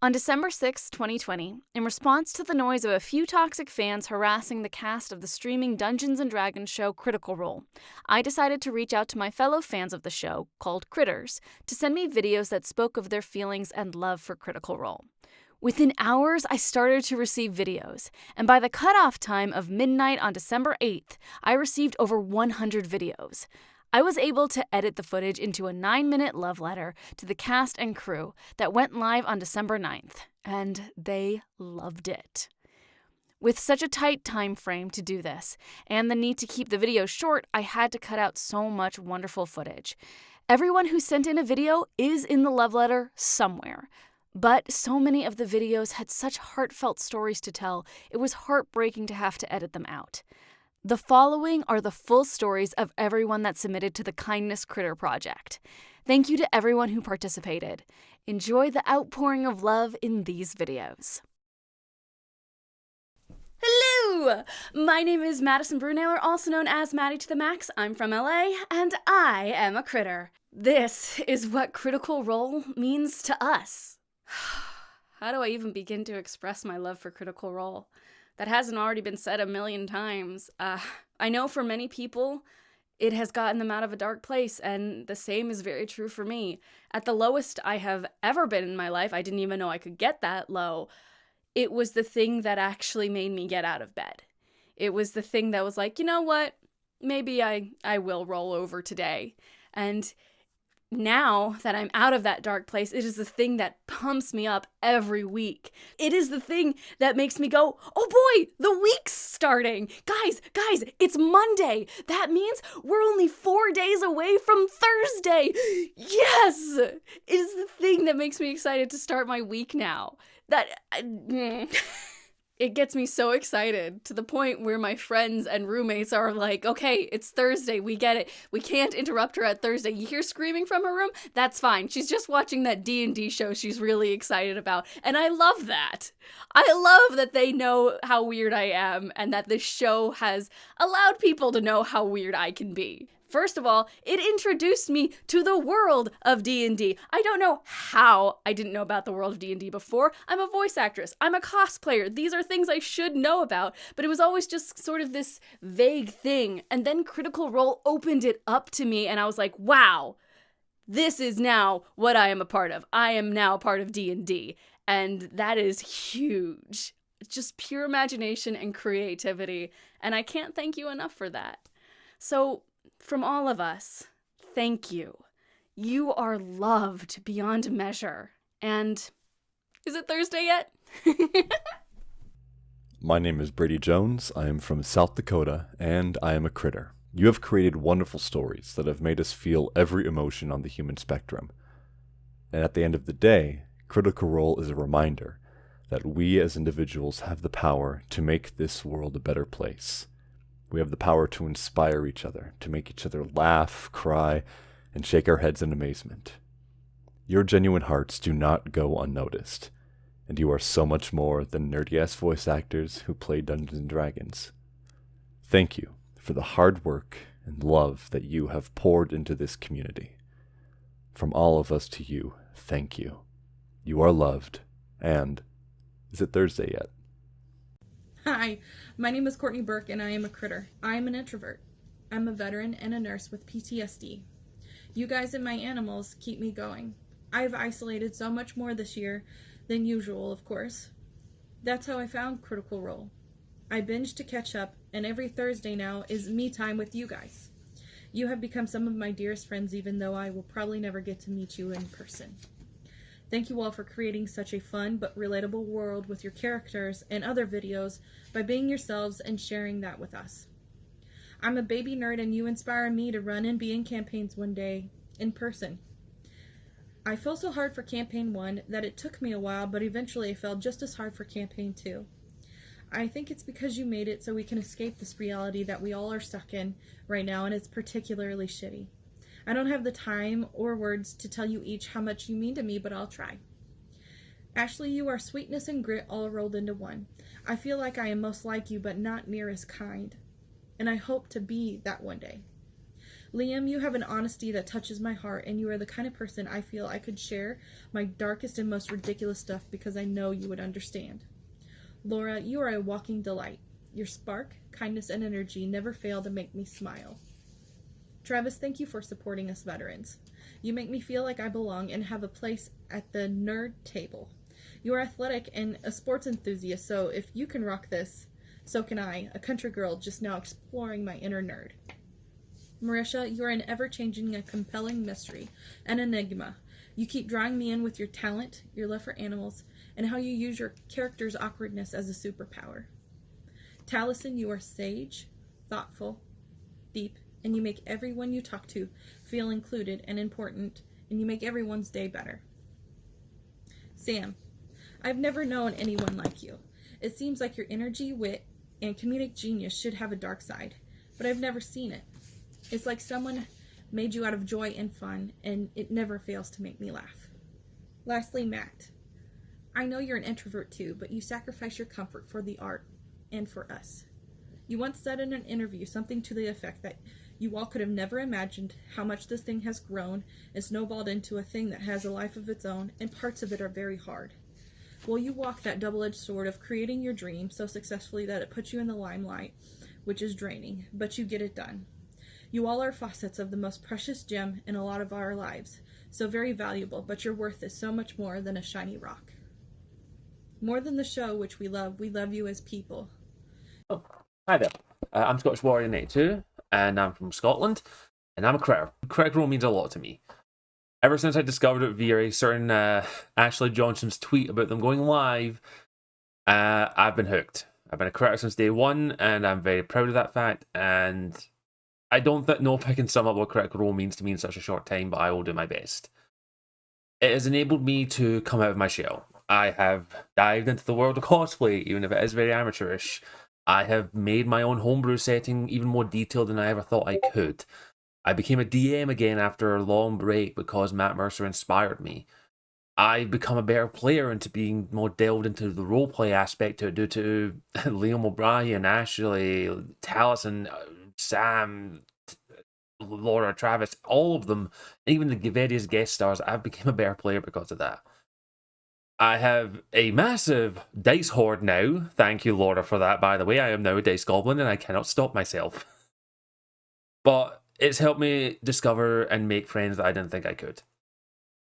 On December 6, 2020, in response to the noise of a few toxic fans harassing the cast of the streaming Dungeons & Dragons show Critical Role, I decided to reach out to my fellow fans of the show, called Critters, to send me videos that spoke of their feelings and love for Critical Role. Within hours, I started to receive videos, and by the cutoff time of midnight on December 8th, I received over 100 videos. I was able to edit the footage into a 9-minute love letter to the cast and crew that went live on December 9th, and they loved it. With such a tight time frame to do this, and the need to keep the video short, I had to cut out so much wonderful footage. Everyone who sent in a video is in the love letter somewhere, but so many of the videos had such heartfelt stories to tell, it was heartbreaking to have to edit them out. The following are the full stories of everyone that submitted to the Kindness Critter Project. Thank you to everyone who participated. Enjoy the outpouring of love in these videos. Hello! My name is Madison Brunailer, also known as Maddie to the Max. I'm from LA, and I am a critter. This is what Critical Role means to us. How do I even begin to express my love for Critical Role? That hasn't already been said a million times. I know for many people, it has gotten them out of a dark place, and the same is very true for me. At the lowest I have ever been in my life, I didn't even know I could get that low. It was the thing that actually made me get out of bed. It was the thing that was like, you know what? Maybe I will roll over today. And now that I'm out of that dark place, it is the thing that pumps me up every week. It is the thing that makes me go, oh boy, the week's starting. Guys, it's Monday. That means we're only 4 days away from Thursday. Yes! It is the thing that makes me excited to start my week now. It gets me so excited to the point where my friends and roommates are like, okay, it's Thursday, we get it. We can't interrupt her at Thursday. You hear screaming from her room? That's fine. She's just watching that D&D show she's really excited about. And I love that. I love that they know how weird I am and that this show has allowed people to know how weird I can be. First of all, it introduced me to the world of D&D. I don't know how I didn't know about the world of D&D before. I'm a voice actress. I'm a cosplayer. These are things I should know about, but it was always just sort of this vague thing. And then Critical Role opened it up to me, and I was like, wow, this is now what I am a part of. I am now a part of D&D, and that is huge. It's just pure imagination and creativity, and I can't thank you enough for that. So, from all of us, thank you. You are loved beyond measure. And is it Thursday yet? My name is Brady Jones. I am from South Dakota, and I am a critter. You have created wonderful stories that have made us feel every emotion on the human spectrum. And at the end of the day, Critical Role is a reminder that we as individuals have the power to make this world a better place. We have the power to inspire each other, to make each other laugh, cry, and shake our heads in amazement. Your genuine hearts do not go unnoticed, and you are so much more than nerdy-ass voice actors who play Dungeons & Dragons. Thank you for the hard work and love that you have poured into this community. From all of us to you, thank you. You are loved, and is it Thursday yet? Hi, my name is Courtney Burke and I am a critter. I am an introvert. I'm a veteran and a nurse with PTSD. You guys and my animals keep me going. I've isolated so much more this year than usual, of course. That's how I found Critical Role. I binged to catch up, and every Thursday now is me time with you guys. You have become some of my dearest friends, even though I will probably never get to meet you in person. Thank you all for creating such a fun but relatable world with your characters and other videos by being yourselves and sharing that with us. I'm a baby nerd and you inspire me to run and be in campaigns one day in person. I fell so hard for campaign 1 that it took me a while, but eventually I fell just as hard for campaign 2. I think it's because you made it so we can escape this reality that we all are stuck in right now, and it's particularly shitty. I don't have the time or words to tell you each how much you mean to me, but I'll try. Ashley, you are sweetness and grit all rolled into one. I feel like I am most like you, but not near as kind. And I hope to be that one day. Liam, you have an honesty that touches my heart, and you are the kind of person I feel I could share my darkest and most ridiculous stuff because I know you would understand. Laura, you are a walking delight. Your spark, kindness, and energy never fail to make me smile. Travis, thank you for supporting us veterans. You make me feel like I belong and have a place at the nerd table. You are athletic and a sports enthusiast, so if you can rock this, so can I, a country girl just now exploring my inner nerd. Marisha, you are an ever-changing and compelling mystery, an enigma. You keep drawing me in with your talent, your love for animals, and how you use your character's awkwardness as a superpower. Taliesin, you are sage, thoughtful, deep, and you make everyone you talk to feel included and important, and you make everyone's day better. Sam, I've never known anyone like you. It seems like your energy, wit, and comedic genius should have a dark side, but I've never seen it. It's like someone made you out of joy and fun, and it never fails to make me laugh. Lastly, Matt. I know you're an introvert too, but you sacrifice your comfort for the art and for us. You once said in an interview something to the effect that you all could have never imagined how much this thing has grown and snowballed into a thing that has a life of its own, and parts of it are very hard. Well, you walk that double-edged sword of creating your dream so successfully that it puts you in the limelight, which is draining, but you get it done. You all are facets of the most precious gem in a lot of our lives, so very valuable, but your worth is so much more than a shiny rock. More than the show, which we love you as people. Oh, hi there. I'm Scottish Warrior 92, and I'm from Scotland, and I'm a critter. Critical role means a lot to me. Ever since I discovered it via a certain Ashley Johnson's tweet about them going live, I've been hooked. I've been a critter since day one, and I'm very proud of that fact, and I don't know if I can sum up what critical role means to me in such a short time, but I will do my best. It has enabled me to come out of my shell. I have dived into the world of cosplay, even if it is very amateurish. I have made my own homebrew setting even more detailed than I ever thought I could. I became a DM again after a long break because Matt Mercer inspired me. I've become a better player into being more delved into the roleplay aspect to it due to Liam O'Brien, Ashley, Taliesin, Sam, Laura, Travis, all of them, even the various guest stars. I've become a better player because of that. I have a massive dice hoard now. Thank you, Laura, for that, by the way. I am now a dice goblin and I cannot stop myself. But it's helped me discover and make friends that I didn't think I could.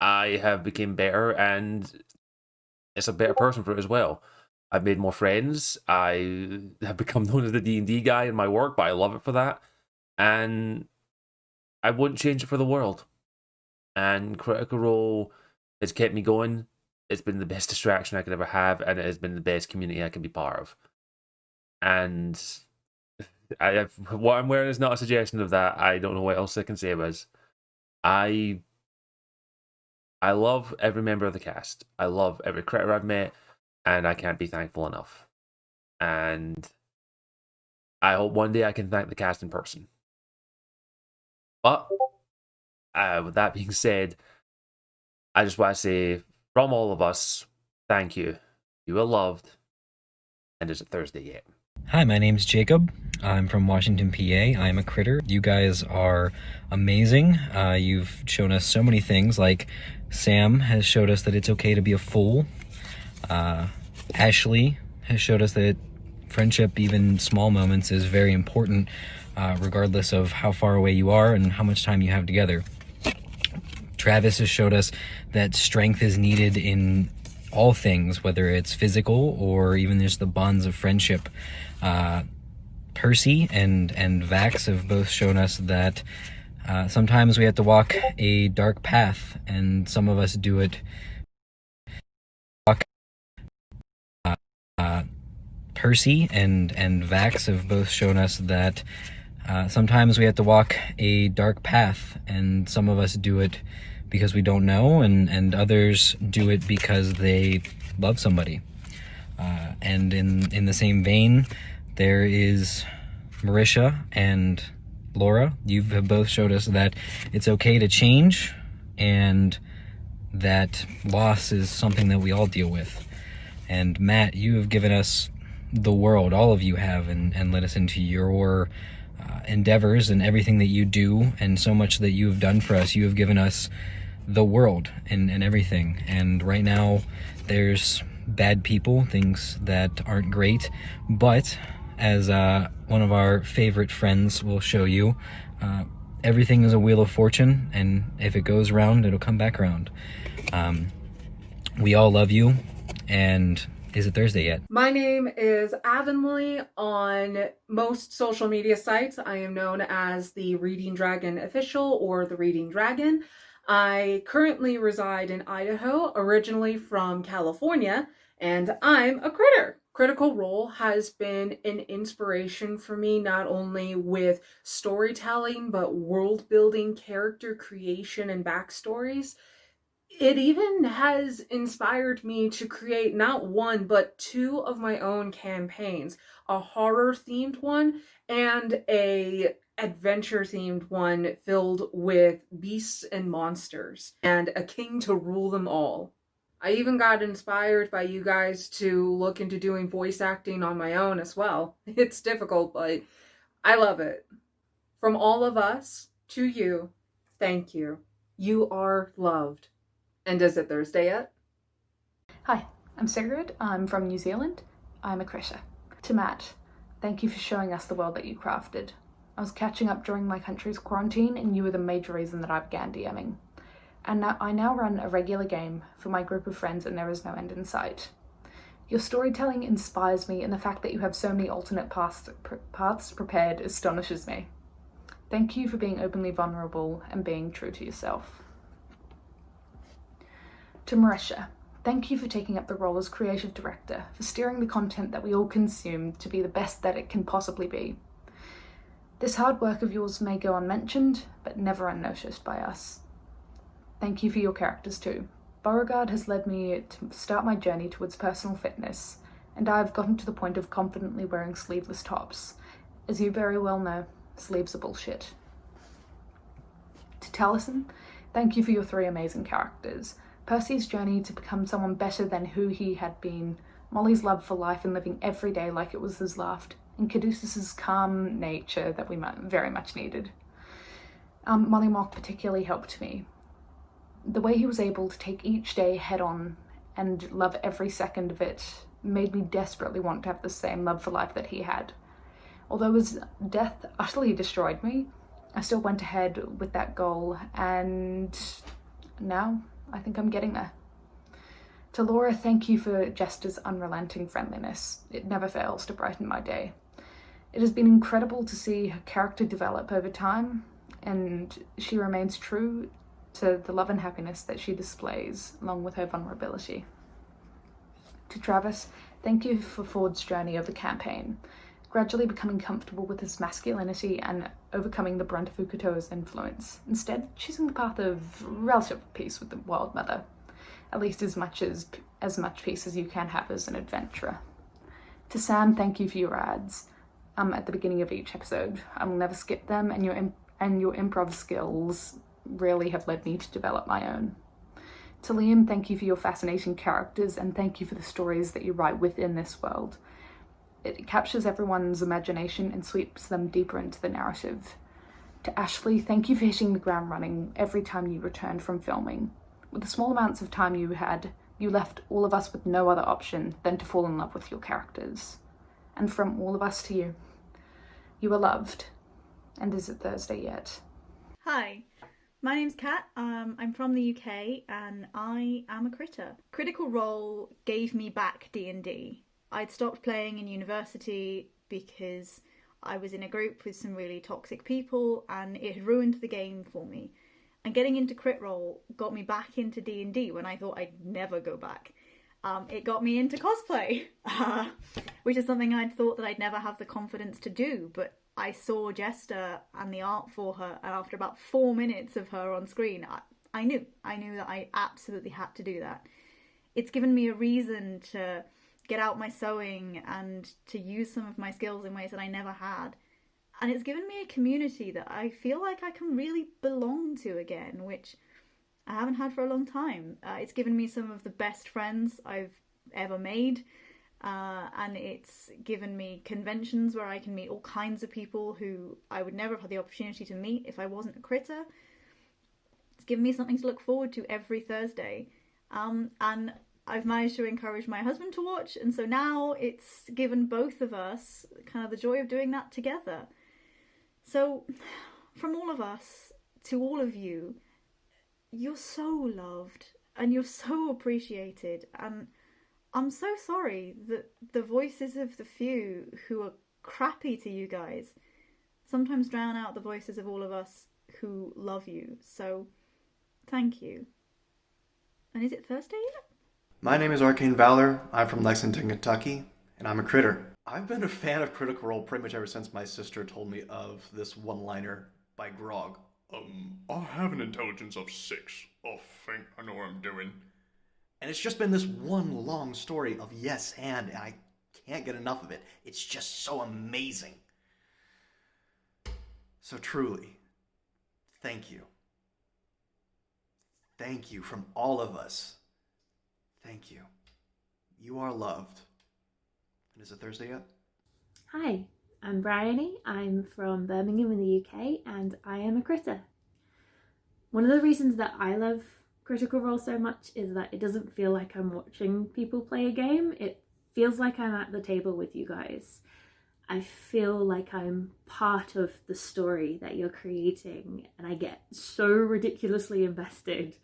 I have become better, and it's a better person for it as well. I've made more friends. I have become known as the D&D guy in my work, but I love it for that. And I wouldn't change it for the world. And Critical Role has kept me going. It's been the best distraction I could ever have, and it has been the best community I can be part of. And what I'm wearing is not a suggestion of that. I don't know what else I can say was. I love every member of the cast. I love every critter I've met, and I can't be thankful enough. And I hope one day I can thank the cast in person. But with that being said, I just want to say, from all of us, thank you. You are loved. And is it Thursday yet? Hi, my name's Jacob. I'm from Washington, PA. I'm a critter. You guys are amazing. You've shown us so many things, like Sam has showed us that it's okay to be a fool. Ashley has showed us that friendship, even small moments, is very important, regardless of how far away you are and how much time you have together. Travis has showed us that strength is needed in all things, whether it's physical or even just the bonds of friendship. Percy and Vax have both shown us that sometimes we have to walk a dark path, and some of us do it. Percy and Vax have both shown us that sometimes we have to walk a dark path, and some of us do it because we don't know, and others do it because they love somebody. And in the same vein, there is Marisha and Laura. You have both showed us that it's okay to change, and that loss is something that we all deal with. And Matt, you have given us the world, all of you have, and let us into your endeavors and everything that you do, and so much that you have done for us. You have given us the world and everything. And right now, there's bad people, things that aren't great, but as one of our favorite friends will show you, everything is a wheel of fortune, and if it goes round, it'll come back around. We all love you, and is it Thursday yet? My name is Avonlea. On most social media sites, I am known as the Reading Dragon Official or the Reading Dragon. I currently reside in Idaho, originally from California, and I'm a critter. Critical Role has been an inspiration for me, not only with storytelling, but world building, character creation, and backstories. It even has inspired me to create not one, but two of my own campaigns, a horror-themed one and a adventure-themed one filled with beasts and monsters, and a king to rule them all. I even got inspired by you guys to look into doing voice acting on my own as well. It's difficult, but I love it. From all of us to you, thank you. You are loved. And is it Thursday yet? Hi, I'm Sigrid. I'm from New Zealand. I'm a critter. To Matt, thank you for showing us the world that you crafted. I was catching up during my country's quarantine, and you were the major reason that I began DMing. And I now run a regular game for my group of friends, and there is no end in sight. Your storytelling inspires me, and the fact that you have so many alternate paths prepared astonishes me. Thank you for being openly vulnerable and being true to yourself. To Marisha, thank you for taking up the role as creative director, for steering the content that we all consume to be the best that it can possibly be. This hard work of yours may go unmentioned, but never unnoticed by us. Thank you for your characters too. Beauregard has led me to start my journey towards personal fitness, and I have gotten to the point of confidently wearing sleeveless tops. As you very well know, sleeves are bullshit. To Taliesin, thank you for your three amazing characters. Percy's journey to become someone better than who he had been, Molly's love for life and living every day like it was his last, and Caduceus's calm nature that we very much needed. Molly Mock particularly helped me. The way he was able to take each day head on and love every second of it made me desperately want to have the same love for life that he had. Although his death utterly destroyed me, I still went ahead with that goal, and now I think I'm getting there. To Laura, thank you for Jester's unrelenting friendliness. It never fails to brighten my day. It has been incredible to see her character develop over time, and she remains true to the love and happiness that she displays, along with her vulnerability. To Travis, thank you for Ford's journey of the campaign, gradually becoming comfortable with his masculinity and overcoming the brunt of Fukuto's influence, instead choosing the path of relative peace with the Wild Mother, at least as much peace as you can have as an adventurer. To Sam, thank you for your ads at the beginning of each episode. I will never skip them, and your improv skills really have led me to develop my own. To Liam, thank you for your fascinating characters, and thank you for the stories that you write within this world. It captures everyone's imagination and sweeps them deeper into the narrative. To Ashley, thank you for hitting the ground running every time you returned from filming. With the small amounts of time you had, you left all of us with no other option than to fall in love with your characters. And from all of us to you, you are loved. And is it Thursday yet? Hi, my name's Kat. I'm from the UK and I am a critter. Critical Role gave me back D&D. I'd stopped playing in university because I was in a group with some really toxic people and it had ruined the game for me. And getting into Crit Role got me back into D&D when I thought I'd never go back. It got me into cosplay, which is something I'd thought that I'd never have the confidence to do, but I saw Jester and the art for her, and after about 4 minutes of her on screen, I knew that I absolutely had to do that. It's given me a reason to get out my sewing and to use some of my skills in ways that I never had. And it's given me a community that I feel like I can really belong to again, which I haven't had for a long time. It's given me some of the best friends I've ever made. and it's given me conventions where I can meet all kinds of people who I would never have had the opportunity to meet if I wasn't a critter. It's given me something to look forward to every Thursday, and I've managed to encourage my husband to watch, and so now it's given both of us kind of the joy of doing that together. So from all of us to all of you, you're so loved and you're so appreciated, and I'm so sorry that the voices of the few who are crappy to you guys sometimes drown out the voices of all of us who love you. So, thank you. And is it Thursday yet? My name is Arcane Valor. I'm from Lexington, Kentucky, and I'm a critter. I've been a fan of Critical Role pretty much ever since my sister told me of this one-liner by Grog. I have an intelligence of 6. I think I know what I'm doing. And it's just been this one long story of yes and I can't get enough of it. It's just so amazing. So truly, thank you. Thank you from all of us. Thank you. You are loved. And is it Thursday yet? Hi, I'm Bryony. I'm from Birmingham in the UK and I am a critter. One of the reasons that I love Critical Role so much is that it doesn't feel like I'm watching people play a game. It feels like I'm at the table with you guys. I feel like I'm part of the story that you're creating, and I get so ridiculously invested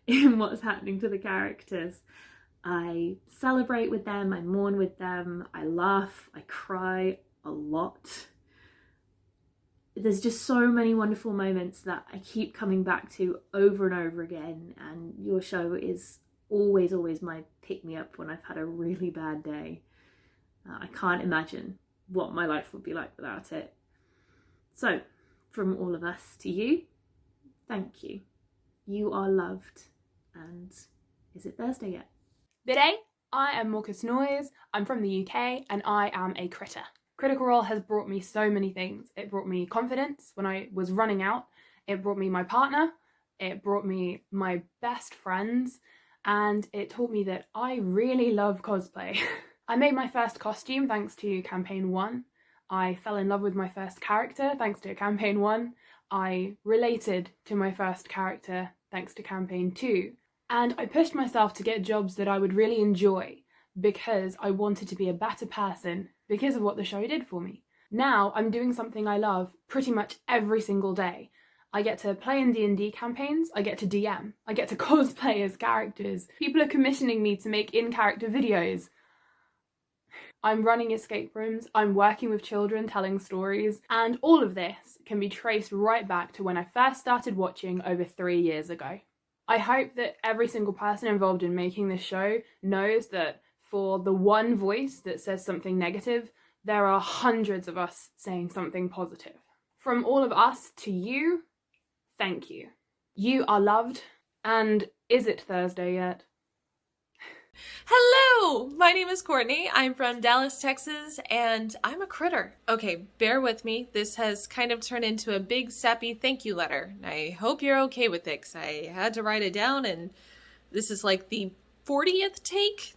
in what's happening to the characters. I celebrate with them, I mourn with them, I laugh, I cry a lot. There's just so many wonderful moments that I keep coming back to over and over again, and your show is always my pick-me-up when I've had a really bad day. I can't imagine what my life would be like without it. So, from all of us to you, thank you. You are loved. And is it Thursday yet? G'day, I am Marcus Noyes, I'm from the UK, and I am a critter. Critical Role has brought me so many things. It brought me confidence when I was running out, it brought me my partner, it brought me my best friends, and it taught me that I really love cosplay. I made my first costume thanks to Campaign 1. I fell in love with my first character thanks to Campaign 1. I related to my first character thanks to Campaign 2. And I pushed myself to get jobs that I would really enjoy because I wanted to be a better person because of what the show did for me. Now I'm doing something I love pretty much every single day. I get to play in D&D campaigns, I get to DM, I get to cosplay as characters. People are commissioning me to make in-character videos. I'm running escape rooms, I'm working with children telling stories, and all of this can be traced right back to when I first started watching over 3 years ago. I hope that every single person involved in making this show knows that for the one voice that says something negative, there are hundreds of us saying something positive. From all of us to you, thank you. You are loved, and is it Thursday yet? Hello! My name is Courtney. I'm from Dallas, Texas, and I'm a critter. Okay, bear with me. This has kind of turned into a big sappy thank you letter. I hope you're okay with it, because I had to write it down, and this is like the 40th take?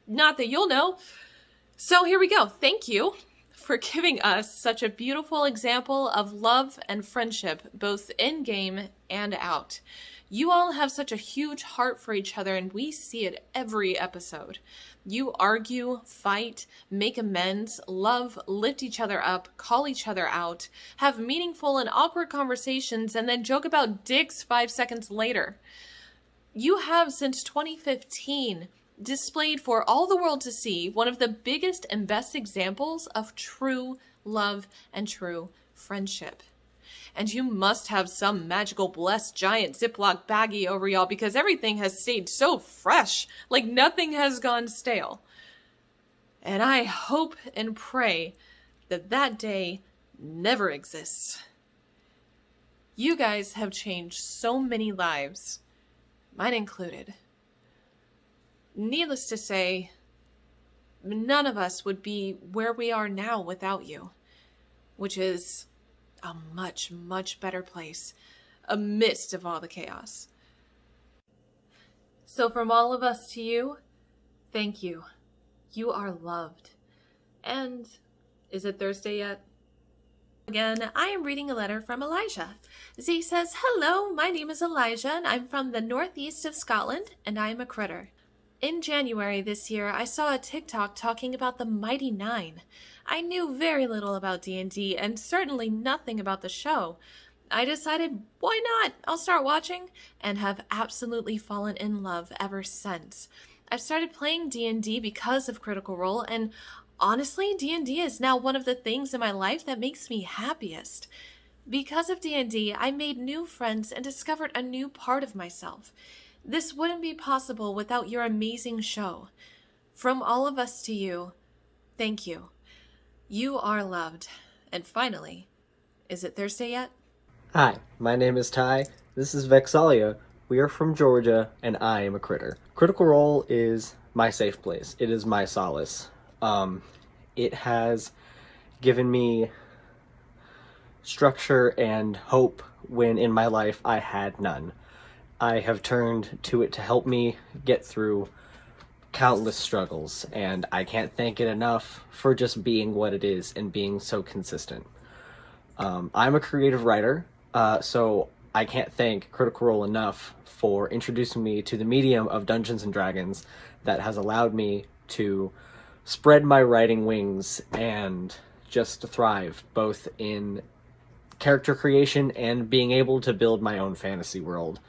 Not that you'll know. So here we go. Thank you for giving us such a beautiful example of love and friendship, both in-game and out. You all have such a huge heart for each other, and we see it every episode. You argue, fight, make amends, love, lift each other up, call each other out, have meaningful and awkward conversations, and then joke about dicks 5 seconds later. You have, since 2015, displayed for all the world to see one of the biggest and best examples of true love and true friendship. And you must have some magical blessed giant Ziploc baggie over y'all, because everything has stayed so fresh, like nothing has gone stale. And I hope and pray that that day never exists. You guys have changed so many lives, mine included. Needless to say, none of us would be where we are now without you, which is a much, much better place amidst of all the chaos. So from all of us to you, thank you. You are loved. And is it Thursday yet? Again, I am reading a letter from Elijah. Z says, "Hello, my name is Elijah, and I'm from the northeast of Scotland, and I am a critter. In January this year, I saw a TikTok talking about the Mighty Nine. I knew very little about D&D, and certainly nothing about the show. I decided, why not? I'll start watching, and have absolutely fallen in love ever since. I've started playing D&D because of Critical Role, and honestly, D&D is now one of the things in my life that makes me happiest. Because of D&D, I made new friends and discovered a new part of myself. This wouldn't be possible without your amazing show. From all of us to you, thank you. You are loved. And finally, is it Thursday yet?" Hi, my name is Ty. This is Vexalia. We are from Georgia, and I am a critter. Critical Role is my safe place. It is my solace. It has given me structure and hope when in my life I had none. I have turned to it to help me get through countless struggles, and I can't thank it enough for just being what it is and being so consistent. I'm a creative writer, so I can't thank Critical Role enough for introducing me to the medium of Dungeons & Dragons that has allowed me to spread my writing wings and just thrive, both in character creation and being able to build my own fantasy world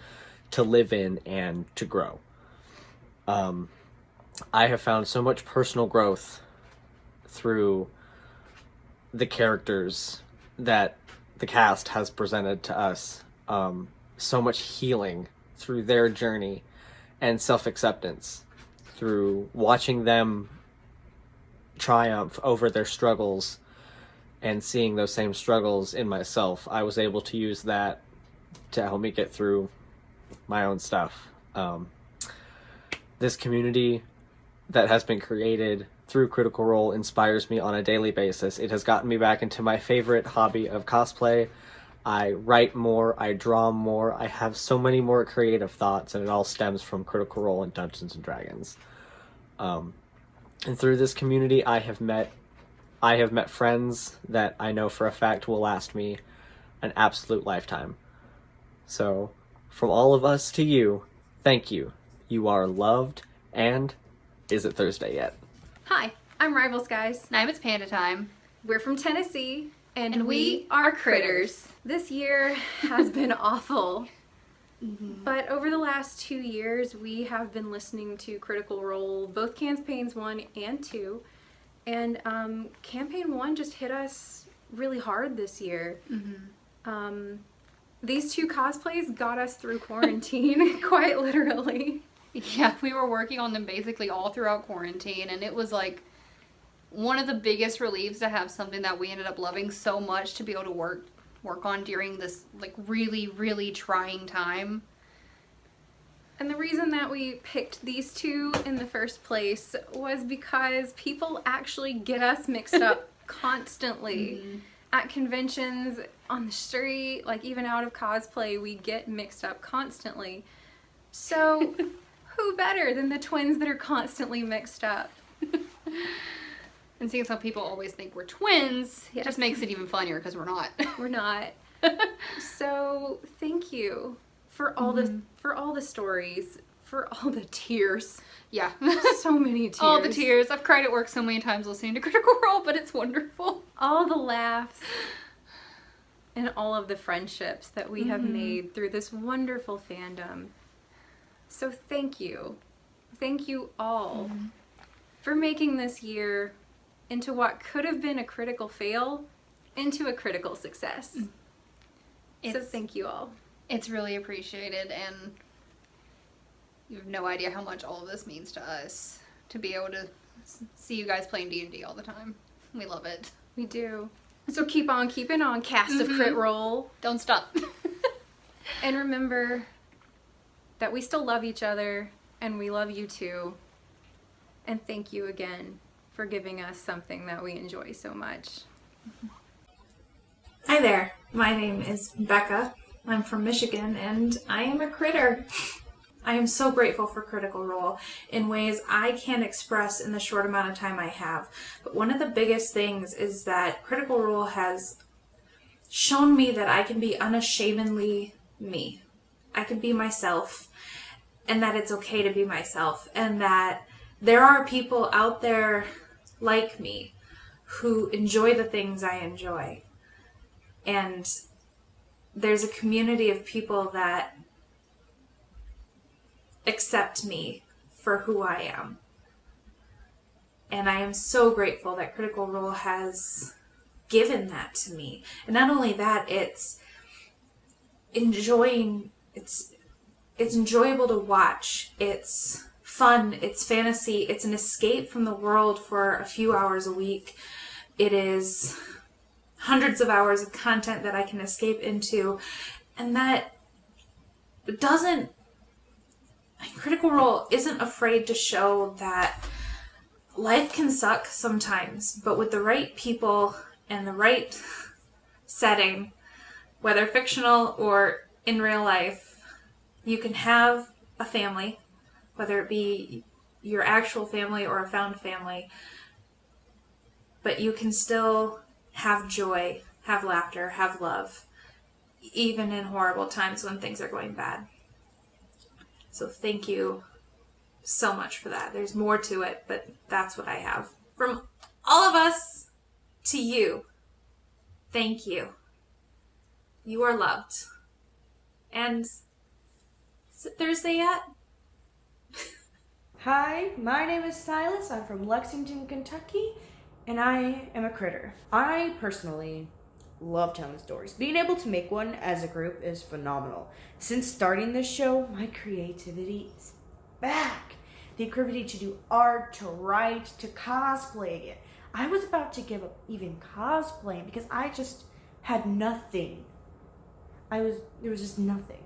to live in and to grow. I have found so much personal growth through the characters that the cast has presented to us. So much healing through their journey and self-acceptance through watching them triumph over their struggles and seeing those same struggles in myself. I was able to use that to help me get through my own stuff. This community that has been created through Critical Role inspires me on a daily basis. It has gotten me back into my favorite hobby of cosplay. I write more, I draw more, I have so many more creative thoughts, and it all stems from Critical Role and Dungeons & Dragons. And through this community, I have met friends that I know for a fact will last me an absolute lifetime. So, from all of us to you, thank you. You are loved, and is it Thursday yet? Hi, I'm Rivals Guys. And I'm Panda Time. We're from Tennessee, and we are critters. This year has been awful. But over the last 2 years, we have been listening to Critical Role, both campaigns 1 and 2. And campaign 1 just hit us really hard this year. These 2 cosplays got us through quarantine, quite literally. Yeah, we were working on them basically all throughout quarantine, and it was like one of the biggest reliefs to have something that we ended up loving so much to be able to work on during this like really, really trying time. And the reason that we picked these 2 in the first place was because people actually get us mixed up constantly. At conventions, on the street, like even out of cosplay, we get mixed up constantly. So who better than the twins that are constantly mixed up? And seeing as how people always think we're twins, it just makes it even funnier because we're not. We're not. So thank you for all the stories, for all the tears. Yeah. So many tears. All the tears. I've cried at work so many times listening to Critical Role, but it's wonderful. All the laughs. And all of the friendships that we have made through this wonderful fandom. So thank you. Thank you all for making this year into what could have been a critical fail into a critical success. So thank you all. It's really appreciated, and you have no idea how much all of this means to us to be able to see you guys playing D&D all the time. We love it. We do. So keep on keeping on, cast of Crit Role. Don't stop. And remember that we still love each other, and we love you too. And thank you again for giving us something that we enjoy so much. Hi there, my name is Becca. I'm from Michigan, and I am a critter. I am so grateful for Critical Role in ways I can't express in the short amount of time I have. But one of the biggest things is that Critical Role has shown me that I can be unashamedly me. I can be myself, and that it's okay to be myself, and that there are people out there like me who enjoy the things I enjoy. And there's a community of people that accept me for who I am. And I am so grateful that Critical Role has given that to me. And not only that, it's enjoyable to watch. It's fun, it's fantasy, it's an escape from the world for a few hours a week. It is hundreds of hours of content that I can escape into, and that Critical Role isn't afraid to show that life can suck sometimes, but with the right people and the right setting, whether fictional or in real life, you can have a family, whether it be your actual family or a found family, but you can still have joy, have laughter, have love, even in horrible times when things are going bad. So thank you so much for that. There's more to it, but that's what I have. From all of us to you, thank you. You are loved. And is it Thursday yet? Hi, my name is Silas. I'm from Lexington, Kentucky, and I am a critter. I personally love telling stories. Being able to make one as a group is phenomenal. Since starting this show, my creativity is back. The creativity to do art, to write, to cosplay again. I was about to give up even cosplaying because I just had nothing. There was just nothing.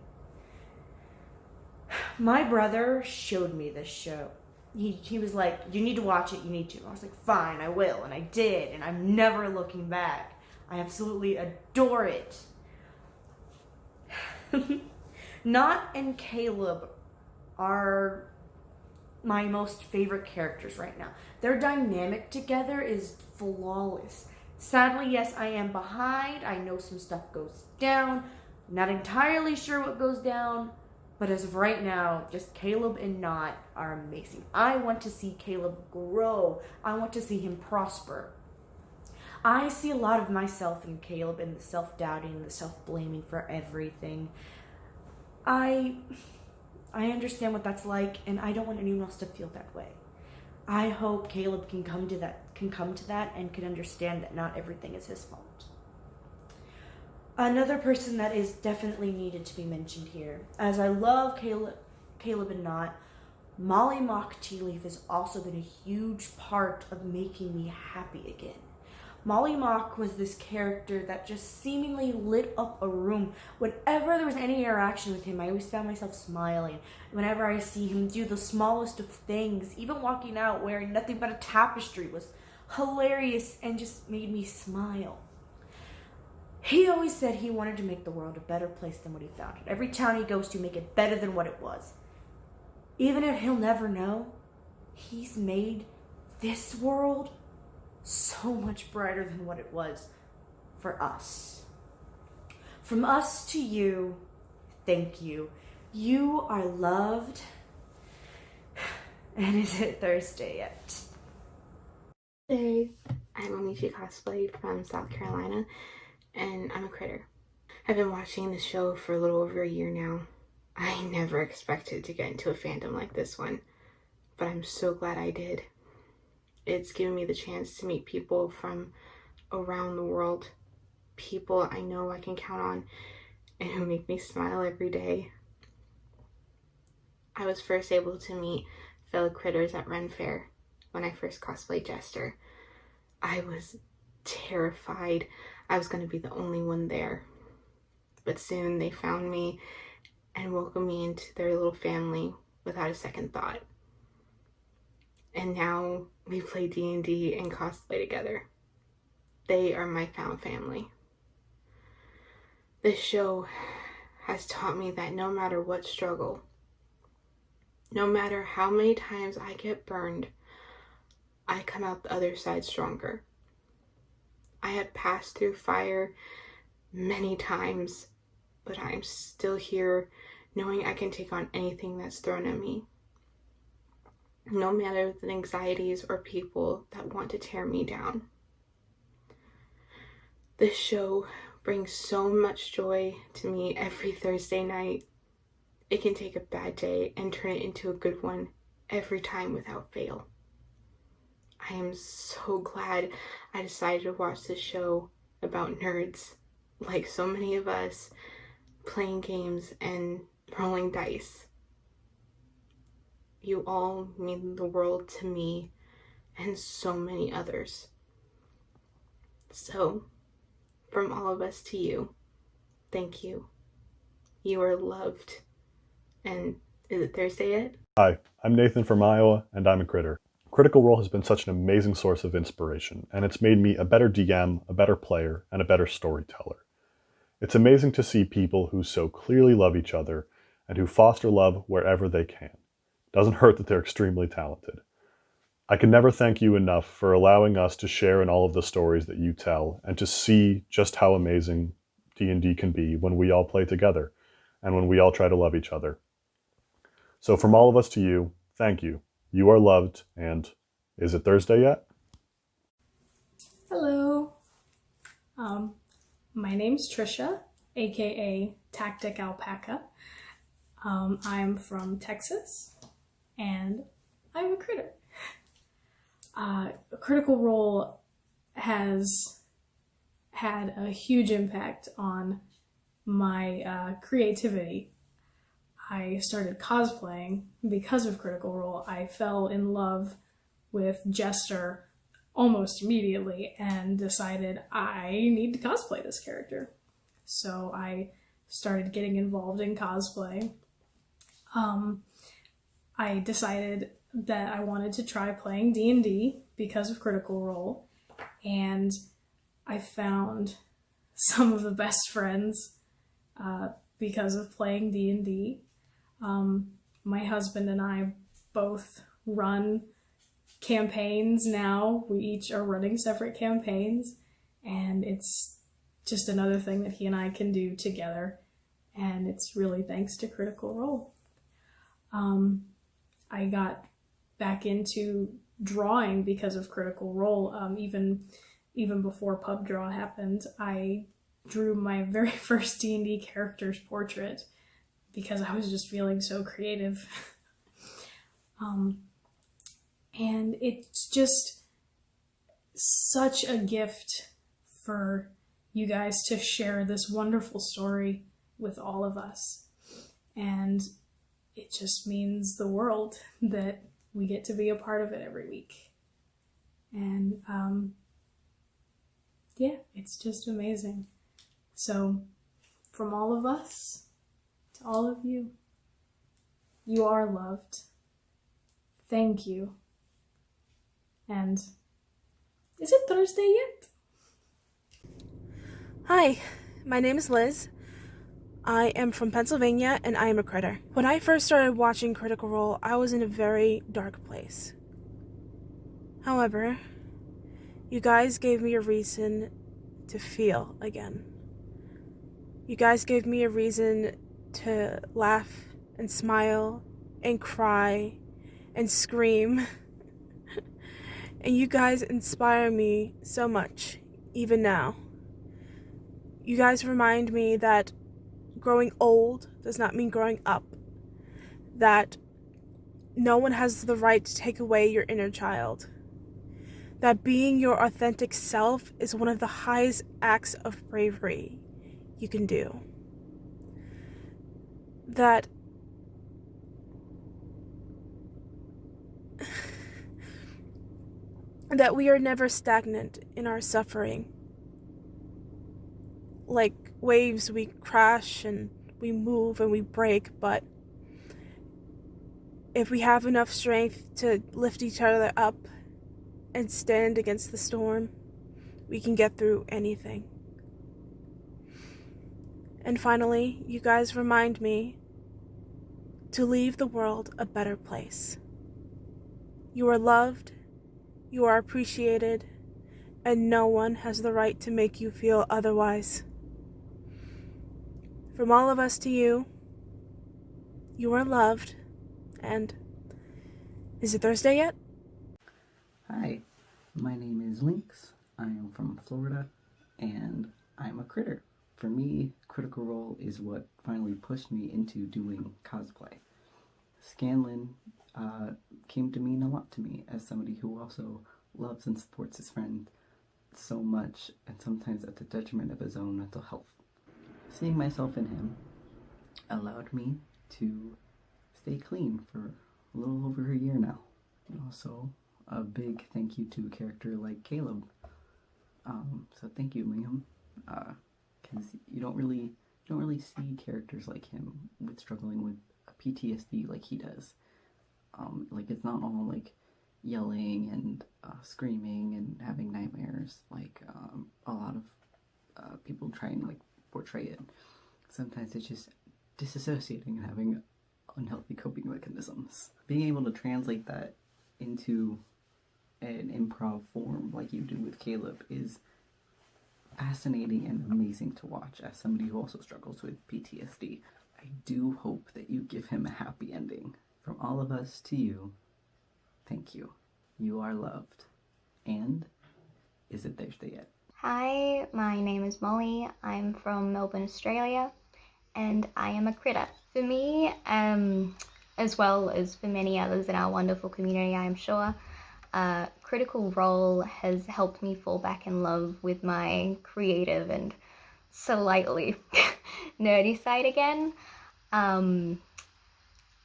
My brother showed me this show. He was like, you need to watch it, you need to. I was like, fine, I will. And I did, and I'm never looking back. I absolutely adore it. Nott and Caleb are my most favorite characters right now. Their dynamic together is flawless. Sadly, yes, I am behind. I know some stuff goes down. Not entirely sure what goes down, but as of right now, just Caleb and Nott are amazing. I want to see Caleb grow. I want to see him prosper. I see a lot of myself in Caleb, in the self-doubting, the self-blaming for everything. I understand what that's like, and I don't want anyone else to feel that way. I hope Caleb can come to that and can understand that not everything is his fault. Another person that is definitely needed to be mentioned here, as I love Caleb and Nott, Molly Mock Tea Leaf has also been a huge part of making me happy again. Molly Mock was this character that just seemingly lit up a room. Whenever there was any interaction with him, I always found myself smiling. Whenever I see him do the smallest of things, even walking out wearing nothing but a tapestry was hilarious and just made me smile. He always said he wanted to make the world a better place than what he found it. Every town he goes to, make it better than what it was. Even if he'll never know, he's made this world so much brighter than what it was for us. From us to you, thank you. You are loved. And is it Thursday yet? Hey, I'm Amici Cosplay from South Carolina, and I'm a critter. I've been watching this show for a little over a year now. I never expected to get into a fandom like this one, but I'm so glad I did. It's given me the chance to meet people from around the world, people I know I can count on and who make me smile every day. I was first able to meet fellow critters at Ren Fair when I first cosplayed Jester. I was terrified I was going to be the only one there, but soon they found me and welcomed me into their little family without a second thought. And now we play D&D and cosplay together. They are my found family. This show has taught me that no matter what struggle, No matter how many times I get burned, I come out the other side stronger. I have passed through fire many times, but I'm still here knowing I can take on anything that's thrown at me. No matter the anxieties or people that want to tear me down. This show brings so much joy to me every Thursday night. It can take a bad day and turn it into a good one every time without fail. I am so glad I decided to watch this show about nerds, like so many of us, playing games and rolling dice. You all mean the world to me and so many others. So, from all of us to you, thank you. You are loved. And is it Thursday yet? Hi, I'm Nathan from Iowa, and I'm a critter. Critical Role has been such an amazing source of inspiration, and it's made me a better DM, a better player, and a better storyteller. It's amazing to see people who so clearly love each other and who foster love wherever they can. It doesn't hurt that they're extremely talented. I can never thank you enough for allowing us to share in all of the stories that you tell and to see just how amazing D&D can be when we all play together and when we all try to love each other. So from all of us to you, thank you. You are loved, and is it Thursday yet? Hello. My name's Tricia, aka Tactic Alpaca. I'm from Texas, and I'm a critter. Critical Role has had a huge impact on my creativity. I started cosplaying because of Critical Role. I fell in love with Jester almost immediately and decided I need to cosplay this character. So I started getting involved in cosplay. I decided that I wanted to try playing D&D because of Critical Role, and I found some of the best friends because of playing D&D. My husband and I both run campaigns now. We each are running separate campaigns, and it's just another thing that he and I can do together, and it's really thanks to Critical Role. I got back into drawing because of Critical Role. Even before Pub Draw happened, I drew my very first D&D character's portrait because I was just feeling so creative. And it's just such a gift for you guys to share this wonderful story with all of us. And it just means the world that we get to be a part of it every week. And yeah, it's just amazing. So from all of us to all of you, you are loved. Thank you. And is it Thursday yet? Hi, my name is Liz. I am from Pennsylvania, and I am a critter. When I first started watching Critical Role, I was in a very dark place. However, you guys gave me a reason to feel again. You guys gave me a reason to laugh and smile and cry and scream. And you guys inspire me so much, even now. You guys remind me that growing old does not mean growing up. That no one has the right to take away your inner child. That being your authentic self is one of the highest acts of bravery you can do. That we are never stagnant in our suffering. Like waves, we crash and we move and we break, but if we have enough strength to lift each other up and stand against the storm, we can get through anything. And finally, you guys remind me to leave the world a better place. You are loved, you are appreciated, and no one has the right to make you feel otherwise. From all of us to you, you are loved, and is it Thursday yet? Hi, my name is Lynx. I am from Florida, and I'm a critter. For me, Critical Role is what finally pushed me into doing cosplay. Scanlan came to mean a lot to me as somebody who also loves and supports his friend so much, and sometimes at the detriment of his own mental health. Seeing myself in him allowed me to stay clean for a little over a year now. And also, a big thank you to a character like Caleb. So thank you, Liam, because you don't really see characters like him with struggling with PTSD like he does. Like, it's not all like yelling and screaming and having nightmares like a lot of people try and like portray it. Sometimes it's just disassociating and having unhealthy coping mechanisms. Being able to translate that into an improv form like you do with Caleb is fascinating and amazing to watch as somebody who also struggles with PTSD. I do hope that you give him a happy ending. From all of us to you, thank you. You are loved. And is it Thursday yet? Hi, my name is Molly. I'm from Melbourne, Australia, and I am a critter. For me, as well as for many others in our wonderful community, I am sure, Critical Role has helped me fall back in love with my creative and slightly nerdy side again.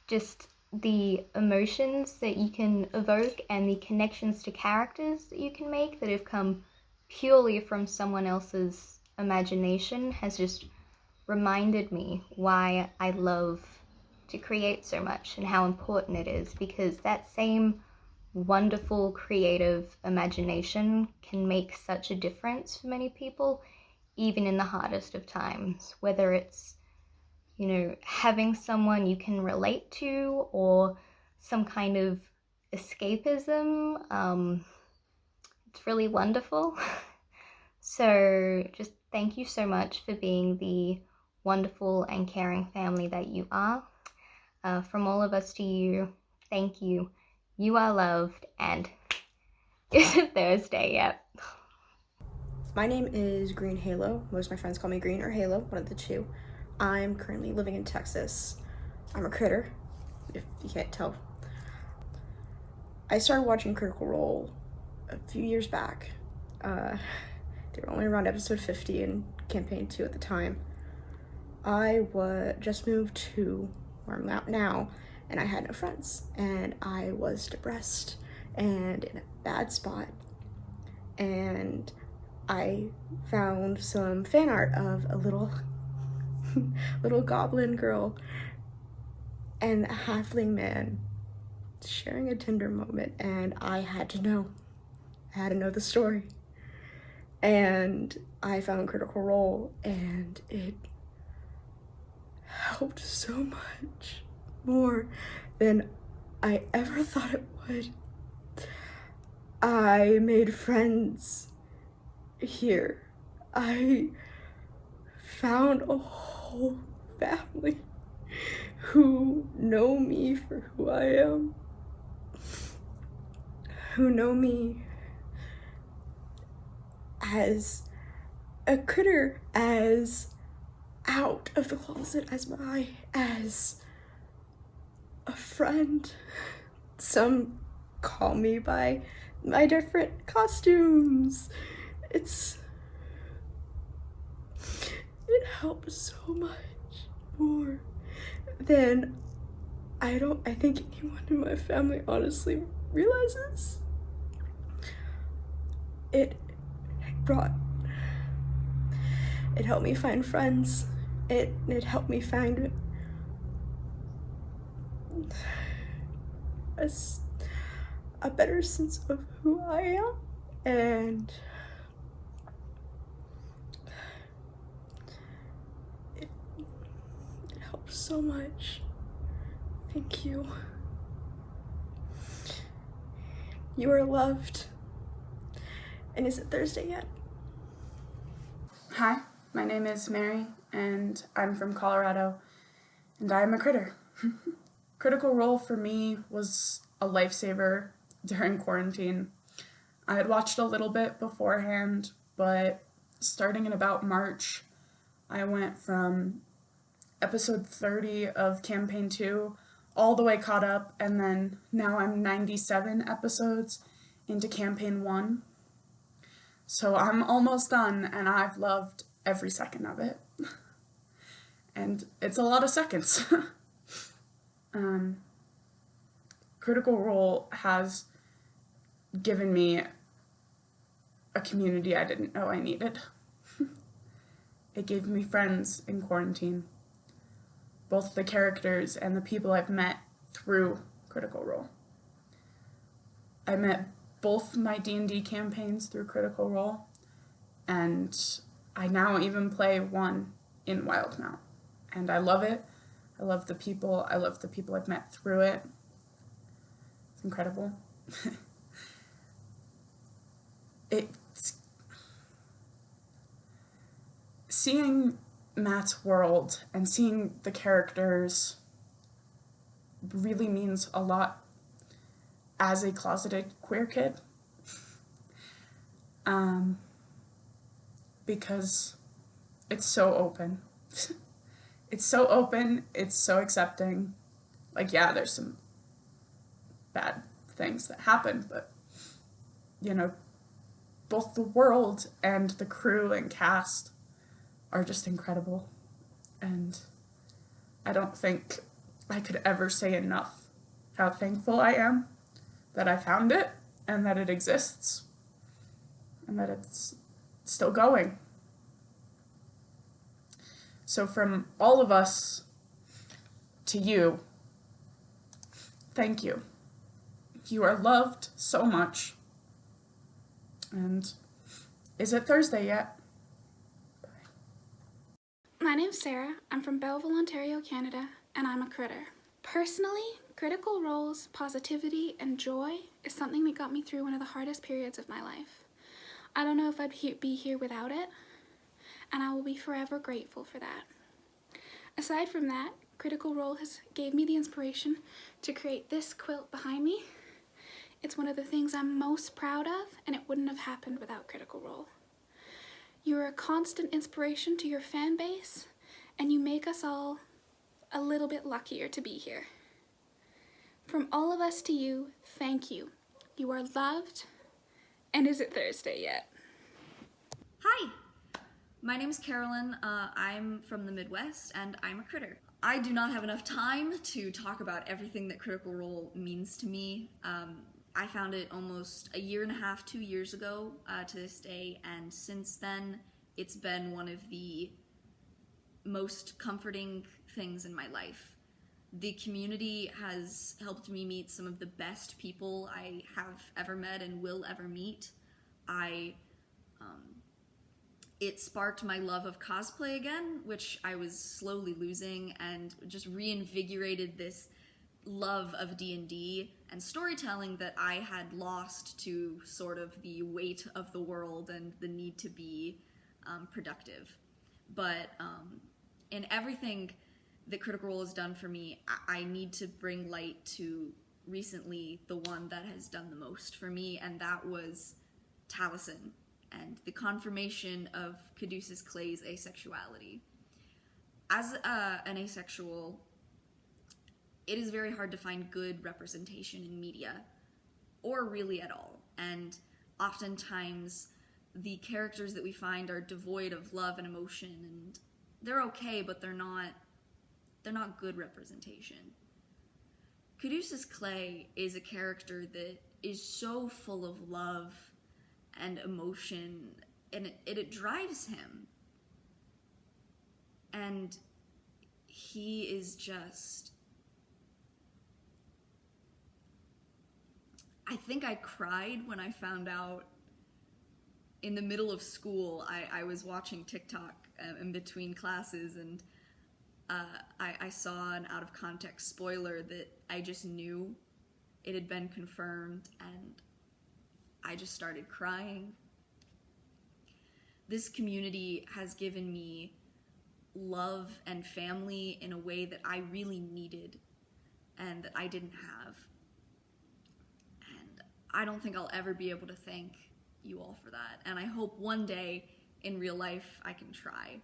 Just the emotions that you can evoke and the connections to characters that you can make that have come purely from someone else's imagination has just reminded me why I love to create so much and how important it is, because that same wonderful creative imagination can make such a difference for many people, even in the hardest of times, whether it's, you know, having someone you can relate to or some kind of escapism. It's really wonderful. So just thank you so much for being the wonderful and caring family that you are. From all of us to you, thank you. You are loved, and is it Thursday yet? My name is Green Halo. Most of my friends call me Green or Halo, one of the two. I'm currently living in Texas. I'm a critter, if you can't tell. I started watching Critical Role a few years back. They were only around episode 50 in campaign 2 at the time. I just moved to where I'm at now, and I had no friends, and I was depressed and in a bad spot, and I found some fan art of a little goblin girl and a halfling man sharing a tender moment, and I had to know the story. And I found Critical Role, and it helped so much more than I ever thought it would. I made friends here. I found a whole family who know me for who I am, who know me as a critter, as out of the closet as a friend. Some call me by my different costumes. It helps so much more than I think anyone in my family honestly realizes. It helped me find friends. It helped me find a better sense of who I am, and it helps so much. Thank you. You are loved. And is it Thursday yet? Hi, my name is Mary, and I'm from Colorado, and I'm a critter. Critical Role for me was a lifesaver during quarantine. I had watched a little bit beforehand, but starting in about March, I went from episode 30 of campaign 2 all the way caught up, and then now I'm 97 episodes into campaign 1. So I'm almost done, and I've loved every second of it. And it's a lot of seconds. Critical Role has given me a community I didn't know I needed. It gave me friends in quarantine, both the characters and the people I've met through Critical Role. I met both my D&D campaigns through Critical Role, and I now even play one in Wildmount. And I love it. I love the people. I love the people I've met through it. It's incredible. It's seeing Matt's world and seeing the characters really means a lot as a closeted queer kid. Because it's so open. It's so open, it's so accepting. Like, yeah, there's some bad things that happen, but, you know, both the world and the crew and cast are just incredible. And I don't think I could ever say enough how thankful I am that I found it and that it exists and that it's still going. So from all of us to you, thank you. You are loved so much. And is it Thursday yet? My name's Sarah. I'm from Belleville, Ontario, Canada, and I'm a critter. Personally, Critical Role's positivity and joy is something that got me through one of the hardest periods of my life. I don't know if I'd be here without it, and I will be forever grateful for that. Aside from that, Critical Role has gave me the inspiration to create this quilt behind me. It's one of the things I'm most proud of, and it wouldn't have happened without Critical Role. You're a constant inspiration to your fan base, and you make us all a little bit luckier to be here. From all of us to you, thank you. You are loved, and is it Thursday yet? Hi, my name's Carolyn. I'm from the Midwest, and I'm a critter. I do not have enough time to talk about everything that Critical Role means to me. I found it almost a year and a half, 2 years ago to this day, and since then it's been one of the most comforting things in my life. The community has helped me meet some of the best people I have ever met and will ever meet. It sparked my love of cosplay again, which I was slowly losing, and just reinvigorated this love of D&D and storytelling that I had lost to sort of the weight of the world and the need to be productive. But in everything that Critical Role has done for me, I need to bring light to recently the one that has done the most for me, and that was Addison and the confirmation of Caduceus Clay's asexuality. As an asexual, it is very hard to find good representation in media, or really at all. And oftentimes, the characters that we find are devoid of love and emotion, and they're okay, but they're not good representation. Caduceus Clay is a character that is so full of love and emotion, and it drives him. And he is just... I think I cried when I found out in the middle of school. I was watching TikTok in between classes, and I saw an out of context spoiler that I just knew it had been confirmed, and I just started crying. This community has given me love and family in a way that I really needed and that I didn't have. And I don't think I'll ever be able to thank you all for that. And I hope one day in real life I can try.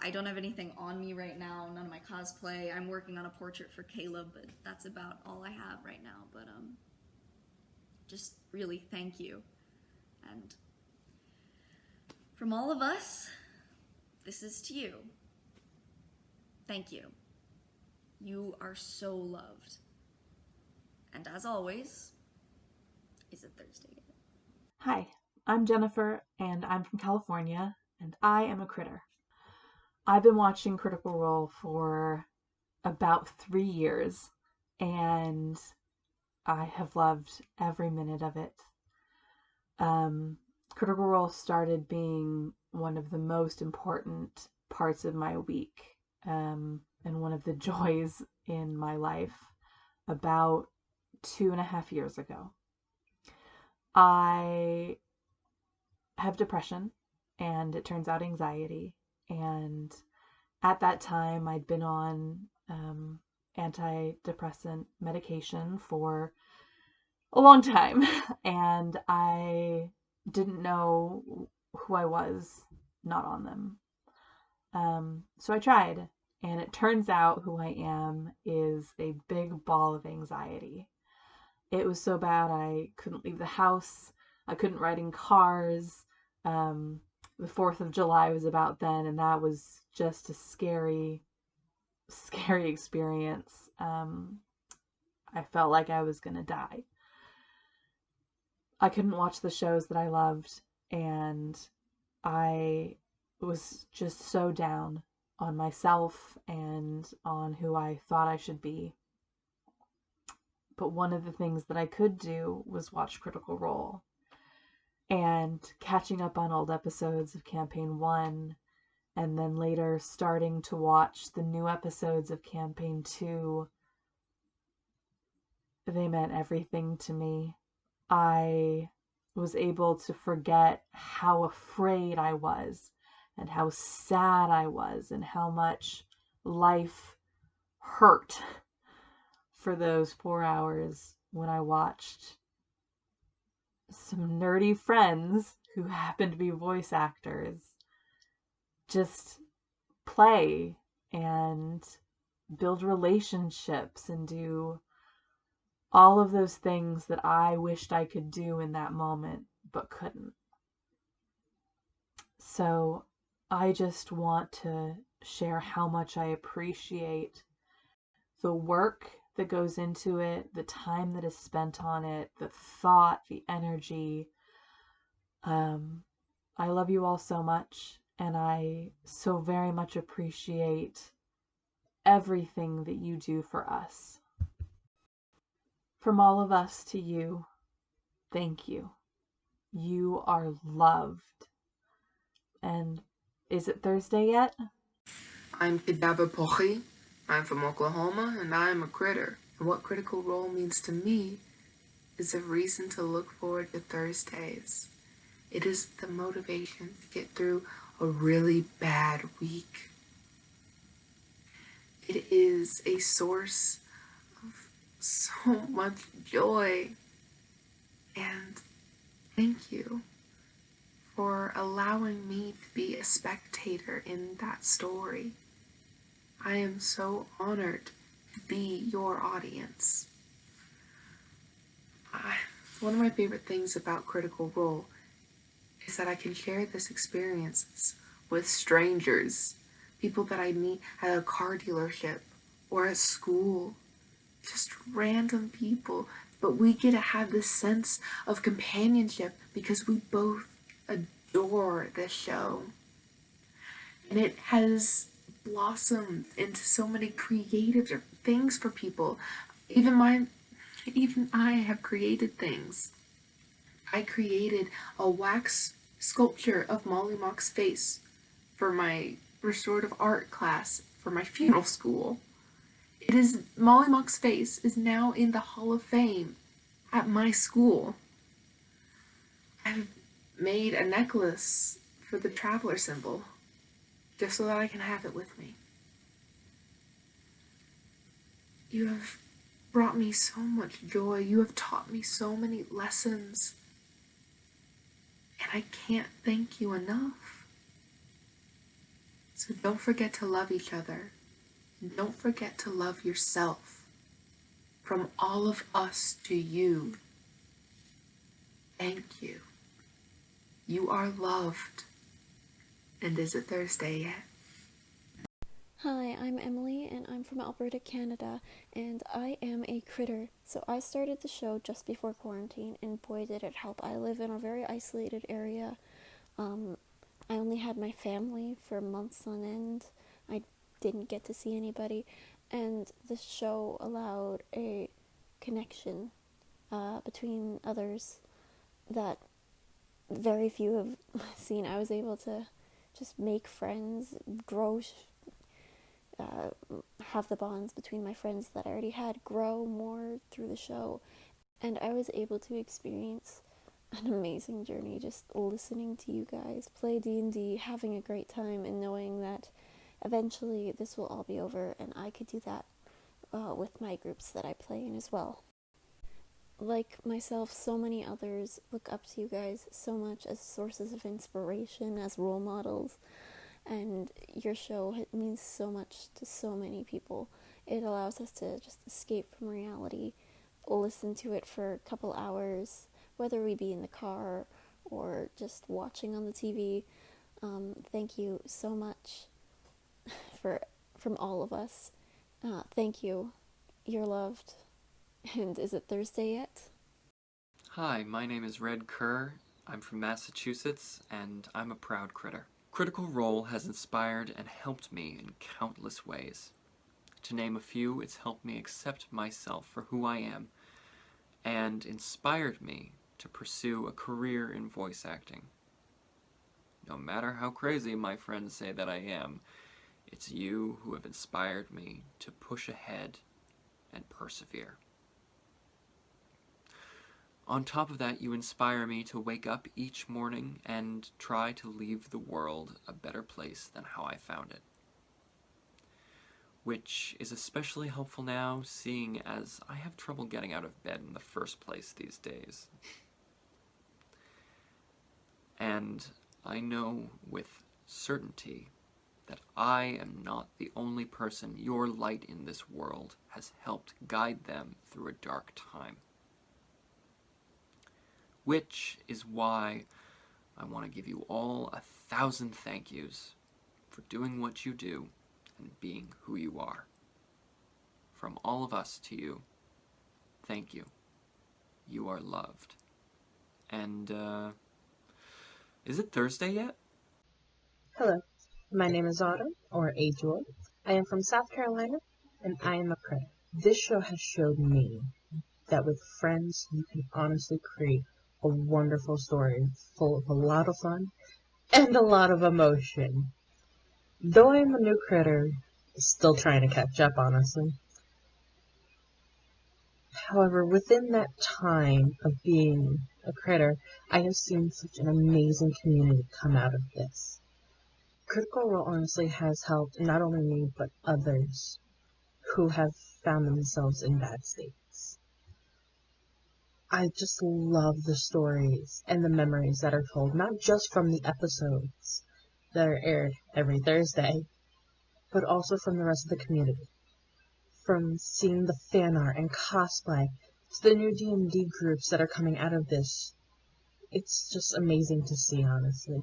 I don't have anything on me right now, none of my cosplay. I'm working on a portrait for Caleb, but that's about all I have right now. But just really thank you. And from all of us, this is to you. Thank you. You are so loved. And as always, is it Thursday yet? Hi, I'm Jennifer, and I'm from California, and I am a critter. I've been watching Critical Role for about 3 years, and I have loved every minute of it. Critical Role started being one of the most important parts of my week, and one of the joys in my life about 2.5 years ago. I have depression, and it turns out anxiety, and at that time I'd been on antidepressant medication for a long time, and I didn't know who I was not on them. So I tried, and it turns out who I am is a big ball of anxiety. It was so bad I couldn't leave the house, I couldn't ride in cars. The 4th of July was about then, and that was just a scary experience. I felt like I was gonna die. I couldn't watch the shows that I loved, and I was just so down on myself and on who I thought I should be. But one of the things that I could do was watch Critical Role. And catching up on old episodes of Campaign 1, and then later starting to watch the new episodes of Campaign 2, they meant everything to me. I was able to forget how afraid I was, and how sad I was, and how much life hurt for those 4 hours when I watched some nerdy friends who happen to be voice actors just play and build relationships and do all of those things that I wished I could do in that moment but couldn't. So I just want to share how much I appreciate the work that goes into it, the time that is spent on it, the thought, the energy. I love you all so much, and I so very much appreciate everything that you do for us. From all of us to you, thank you. You are loved. And is it Thursday yet? I'm Kadaba Pochi. I'm from Oklahoma, and I'm a critter. And what Critical Role means to me is a reason to look forward to Thursdays. It is the motivation to get through a really bad week. It is a source of so much joy. And thank you for allowing me to be a spectator in that story. I am so honored to be your audience. One of my favorite things about Critical Role is that I can share this experiences with strangers, people that I meet at a car dealership or at school, just random people, but we get to have this sense of companionship because we both adore the show. And it has blossomed into so many creative things for people. Even I have created things. I created a wax sculpture of Molly Mock's face for my restorative art class for my funeral school. It is Molly Mock's face is now in the Hall of Fame at my school. I've made a necklace for the traveler symbol just so that I can have it with me. You have brought me so much joy. You have taught me so many lessons. And I can't thank you enough. So don't forget to love each other. And don't forget to love yourself. From all of us to you, thank you. You are loved. And is it Thursday yet? Hi, I'm Emily, and I'm from Alberta, Canada, and I am a critter. So I started the show just before quarantine, and boy did it help. I live in a very isolated area. I only had my family for months on end. I didn't get to see anybody, and the show allowed a connection between others that very few have seen. I was able to just make friends, grow, have the bonds between my friends that I already had grow more through the show, and I was able to experience an amazing journey just listening to you guys play D&D, having a great time, and knowing that eventually this will all be over and I could do that with my groups that I play in as well. Like myself, so many others look up to you guys so much as sources of inspiration, as role models, and your show means so much to so many people. It allows us to just escape from reality, listen to it for a couple hours, whether we be in the car or just watching on the TV. Thank you so much from all of us. Thank you. You're loved. And is it Thursday yet? Hi, my name is Red Kerr. I'm from Massachusetts, and I'm a proud critter. Critical Role has inspired and helped me in countless ways. To name a few, it's helped me accept myself for who I am, and inspired me to pursue a career in voice acting. No matter how crazy my friends say that I am, it's you who have inspired me to push ahead and persevere. On top of that, you inspire me to wake up each morning and try to leave the world a better place than how I found it. Which is especially helpful now, seeing as I have trouble getting out of bed in the first place these days. And I know with certainty that I am not the only person your light in this world has helped guide them through a dark time. Which is why I want to give you all 1,000 thank yous for doing what you do and being who you are. From all of us to you, thank you. You are loved. And, is it Thursday yet? Hello, my name is Autumn, or Adrian. I am from South Carolina, and I am a critter. This show has showed me that with friends, you can honestly create a wonderful story full of a lot of fun and a lot of emotion. Though I'm a new critter, still trying to catch up, honestly. However, within that time of being a critter, I have seen such an amazing community come out of this. Critical Role honestly has helped not only me, but others who have found themselves in bad states. I just love the stories and the memories that are told, not just from the episodes that are aired every Thursday, but also from the rest of the community. From seeing the fan art and cosplay to the new D&D groups that are coming out of this. It's just amazing to see, honestly.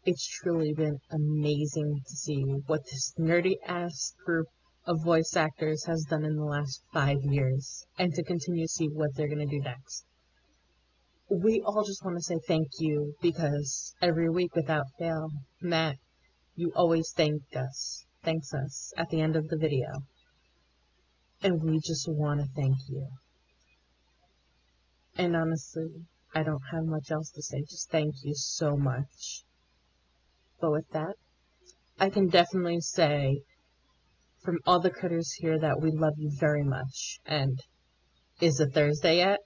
It's truly been amazing to see what this nerdy-ass group of voice actors has done in the last 5 years, and to continue to see what they're going to do next. We all just want to say thank you, because every week without fail, Matt, you always thanks us at the end of the video. And we just want to thank you. And honestly, I don't have much else to say, just thank you so much. But with that, I can definitely say from all the critters here that we love you very much. And is it Thursday yet?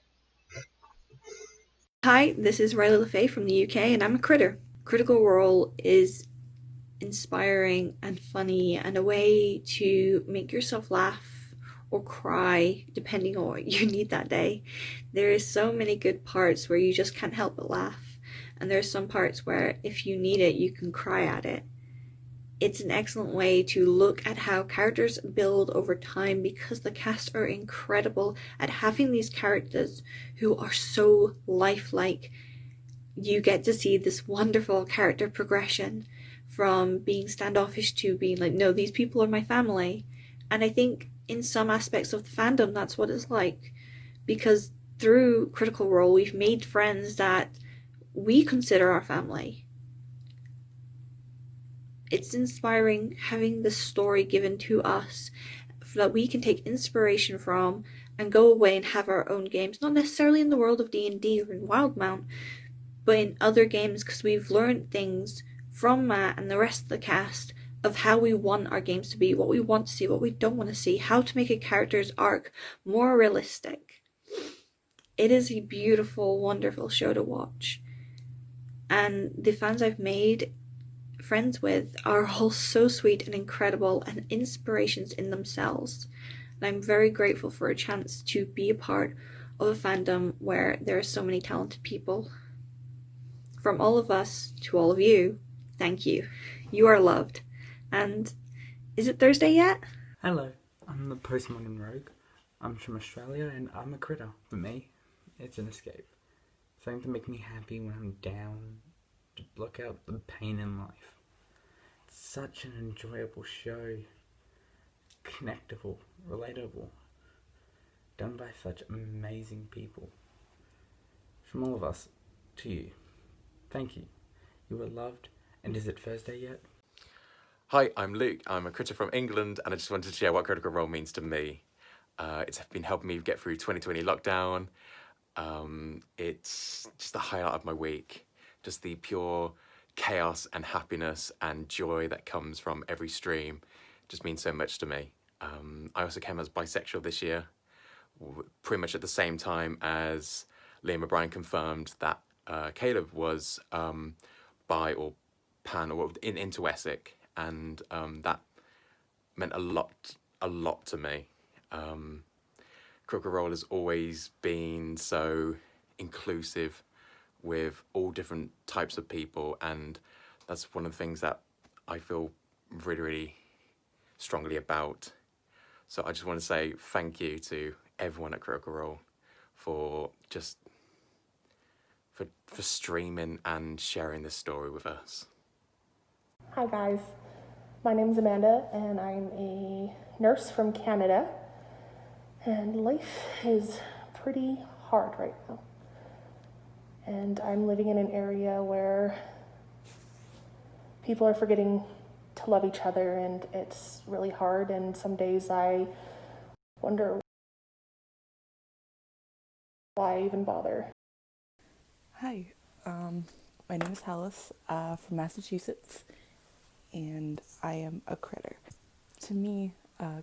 Hi, this is Riley LaFay from the UK, and I'm a critter. Critical Role is inspiring and funny and a way to make yourself laugh or cry, depending on what you need that day. There is so many good parts where you just can't help but laugh, and there's some parts where if you need it, you can cry at it. It's an excellent way to look at how characters build over time because the cast are incredible at having these characters who are so lifelike. You get to see this wonderful character progression from being standoffish to being like, no, these people are my family. And I think in some aspects of the fandom, that's what it's like. Because through Critical Role, we've made friends that we consider our family. It's inspiring having this story given to us that we can take inspiration from and go away and have our own games, not necessarily in the world of D&D or in Wildmount, but in other games, because we've learned things from Matt and the rest of the cast of how we want our games to be, what we want to see, what we don't want to see, how to make a character's arc more realistic. It is a beautiful, wonderful show to watch. And the fans I've made friends with are all so sweet and incredible and inspirations in themselves. And I'm very grateful for a chance to be a part of a fandom where there are so many talented people. From all of us to all of you, thank you. You are loved. And is it Thursday yet? Hello, I'm the Postmodern Rogue. I'm from Australia and I'm a critter. For me, it's an escape. Something to make me happy when I'm down, to block out the pain in life. It's such an enjoyable show. Connectable, relatable. Done by such amazing people. From all of us, to you. Thank you. You are loved. And is it Thursday yet? Hi, I'm Luke. I'm a critter from England, and I just wanted to share what Critical Role means to me. It's been helping me get through 2020 lockdown. It's just the highlight of my week. Just the pure chaos and happiness and joy that comes from every stream just means so much to me. I also came as bisexual this year, pretty much at the same time as Liam O'Brien confirmed that Caleb was bi or pan or into Essex, and that meant a lot to me. Critical Role has always been so inclusive with all different types of people, and that's one of the things that I feel really, really strongly about. So I just want to say thank you to everyone at Critical Role for just for streaming and sharing this story with us. Hi guys, my name is Amanda and I'm a nurse from Canada, and life is pretty hard right now. And I'm living in an area where people are forgetting to love each other, and it's really hard, and some days I wonder why I even bother. Hi, my name is Helen from Massachusetts, and I am a critter. To me,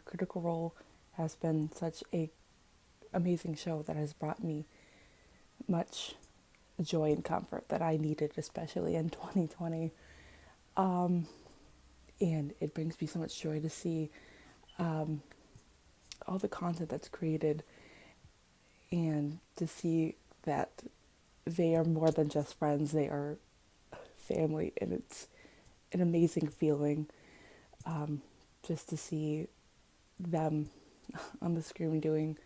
Critical Role has been such a amazing show that has brought me much joy and comfort that I needed, especially in 2020. And it brings me so much joy to see all the content that's created, and to see that they are more than just friends, they are family, and it's an amazing feeling just to see them on the screen doing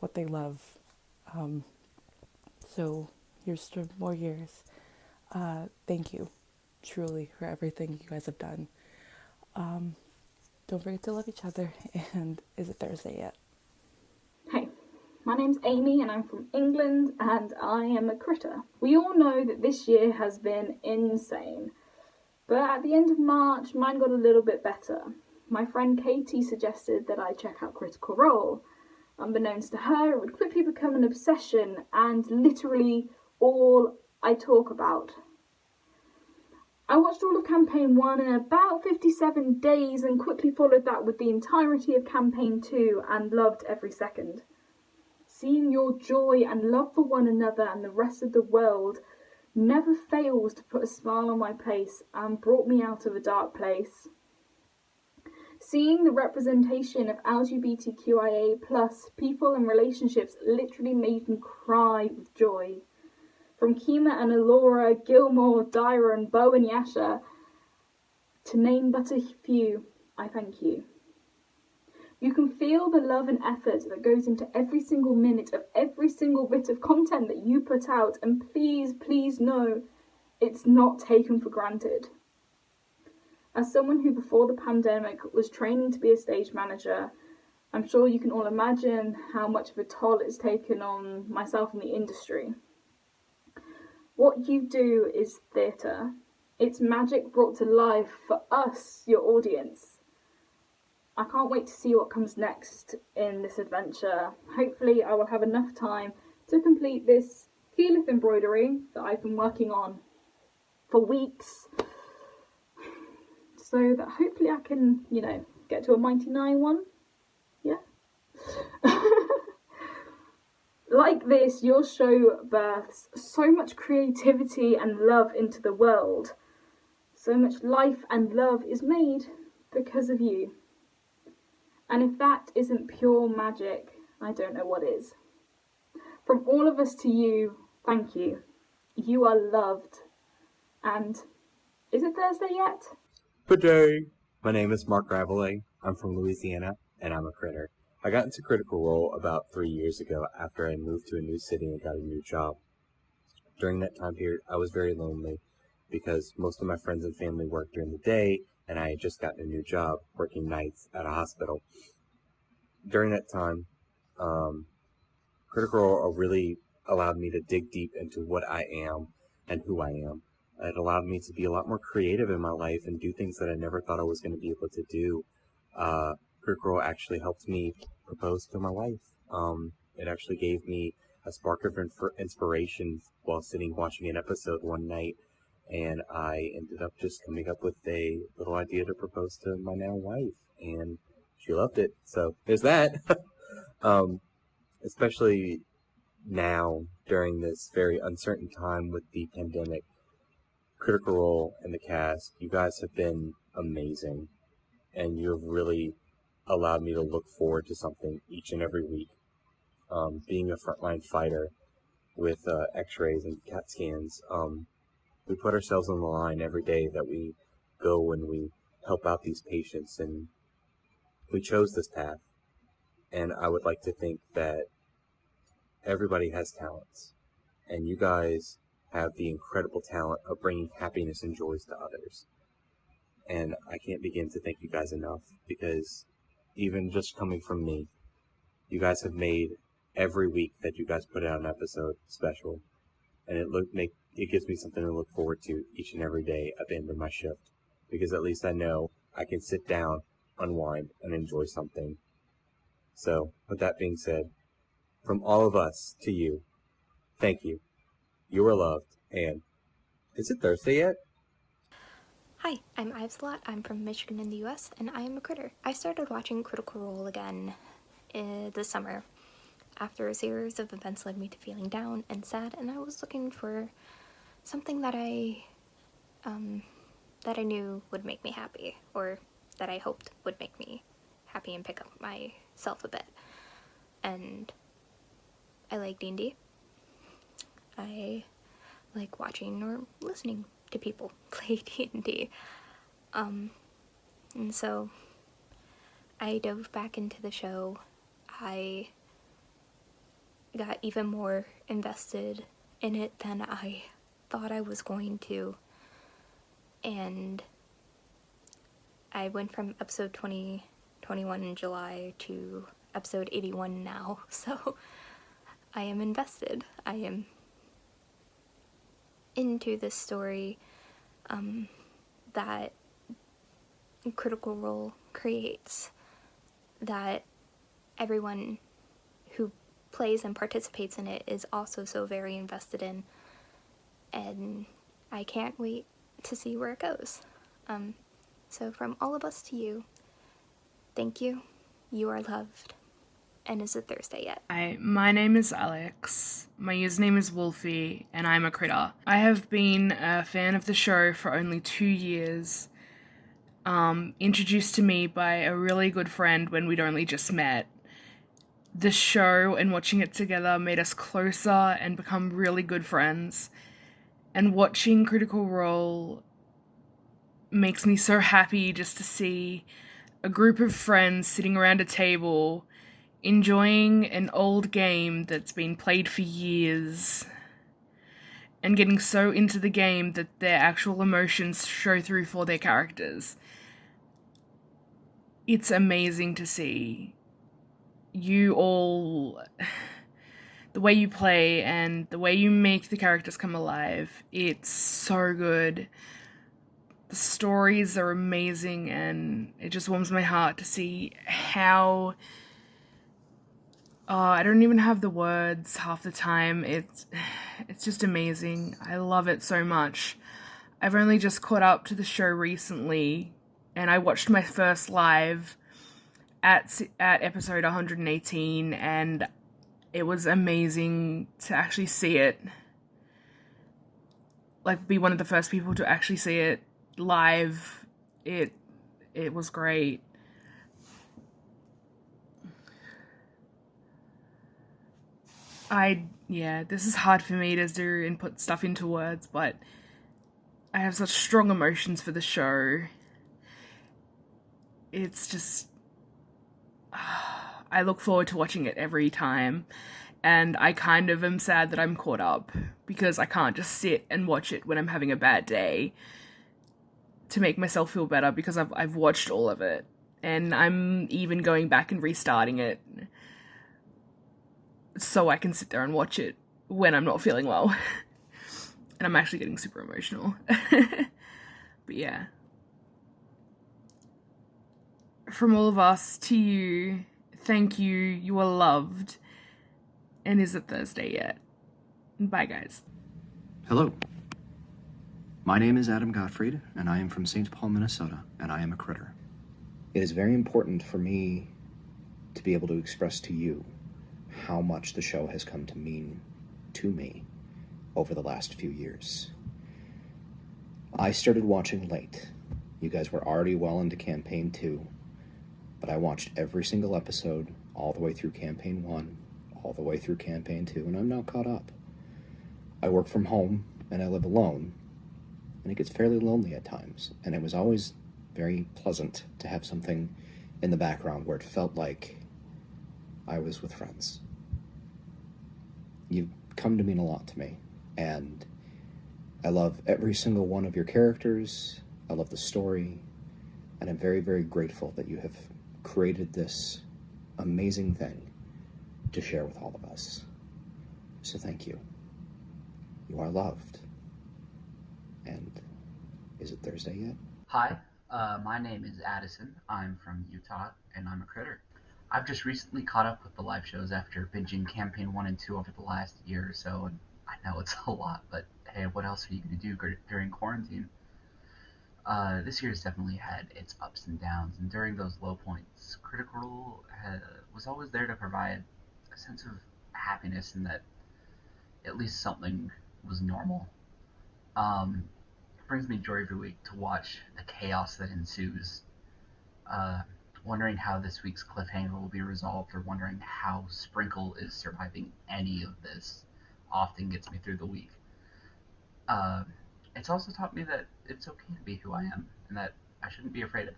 what they love. So here's to more years. Thank you, truly, for everything you guys have done. Don't forget to love each other, and is it Thursday yet? Hey, my name's Amy and I'm from England and I am a critter. We all know that this year has been insane, but at the end of March mine got a little bit better. My friend Katie suggested that I check out Critical Role. Unbeknownst to her, it would quickly become an obsession and literally all I talk about. I watched all of Campaign 1 in about 57 days and quickly followed that with the entirety of Campaign 2 and loved every second. Seeing your joy and love for one another and the rest of the world never fails to put a smile on my face and brought me out of a dark place. Seeing the representation of LGBTQIA+ people and relationships literally made me cry with joy. From Kima and Alora, Gilmore, Dyra and Bo and Yasha, to name but a few, I thank you. You can feel the love and effort that goes into every single minute of every single bit of content that you put out, and please, please know it's not taken for granted. As someone who before the pandemic was training to be a stage manager, I'm sure you can all imagine how much of a toll it's taken on myself and the industry. What you do is theatre. It's magic brought to life for us, your audience. I can't wait to see what comes next in this adventure. Hopefully I will have enough time to complete this Keyleth embroidery that I've been working on for weeks, so that hopefully I can, get to a mighty 9-1. Yeah. Like this, your show births so much creativity and love into the world. So much life and love is made because of you. And if that isn't pure magic, I don't know what is. From all of us to you, thank you. You are loved. And is it Thursday yet? Good day. My name is Mark Ravelay. I'm from Louisiana, and I'm a critter. I got into Critical Role about 3 years ago after I moved to a new city and got a new job. During that time period, I was very lonely because most of my friends and family worked during the day, and I had just gotten a new job working nights at a hospital. During that time, Critical Role really allowed me to dig deep into what I am and who I am. It allowed me to be a lot more creative in my life and do things that I never thought I was going to be able to do. Critical Role actually helped me propose to my wife. It actually gave me a spark of inspiration while sitting watching an episode one night, and I ended up just coming up with a little idea to propose to my now wife, and she loved it. So there's that. Especially now during this very uncertain time with the pandemic, Critical Role and the cast, you guys have been amazing, and you have really allowed me to look forward to something each and every week. Being a frontline fighter with x-rays and CAT scans, we put ourselves on the line every day that we go and we help out these patients, and we chose this path. And I would like to think that everybody has talents, and you guys have the incredible talent of bringing happiness and joys to others. And I can't begin to thank you guys enough, because even just coming from me, you guys have made every week that you guys put out an episode special, and it gives me something to look forward to each and every day at the end of my shift, because at least I know I can sit down, unwind, and enjoy something. So, with that being said, from all of us to you, thank you. You are loved, and is it Thursday yet? Hi, I'm Ivesilot. I'm from Michigan in the US, and I am a critter. I started watching Critical Role again this summer after a series of events led me to feeling down and sad, and I was looking for something that I knew would make me happy, or that I hoped would make me happy and pick up myself a bit. And I like D&D. I like watching or listening to people play D&D. And so I dove back into the show. I got even more invested in it than I thought I was going to. And I went from episode 21 in July to episode 81 now, so I am invested. I am into this story that Critical Role creates, that everyone who plays and participates in it is also so very invested in, and I can't wait to see where it goes. So from all of us to you, thank you. You are loved. And is it Thursday yet? Hi, my name is Alex. My username is Wolfie, and I'm a critter. I have been a fan of the show for only 2 years. Introduced to me by a really good friend when we'd only just met. The show and watching it together made us closer and become really good friends. And watching Critical Role makes me so happy just to see a group of friends sitting around a table enjoying an old game that's been played for years and getting so into the game that their actual emotions show through for their characters. It's amazing to see you all, the way you play and the way you make the characters come alive. It's so good. The stories are amazing, and it just warms my heart to see how I don't even have the words half the time. It's just amazing. I love it so much. I've only just caught up to the show recently, and I watched my first live at episode 118, and it was amazing to actually see it. Like, be one of the first people to actually see it live. It was great. This is hard for me to do and put stuff into words, but I have such strong emotions for the show. It's just, I look forward to watching it every time, and I kind of am sad that I'm caught up, because I can't just sit and watch it when I'm having a bad day to make myself feel better, because I've watched all of it, and I'm even going back and restarting it so I can sit there and watch it when I'm not feeling well. And I'm actually getting super emotional. But yeah. From all of us to you, thank you. You are loved. And is it Thursday yet? Bye, guys. Hello. My name is Adam Gottfried, and I am from St. Paul, Minnesota, and I am a critter. It is very important for me to be able to express to you how much the show has come to mean to me over the last few years. I started watching late. You guys were already well into campaign 2, but I watched every single episode all the way through campaign 1, all the way through campaign 2, and I'm now caught up. I work from home and I live alone, and it gets fairly lonely at times, and it was always very pleasant to have something in the background where it felt like I was with friends. You've come to mean a lot to me, and I love every single one of your characters. I love the story, and I'm very, very grateful that you have created this amazing thing to share with all of us. So thank you. You are loved. And is it Thursday yet? Hi, my name is Addison. I'm from Utah, and I'm a critter. I've just recently caught up with the live shows after binging campaign 1 and 2 over the last year or so, and I know it's a lot, but hey, what else are you going to do during quarantine? This year's definitely had its ups and downs, and during those low points, Critical Role was always there to provide a sense of happiness and that at least something was normal. It brings me joy every week to watch the chaos that ensues. Wondering how this week's cliffhanger will be resolved, or wondering how Sprinkle is surviving any of this often gets me through the week. It's also taught me that it's okay to be who I am, and that I shouldn't be afraid of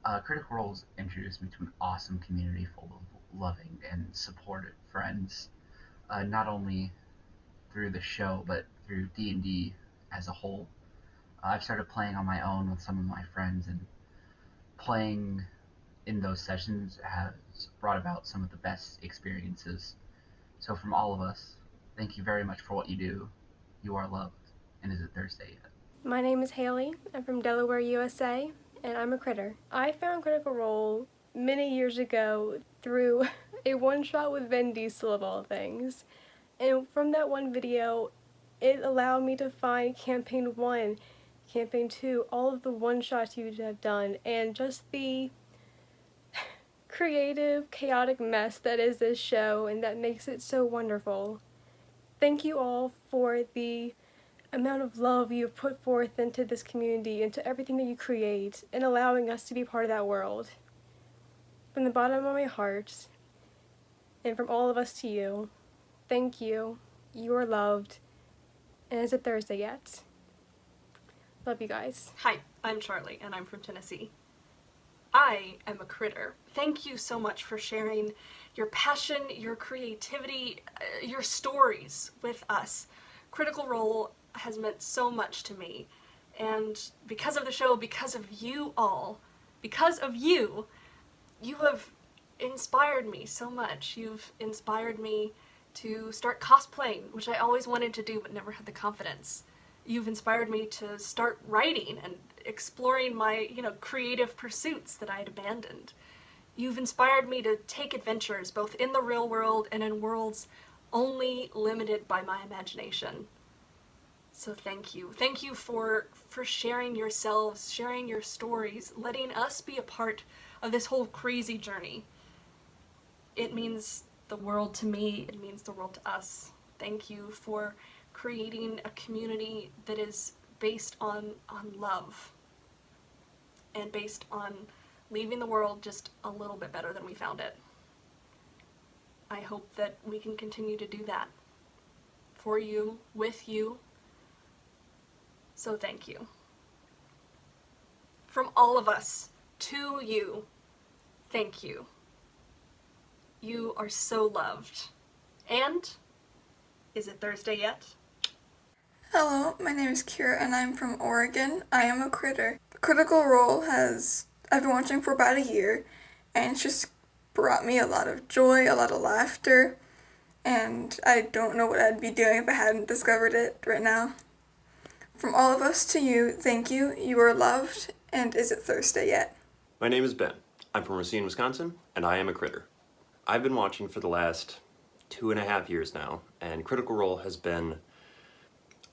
that. Critical Role's introduced me to an awesome community full of loving and supportive friends, not only through the show, but through D&D as a whole. I've started playing on my own with some of my friends, and playing in those sessions has brought about some of the best experiences. So from all of us, thank you very much for what you do. You are loved. And is it Thursday yet? My name is Haley. I'm from Delaware, USA, and I'm a critter. I found Critical Role many years ago through a one-shot with Vin Diesel of all things. And from that one video, It allowed me to find Campaign 1, Campaign 2, all of the one-shots you have done, and just the creative, chaotic mess that is this show, and that makes it so wonderful. Thank you all for the amount of love you've put forth into this community, into everything that you create, and allowing us to be part of that world. From the bottom of my heart, and from all of us to you, thank you. You are loved. And is it Thursday yet? Love you guys. Hi, I'm Charlie, and I'm from Tennessee. I am a critter. Thank you so much for sharing your passion, your creativity, your stories with us. Critical Role has meant so much to me, and because of the show, because of you all, because of you, you have inspired me so much. You've inspired me to start cosplaying, which I always wanted to do but never had the confidence. You've inspired me to start writing and exploring my, creative pursuits that I had abandoned. You've inspired me to take adventures both in the real world and in worlds only limited by my imagination. So thank you. Thank you for sharing yourselves, sharing your stories, letting us be a part of this whole crazy journey. It means the world to me. It means the world to us. Thank you for creating a community that is based on love and based on leaving the world just a little bit better than we found it. I hope that we can continue to do that for you, with you. So thank you. From all of us to you, thank you. You are so loved. And is it Thursday yet? Hello, my name is Kira and I'm from Oregon. I am a critter. Critical Role I've been watching for about a year, and it's just brought me a lot of joy, a lot of laughter, and I don't know what I'd be doing if I hadn't discovered it right now. From all of us to you, thank you. You are loved, and is it Thursday yet? My name is Ben. I'm from Racine, Wisconsin, and I am a critter. I've been watching for the last 2.5 years now, and Critical Role has been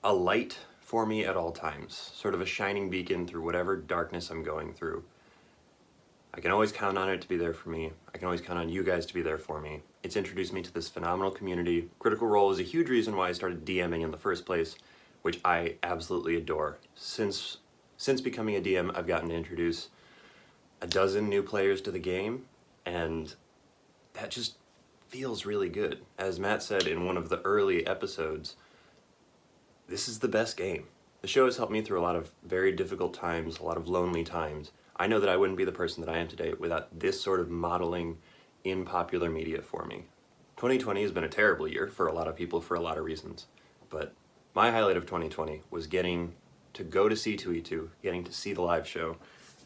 a light for me at all times, sort of a shining beacon through whatever darkness I'm going through. I can always count on it to be there for me. I can always count on you guys to be there for me. It's introduced me to this phenomenal community. Critical Role is a huge reason why I started DMing in the first place, which I absolutely adore. Since becoming a DM, I've gotten to introduce a dozen new players to the game, and that just feels really good. As Matt said in one of the early episodes, this is the best game. The show has helped me through a lot of very difficult times, a lot of lonely times. I know that I wouldn't be the person that I am today without this sort of modeling in popular media for me. 2020 has been a terrible year for a lot of people for a lot of reasons, but my highlight of 2020 was getting to go to C2E2, getting to see the live show,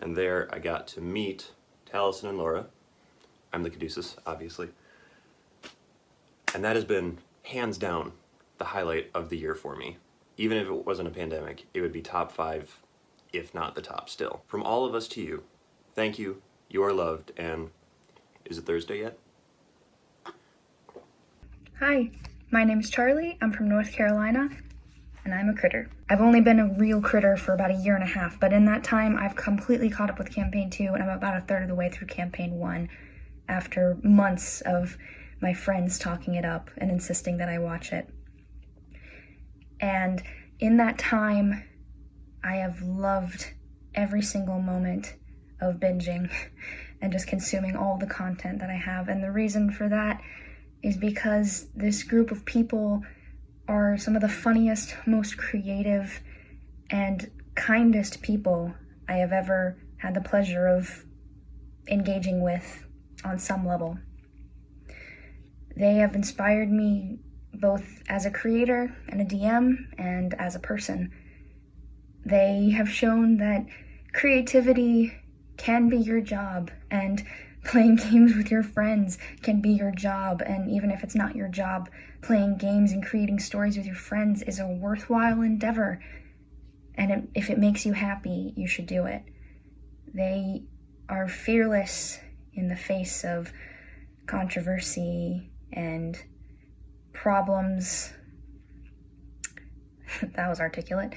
and there I got to meet Allison and Laura. I'm the Caduceus, obviously. And that has been, hands down, the highlight of the year for me. Even if it wasn't a pandemic, it would be top 5, if not the top still. From all of us to you, thank you, you are loved, and is it Thursday yet? Hi, my name is Charlie, I'm from North Carolina, and I'm a critter. I've only been a real critter for about 1.5 years, but in that time I've completely caught up with Campaign 2, and I'm about 1/3 of the way through Campaign 1, after months of my friends talking it up and insisting that I watch it. And in that time, I have loved every single moment of binging and just consuming all the content that I have. And the reason for that is because this group of people are some of the funniest, most creative, and kindest people I have ever had the pleasure of engaging with on some level. They have inspired me both as a creator and a DM and as a person. They have shown that creativity can be your job, and playing games with your friends can be your job, and even if it's not your job, playing games and creating stories with your friends is a worthwhile endeavor, and if it makes you happy, you should do it. They are fearless in the face of controversy and problems. That was articulate.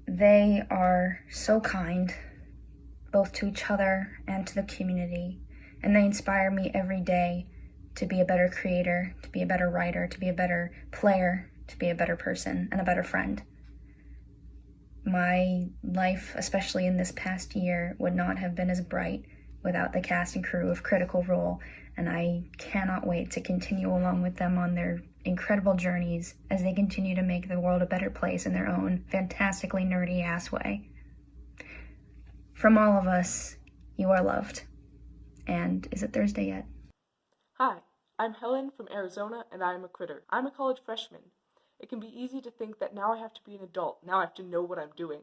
They are so kind, both to each other and to the community, and they inspire me every day to be a better creator, to be a better writer, to be a better player, to be a better person, and a better friend. My life, especially in this past year, would not have been as bright without the cast and crew of Critical Role, and I cannot wait to continue along with them on their incredible journeys as they continue to make the world a better place in their own fantastically nerdy ass way. From all of us, you are loved. And is it Thursday yet? Hi, I'm Helen from Arizona, and I am a critter. I'm a college freshman. It can be easy to think that now I have to be an adult, now I have to know what I'm doing.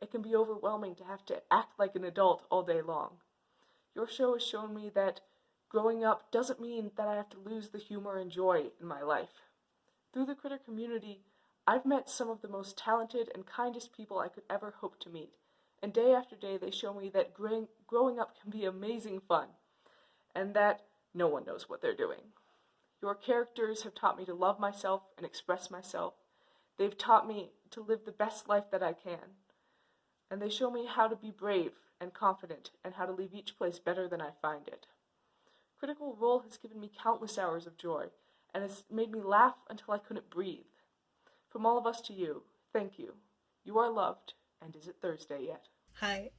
It can be overwhelming to have to act like an adult all day long. Your show has shown me that growing up doesn't mean that I have to lose the humor and joy in my life. Through the critter community, I've met some of the most talented and kindest people I could ever hope to meet, and day after day they show me that growing up can be amazing fun, and that no one knows what they're doing. Your characters have taught me to love myself and express myself. They've taught me to live the best life that I can, and they show me how to be brave and confident and how to leave each place better than I find it. Critical Role has given me countless hours of joy, and has made me laugh until I couldn't breathe. From all of us to you, thank you. You are loved, and is it Thursday yet? Hi,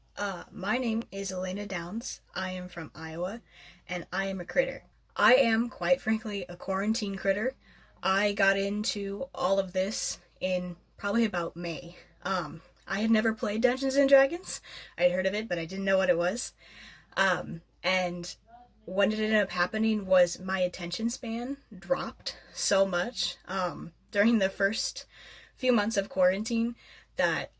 my name is Elena Downs. I am from Iowa, and I am a critter. I am, quite frankly, a quarantine critter. I got into all of this in probably about May. I had never played Dungeons & Dragons. I had heard of it, but I didn't know what it was. And what ended up happening was my attention span dropped so much during the first few months of quarantine that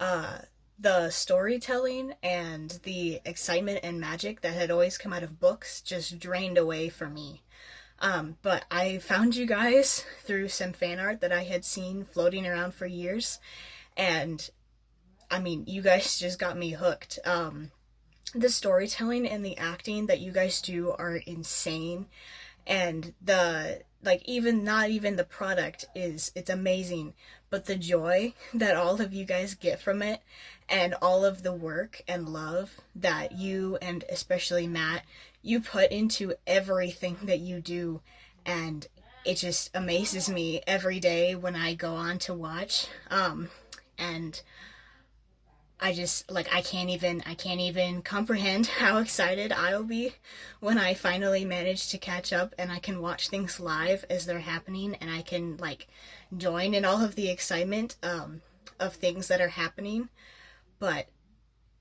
the storytelling and the excitement and magic that had always come out of books just drained away from me. But I found you guys through some fan art that I had seen floating around for years, and I mean, you guys just got me hooked. The storytelling and the acting that you guys do are insane, and not even the product it's amazing, but the joy that all of you guys get from it, and all of the work and love that you, and especially Matt, you put into everything that you do, and it just amazes me every day when I go on to watch, and I just, I can't even comprehend how excited I'll be when I finally manage to catch up and I can watch things live as they're happening, and I can, join in all of the excitement of things that are happening. But,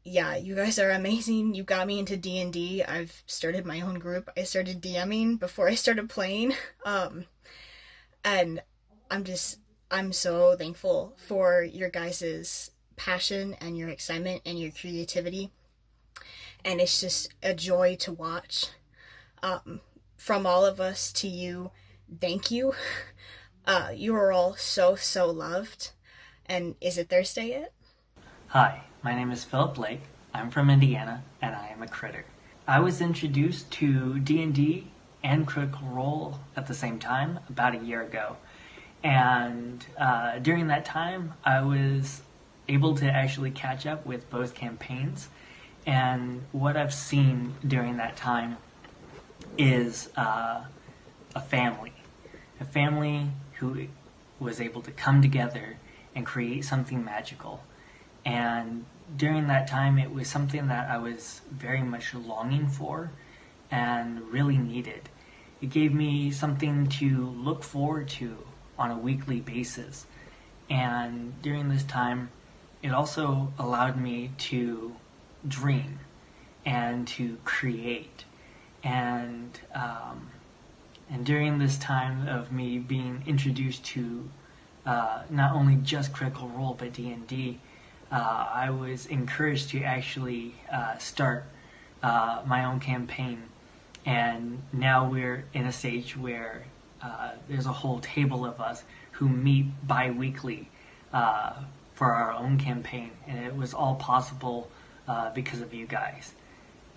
yeah, you guys are amazing. You got me into D&D. I've started my own group. I started DMing before I started playing. And I'm so thankful for your guys' passion and your excitement and your creativity, and it's just a joy to watch. From all of us to you, thank you. You are all so loved. And is it Thursday yet? Hi, my name is Philip Blake. I'm from Indiana, and I am a critter. I was introduced to D&D and Critical Role at the same time about a year ago, and during that time I was able to actually catch up with both campaigns, and what I've seen during that time is a family who was able to come together and create something magical. And during that time it was something that I was very much longing for and really needed. It gave me something to look forward to on a weekly basis, and during this time it also allowed me to dream and to create. And during this time of me being introduced to not only just Critical Role but D&D, I was encouraged to actually start my own campaign. And now we're in a stage where there's a whole table of us who meet bi-weekly for our own campaign, and it was all possible because of you guys.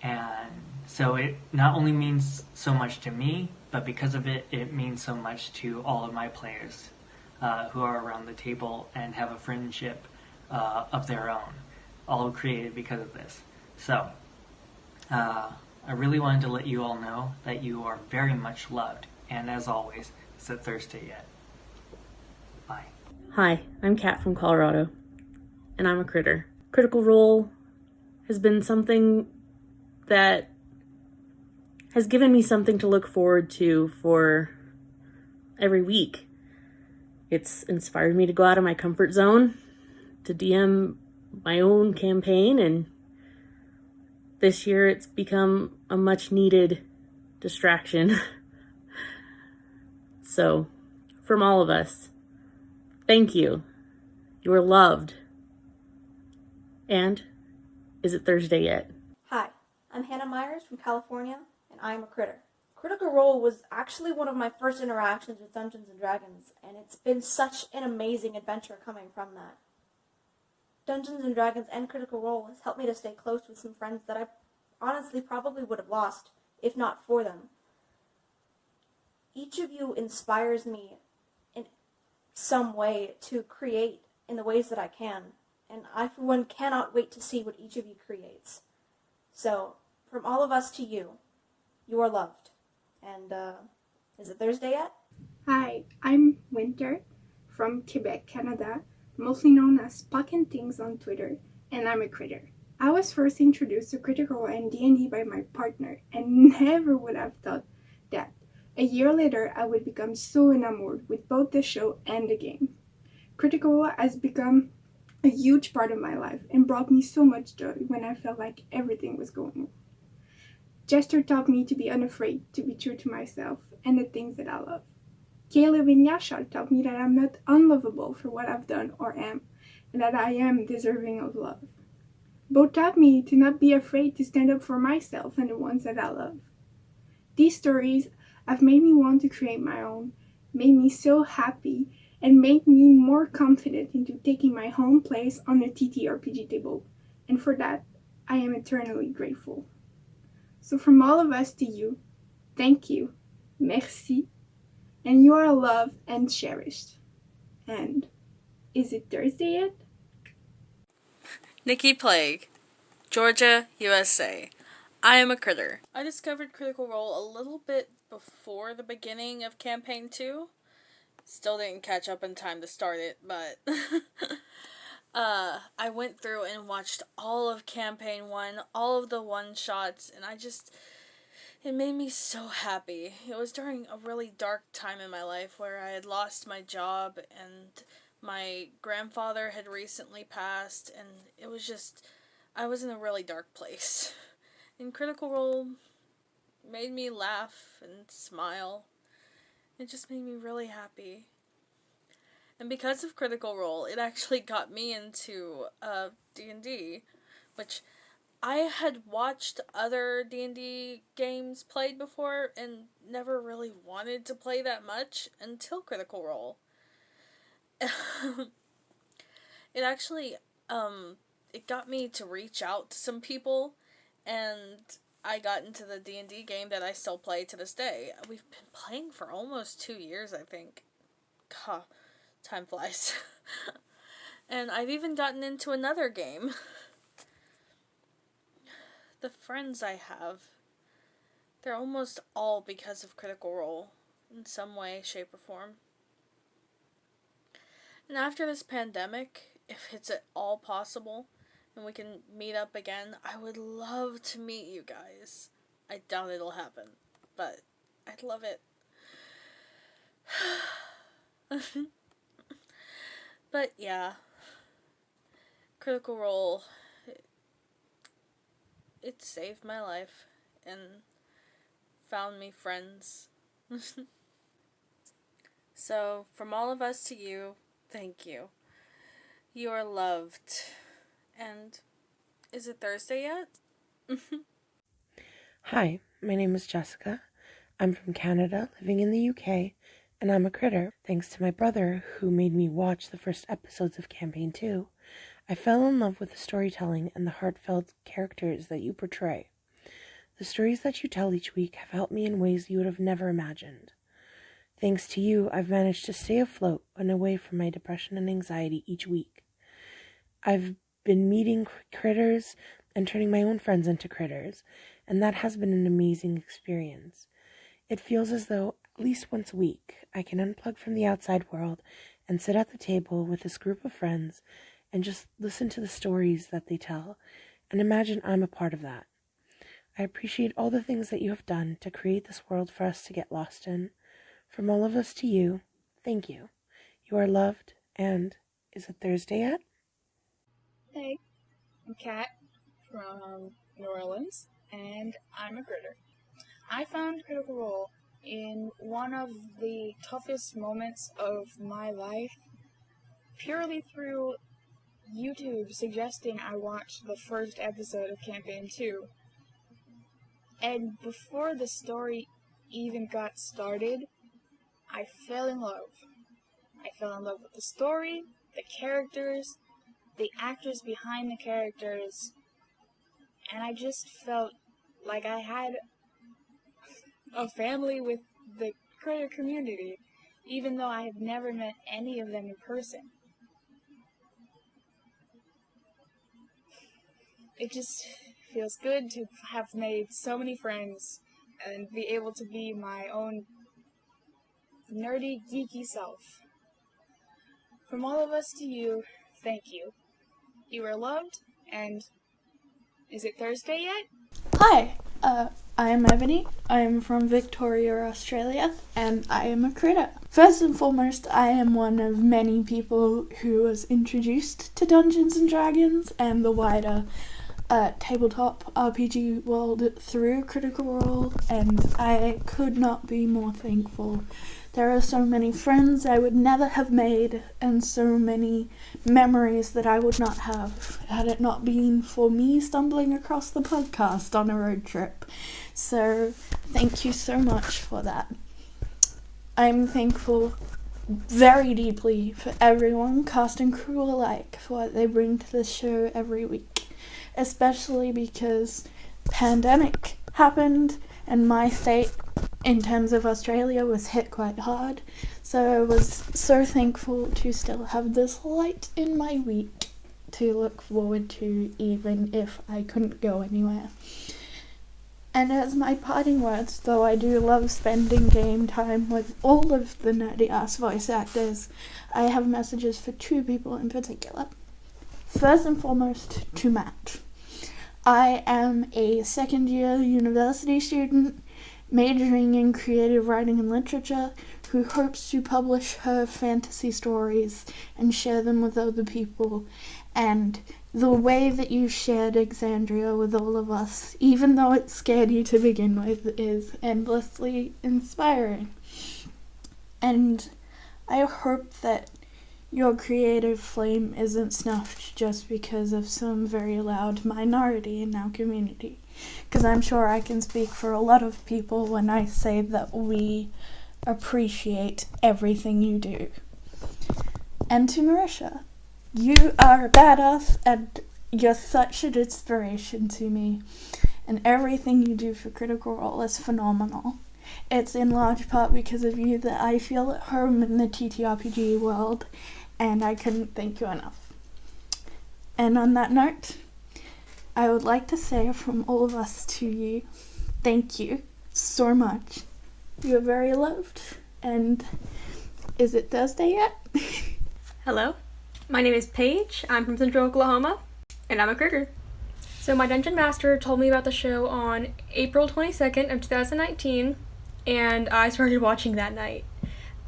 And so it not only means so much to me, but because of it, it means so much to all of my players who are around the table and have a friendship of their own, all created because of this. So, I really wanted to let you all know that you are very much loved, and as always, is it Thursday yet? Bye. Hi, I'm Kat from Colorado, and I'm a critter. Critical Role has been something that has given me something to look forward to for every week. It's inspired me to go out of my comfort zone, to DM my own campaign, and this year it's become a much needed distraction. So, from all of us, thank you. You are loved. And is it Thursday yet? Hi, I'm Hannah Myers from California, and I am a critter. Critical Role was actually one of my first interactions with Dungeons & Dragons, and it's been such an amazing adventure coming from that. Dungeons & Dragons and Critical Role has helped me to stay close with some friends that I honestly probably would have lost, if not for them. Each of you inspires me in some way to create in the ways that I can, and I, for one, cannot wait to see what each of you creates. So, from all of us to you, you are loved. And, is it Thursday yet? Hi, I'm Winter from Quebec, Canada, mostly known as Puck and Things on Twitter, and I'm a critter. I was first introduced to Critical Role and D&D by my partner, and never would have thought that a year later I would become so enamored with both the show and the game. Critical Role has become a huge part of my life and brought me so much joy when I felt like everything was going wrong. Jester taught me to be unafraid, to be true to myself and the things that I love. Callie and Yasha taught me that I'm not unlovable for what I've done or am, and that I am deserving of love. Both taught me to not be afraid to stand up for myself and the ones that I love. These stories have made me want to create my own, made me so happy, and made me more confident into taking my home place on the TTRPG table, and for that, I am eternally grateful. So from all of us to you, thank you, merci, and you are loved and cherished. And is it Thursday yet? Nikki Plague, Georgia, USA. I am a critter. I discovered Critical Role a little bit before the beginning of Campaign 2. Still didn't catch up in time to start it, but I went through and watched all of Campaign 1, all of the one-shots, and it made me so happy. It was during a really dark time in my life where I had lost my job and my grandfather had recently passed, and it was just, I was in a really dark place. And Critical Role made me laugh and smile. It just made me really happy. And because of Critical Role, it actually got me into D&D, which I had watched other D&D games played before and never really wanted to play that much until Critical Role. It actually, it got me to reach out to some people, and I got into the D&D game that I still play to this day. We've been playing for almost 2 years, I think. God, time flies. And I've even gotten into another game. The friends I have, they're almost all because of Critical Role, in some way, shape, or form. And after this pandemic, if it's at all possible, and we can meet up again, I would love to meet you guys. I doubt it'll happen, but I'd love it. But yeah, Critical Role, it saved my life and found me friends. So, from all of us to you, thank you. You are loved. And is it Thursday yet? Hi, my name is Jessica. I'm from Canada, living in the UK, and I'm a critter. Thanks to my brother, who made me watch the first episodes of Campaign 2, I fell in love with the storytelling and the heartfelt characters that you portray. The stories that you tell each week have helped me in ways you would have never imagined. Thanks to you, I've managed to stay afloat and away from my depression and anxiety each week. I've been meeting critters and turning my own friends into critters, and that has been an amazing experience. It feels as though at least once a week I can unplug from the outside world and sit at the table with this group of friends and just listen to the stories that they tell and imagine I'm a part of that. I appreciate all the things that you have done to create this world for us to get lost in. From all of us to you, thank you. You are loved, and is it Thursday yet? Hey, I'm Kat from New Orleans, and I'm a critter. I found Critical Role in one of the toughest moments of my life, purely through YouTube suggesting I watch the first episode of Campaign 2. And before the story even got started, I fell in love. I fell in love with the story, the characters, the actors behind the characters, and I just felt like I had a family with the critter community, even though I have never met any of them in person. It just feels good to have made so many friends and be able to be my own nerdy, geeky self. From all of us to you, thank you. You are loved, and is it Thursday yet? Hi, I am Ebony. I am from Victoria, Australia, and I am a critter. First and foremost, I am one of many people who was introduced to Dungeons & Dragons and the wider tabletop RPG world through Critical Role, and I could not be more thankful. There are so many friends I would never have made, and so many memories that I would not have had it not been for me stumbling across the podcast on a road trip. So thank you so much for that. I'm thankful very deeply for everyone, cast and crew alike, for what they bring to the show every week, especially because pandemic happened and my state in terms of Australia was hit quite hard, so I was so thankful to still have this light in my week to look forward to, even if I couldn't go anywhere. And as my parting words, though I do love spending game time with all of the nerdy-ass voice actors, I have messages for two people in particular. First and foremost, to Matt. I am a second-year university student majoring in creative writing and literature who hopes to publish her fantasy stories and share them with other people. And the way that you shared Exandria with all of us, even though it scared you to begin with, is endlessly inspiring. And I hope that your creative flame isn't snuffed just because of some very loud minority in our community. Because I'm sure I can speak for a lot of people when I say that we appreciate everything you do. And to Marisha, you are a badass and you're such an inspiration to me. And everything you do for Critical Role is phenomenal. It's in large part because of you that I feel at home in the TTRPG world, and I couldn't thank you enough. And on that note, I would like to say from all of us to you, thank you so much. You're very loved, and is it Thursday yet? Hello, my name is Paige, I'm from Central Oklahoma, and I'm a critter. So my Dungeon Master told me about the show on April 22nd of 2019, and I started watching that night.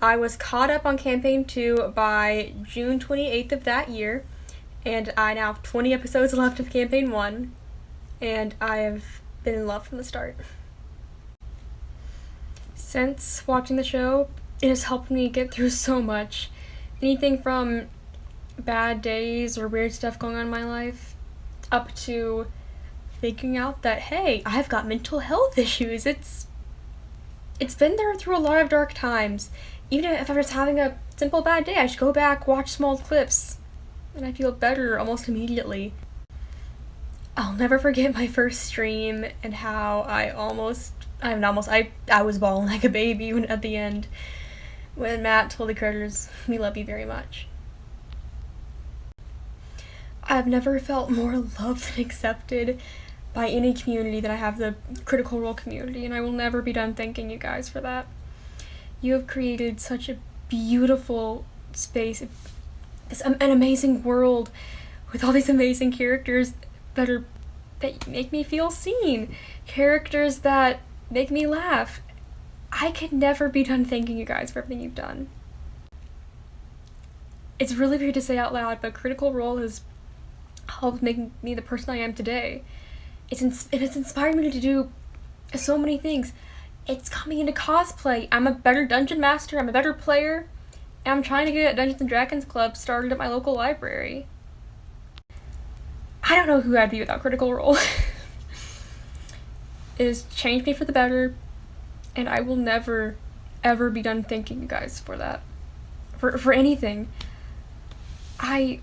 I was caught up on Campaign 2 by June 28th of that year, and I now have 20 episodes left of Campaign 1, and I have been in love from the start. Since watching the show, it has helped me get through so much. Anything from bad days or weird stuff going on in my life, up to figuring out that, hey, I've got mental health issues. It's been there through a lot of dark times. Even if I was having a simple bad day, I should go back, watch small clips, and I feel better almost immediately. I'll never forget my first stream and how I was bawling like a baby at the end. when Matt told the critters, "We love you very much." I've never felt more loved and accepted by any community than I have the Critical Role community, and I will never be done thanking you guys for that. You have created such a beautiful space, an amazing world with all these amazing characters that make me feel seen, characters that make me laugh. I could never be done thanking you guys for everything you've done. It's really weird to say out loud, but Critical Role has helped make me the person I am today. It's inspired me to do so many things. It's got me into cosplay. I'm a better dungeon master, I'm a better player, and I'm trying to get a Dungeons & Dragons club started at my local library. I don't know who I'd be without Critical Role. It has changed me for the better, and I will never, ever be done thanking you guys for that. For anything. I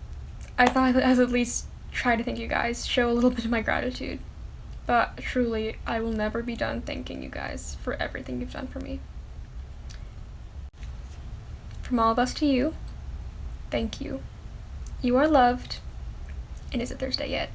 thought I would at least try to thank you guys, show a little bit of my gratitude. But truly, I will never be done thanking you guys for everything you've done for me. From all of us to you, thank you. You are loved, and is it Thursday yet?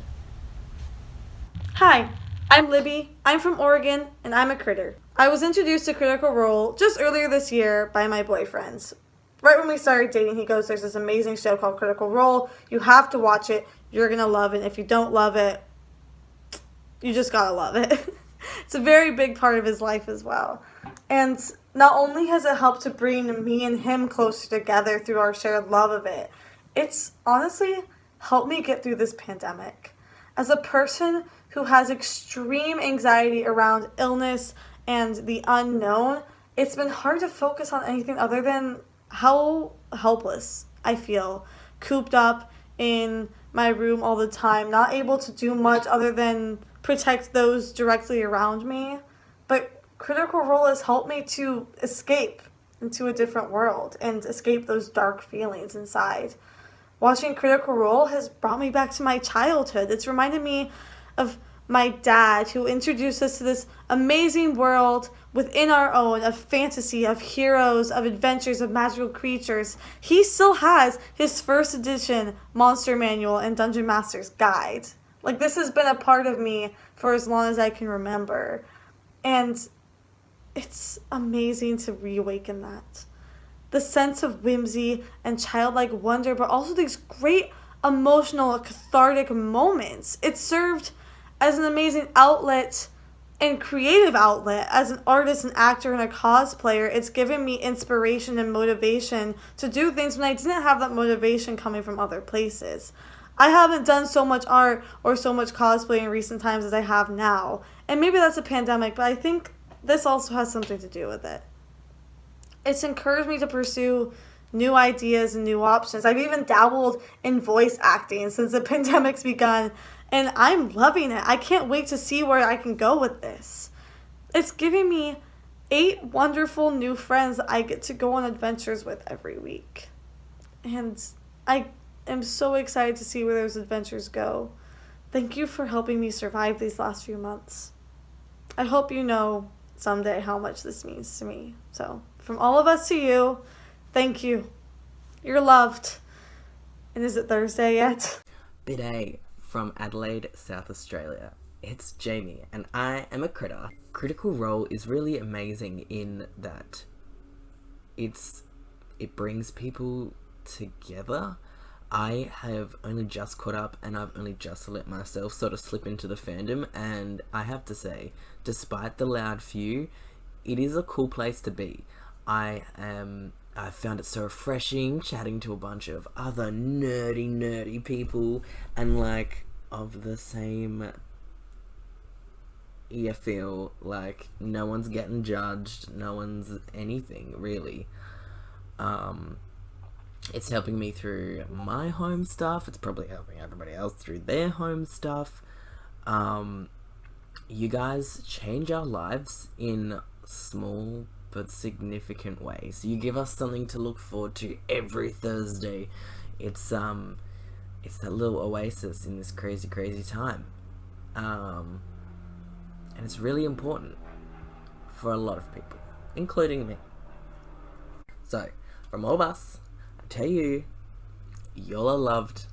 Hi, I'm Libby, I'm from Oregon, and I'm a critter. I was introduced to Critical Role just earlier this year by my boyfriends. Right when we started dating, he goes, "There's this amazing show called Critical Role. You have to watch it. You're going to love it. If you don't love it, you just gotta love it." It's a very big part of his life as well. And not only has it helped to bring me and him closer together through our shared love of it, it's honestly helped me get through this pandemic. As a person who has extreme anxiety around illness and the unknown, it's been hard to focus on anything other than how helpless I feel, cooped up in my room all the time, not able to do much other than protect those directly around me. But Critical Role has helped me to escape into a different world and escape those dark feelings inside. Watching Critical Role has brought me back to my childhood. It's reminded me of my dad, who introduced us to this amazing world within our own, of fantasy, of heroes, of adventures, of magical creatures. He still has his first edition Monster Manual and Dungeon Master's Guide. Like, this has been a part of me for as long as I can remember. And it's amazing to reawaken that. The sense of whimsy and childlike wonder, but also these great emotional, cathartic moments. It served as an amazing outlet and creative outlet. As an artist, an actor, and a cosplayer, it's given me inspiration and motivation to do things when I didn't have that motivation coming from other places. I haven't done so much art or so much cosplay in recent times as I have now. And maybe that's a pandemic, but I think this also has something to do with it. It's encouraged me to pursue new ideas and new options. I've even dabbled in voice acting since the pandemic's begun, and I'm loving it. I can't wait to see where I can go with this. It's giving me 8 wonderful new friends that I get to go on adventures with every week. And I am so excited to see where those adventures go. Thank you for helping me survive these last few months. I hope you know someday how much this means to me. So, from all of us to you, thank you. You're loved. And is it Thursday yet? Bidet from Adelaide, South Australia. It's Jamie, and I am a critter. Critical Role is really amazing in that it brings people together. I have only just caught up, and I've only just let myself sort of slip into the fandom, and I have to say, despite the loud few, it is a cool place to be. I found it so refreshing chatting to a bunch of other nerdy people, and like of the same, you feel like no one's getting judged, no one's anything really. It's helping me through my home stuff. It's probably helping everybody else through their home stuff. You guys change our lives in small but significant ways. You give us something to look forward to every Thursday. It's that little oasis in this crazy time. And it's really important for a lot of people, including me. So, from all of us, I tell you, y'all are loved.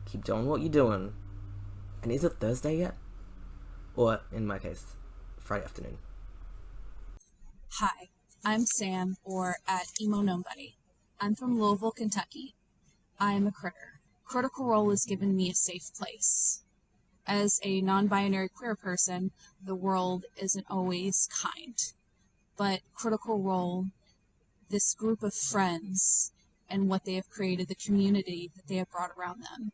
Keep doing what you're doing. And is it Thursday yet? Or, in my case, Friday afternoon. Hi, I'm Sam, or at Emo Gnome Buddy. I'm from Louisville, Kentucky. I am a critter. Critical Role has given me a safe place. As a non-binary queer person, the world isn't always kind. But Critical Role, this group of friends, and what they have created, the community that they have brought around them,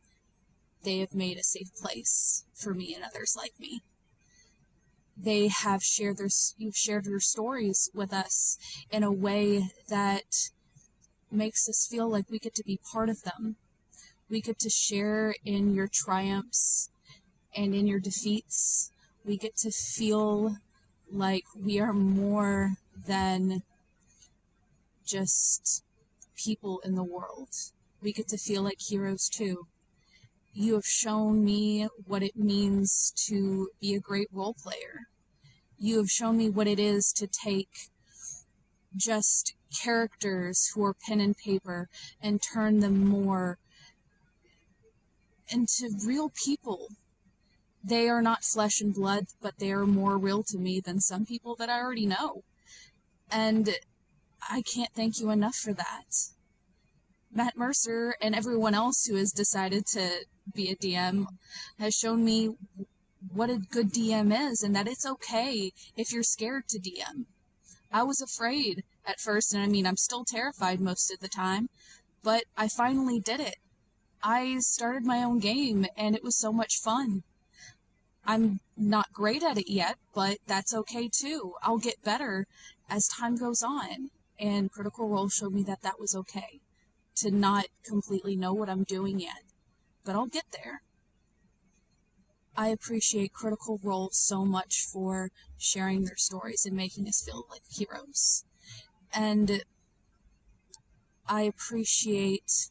they have made a safe place for me and others like me. They have you've shared your stories with us in a way that makes us feel like we get to be part of them. We get to share in your triumphs and in your defeats. We get to feel like we are more than just people in the world. We get to feel like heroes too. You have shown me what it means to be a great role player. You have shown me what it is to take just characters who are pen and paper and turn them more into real people. They are not flesh and blood, but they are more real to me than some people that I already know. And I can't thank you enough for that. Matt Mercer and everyone else who has decided to be a DM has shown me what a good DM is, and that it's okay if you're scared to DM. I was afraid at first, and I mean, I'm still terrified most of the time, but I finally did it. I started my own game, and it was so much fun. I'm not great at it yet, but that's okay too. I'll get better as time goes on, and Critical Role showed me that that was okay, to not completely know what I'm doing yet, but I'll get there. I appreciate Critical Role so much for sharing their stories and making us feel like heroes. And I appreciate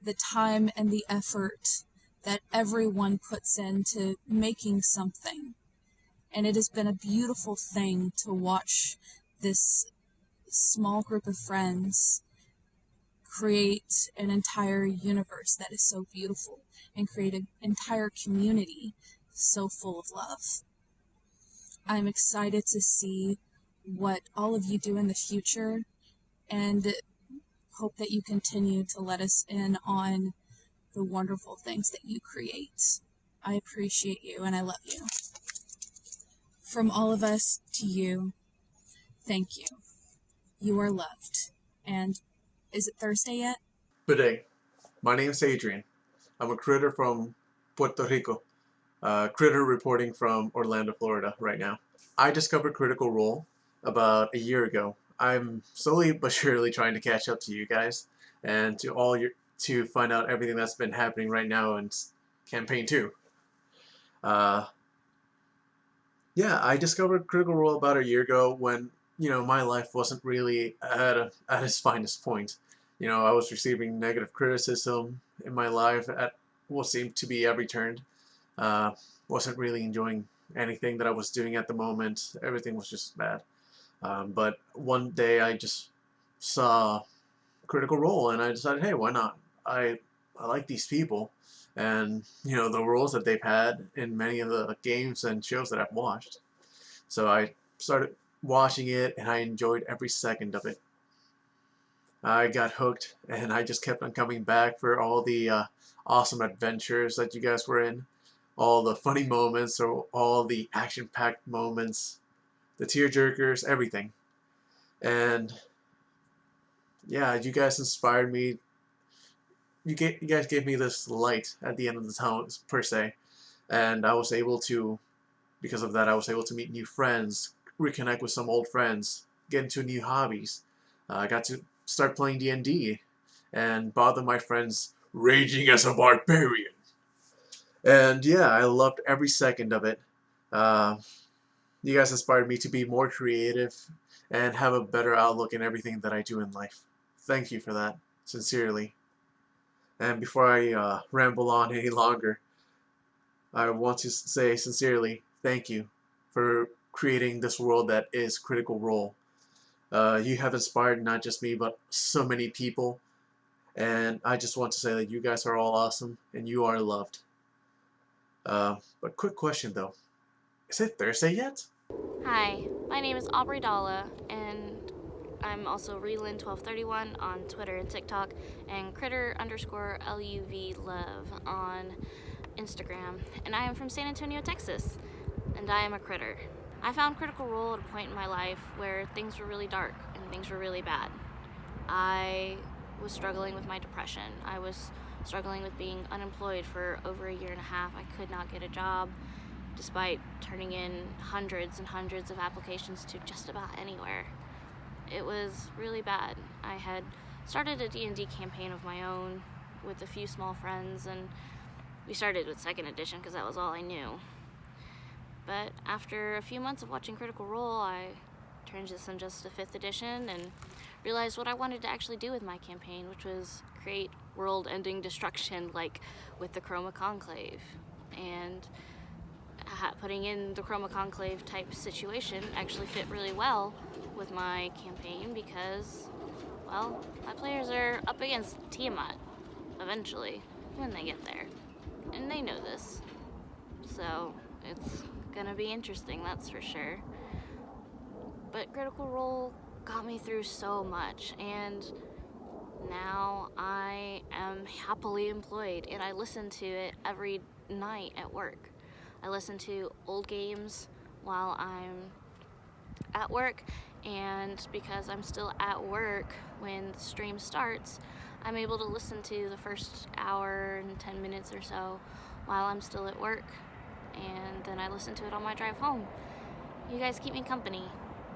the time and the effort that everyone puts into making something. And it has been a beautiful thing to watch this small group of friends create an entire universe that is so beautiful and create an entire community so full of love. I'm excited to see what all of you do in the future and hope that you continue to let us in on the wonderful things that you create. I appreciate you and I love you. From all of us to you, thank you. You are loved. And is it Thursday yet? Good day. My name is Adrian. I'm a critter from Puerto Rico. Critter reporting from Orlando, Florida right now. I discovered Critical Role about a year ago. I'm slowly but surely trying to catch up to you guys and to find out everything that's been happening right now in campaign 2. Yeah, I discovered Critical Role about a year ago when, my life wasn't really at its finest point. I was receiving negative criticism in my life at what seemed to be every turn. Wasn't really enjoying anything that I was doing at the moment. Everything was just bad. But one day I just saw Critical Role and I decided, hey, why not? I like these people and, the roles that they've had in many of the games and shows that I've watched. So I started watching it and I enjoyed every second of it. I got hooked and I just kept on coming back for all the awesome adventures that you guys were in. All the funny moments or all the action-packed moments, the tearjerkers, everything. And yeah, you guys inspired me. You guys gave me this light at the end of the tunnel, per se. And I was able to, because of that, I was able to meet new friends, reconnect with some old friends, get into new hobbies. I got to start playing D&D and bother my friends raging as a barbarian. And yeah, I loved every second of it. You guys inspired me to be more creative and have a better outlook in everything that I do in life. Thank you for that, sincerely. And before I ramble on any longer, I want to say sincerely thank you for creating this world that is Critical Role. You have inspired not just me, but so many people. And I just want to say that you guys are all awesome, and you are loved. But quick question though. Is it Thursday yet? Hi, my name is Aubry, and I'm also Relin1231 on Twitter and TikTok, and critter_LUV love on Instagram. And I am from San Antonio, Texas, and I am a critter. I found Critical Role at a point in my life where things were really dark and things were really bad. I was struggling with my depression. I was struggling with being unemployed for over a year and a half. I could not get a job despite turning in hundreds and hundreds of applications to just about anywhere. It was really bad. I had started a D&D campaign of my own with a few small friends, and we started with 2nd edition because that was all I knew. But after a few months of watching Critical Role, I transitioned just to 5th edition and realized what I wanted to actually do with my campaign, which was create world-ending destruction like with the Chroma Conclave. And putting in the Chroma Conclave type situation actually fit really well with my campaign because, well, my players are up against Tiamat eventually when they get there. And they know this. So it's gonna be interesting, that's for sure. But Critical Role got me through so much, and now I am happily employed, and I listen to it every night at work. I listen to old games while I'm at work, and because I'm still at work when the stream starts, I'm able to listen to the first hour and 10 minutes or so while I'm still at work, and then I listen to it on my drive home. You guys keep me company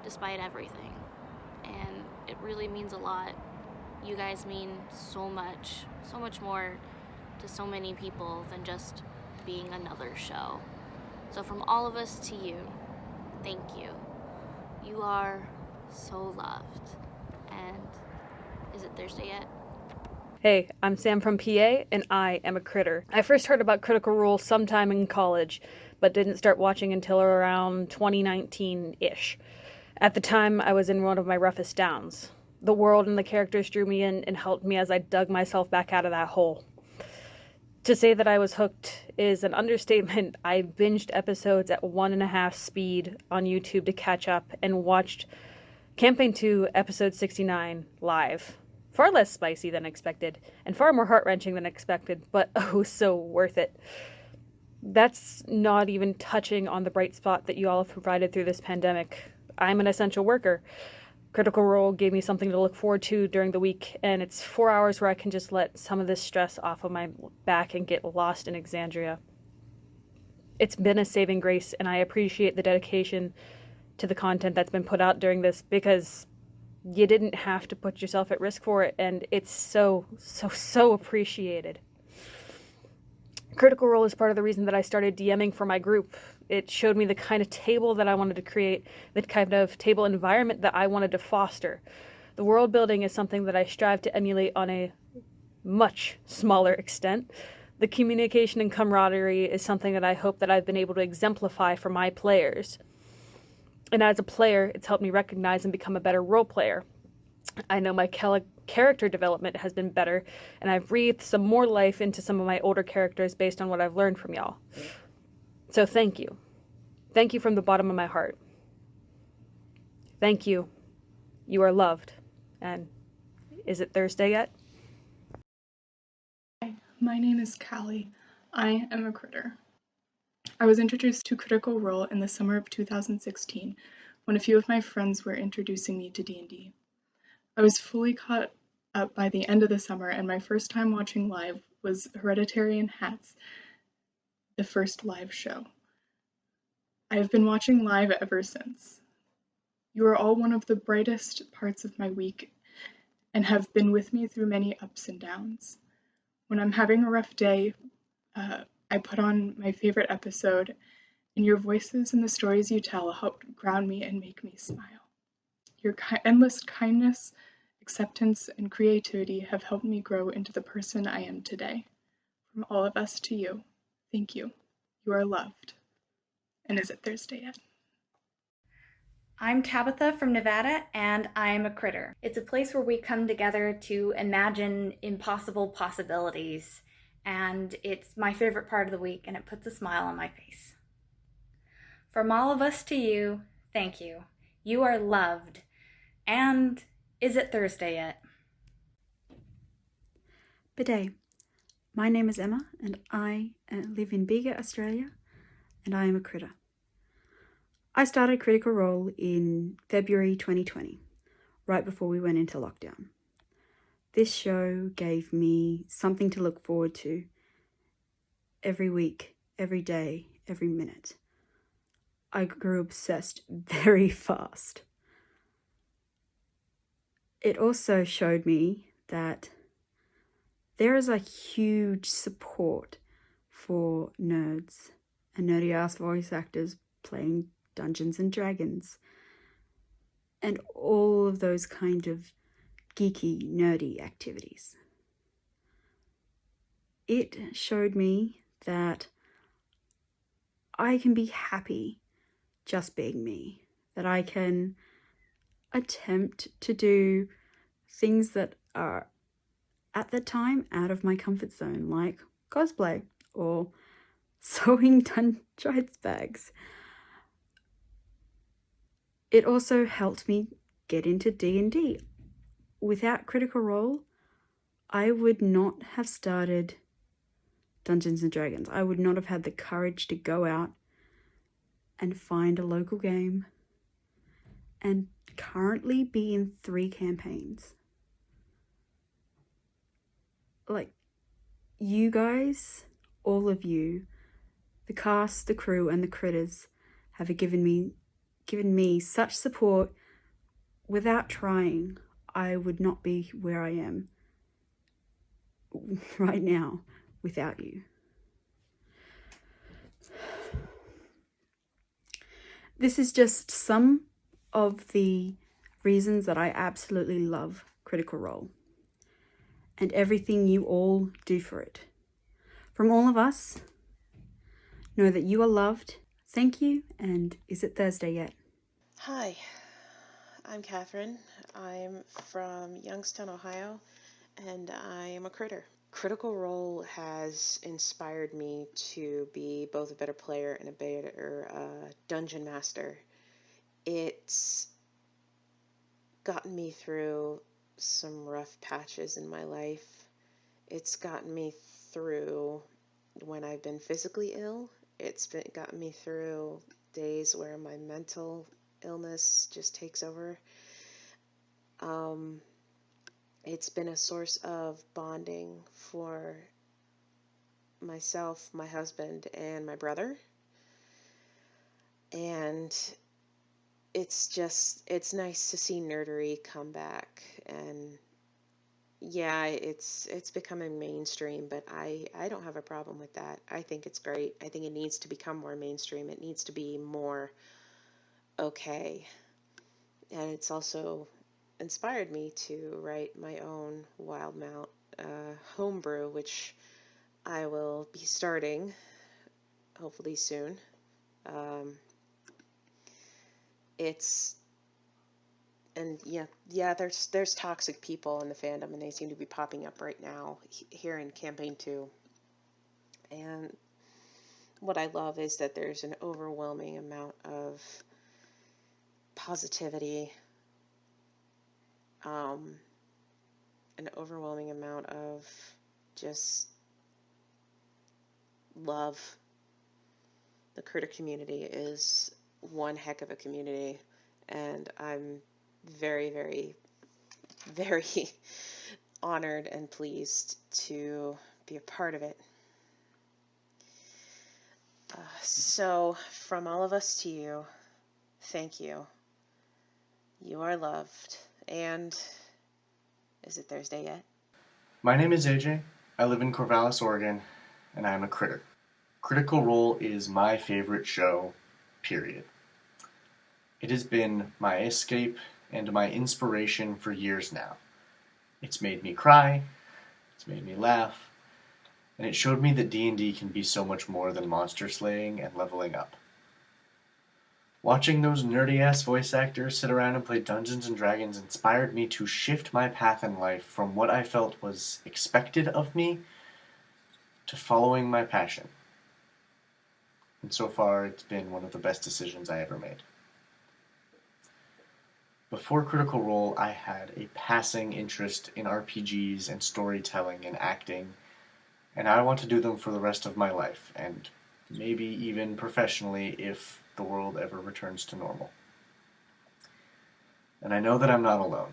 despite everything, and it really means a lot. You guys mean so much more to so many people than just being another show. So from all of us to you, thank you. You are so loved. And is it Thursday yet? Hey, I'm Sam from PA, and I am a critter. I first heard about Critical Role sometime in college, but didn't start watching until around 2019-ish. At the time, I was in one of my roughest downs. The world and the characters drew me in and helped me as I dug myself back out of that hole. To say that I was hooked is an understatement. I binged episodes at 1.5 speed on YouTube to catch up and watched Campaign 2, Episode 69 live. Far less spicy than expected, and far more heart-wrenching than expected, but oh so worth it. That's not even touching on the bright spot that you all have provided through this pandemic. I'm an essential worker. Critical Role gave me something to look forward to during the week, and it's 4 hours where I can just let some of this stress off of my back and get lost in Exandria. It's been a saving grace, and I appreciate the dedication to the content that's been put out during this, because you didn't have to put yourself at risk for it, and it's so appreciated. Critical Role is part of the reason that I started DMing for my group. It showed me the kind of table that I wanted to create, the kind of table environment that I wanted to foster. The world building is something that I strive to emulate on a much smaller extent. The communication and camaraderie is something that I hope that I've been able to exemplify for my players. And as a player, it's helped me recognize and become a better role player. I know my character development has been better, and I've breathed some more life into some of my older characters based on what I've learned from y'all. So thank you. Thank you from the bottom of my heart. Thank you. You are loved. And is it Thursday yet? Hi, my name is Callie. I am a critter. I was introduced to Critical Role in the summer of 2016 when a few of my friends were introducing me to D&D. I was fully caught up by the end of the summer, and my first time watching live was Hereditary and Hats, the first live show. I have been watching live ever since. You are all one of the brightest parts of my week and have been with me through many ups and downs. When I'm having a rough day, I put on my favorite episode, and your voices and the stories you tell help ground me and make me smile. Your endless kindness, acceptance, and creativity have helped me grow into the person I am today. From all of us to you, thank you. You are loved. And is it Thursday yet? I'm Tabitha from Nevada, and I'm a critter. It's a place where we come together to imagine impossible possibilities, and it's my favorite part of the week, and it puts a smile on my face. From all of us to you, thank you. You are loved. And is it Thursday yet? Bidet. My name is Emma, and I live in Bega, Australia, and I am a critter. I started Critical Role in February 2020, right before we went into lockdown. This show gave me something to look forward to every week, every day, every minute. I grew obsessed very fast. It also showed me that there is a huge support for nerds and nerdy-ass voice actors playing Dungeons and Dragons and all of those kind of geeky, nerdy activities. It showed me that I can be happy just being me, that I can attempt to do things that are at the time out of my comfort zone, like cosplay or sewing Dungeons bags. It also helped me get into D&D. Without Critical Role, I would not have started Dungeons and Dragons. I would not have had the courage to go out and find a local game and currently be in 3 campaigns. Like, you guys, all of you, the cast, the crew, and the critters have given me such support. Without trying, I would not be where I am right now without you. This is just some of the reasons that I absolutely love Critical Role and everything you all do for it. From all of us, know that you are loved. Thank you, and is it Thursday yet? Hi, I'm Catherine. I'm from Youngstown, Ohio, and I am a critter. Critical Role has inspired me to be both a better player and a better dungeon master. It's gotten me through some rough patches in my life. It's gotten me through when I've been physically ill. It's gotten me through days where my mental illness just takes over. It's been a source of bonding for myself, my husband, and my brother. And it's nice to see nerdery come back. And yeah, it's becoming mainstream, but I don't have a problem with that. I think it's great. I think it needs to become more mainstream. It needs to be more okay. And it's also inspired me to write my own Wildmount homebrew, which I will be starting hopefully soon. There's toxic people in the fandom, and they seem to be popping up right now here in Campaign 2. And what I love is that there's an overwhelming amount of positivity, an overwhelming amount of just love. The critter community is one heck of a community, and I'm very, very, very honored and pleased to be a part of it. So, from all of us to you, thank you. You are loved. And is it Thursday yet? My name is AJ. I live in Corvallis, Oregon, and I am a critter. Critical Role is my favorite show, period. It has been my escape and my inspiration for years now. It's made me cry, it's made me laugh, and it showed me that D&D can be so much more than monster slaying and leveling up. Watching those nerdy-ass voice actors sit around and play Dungeons & Dragons inspired me to shift my path in life from what I felt was expected of me to following my passion. And so far, it's been one of the best decisions I ever made. Before Critical Role, I had a passing interest in RPGs and storytelling and acting, and I want to do them for the rest of my life, and maybe even professionally if the world ever returns to normal. And I know that I'm not alone.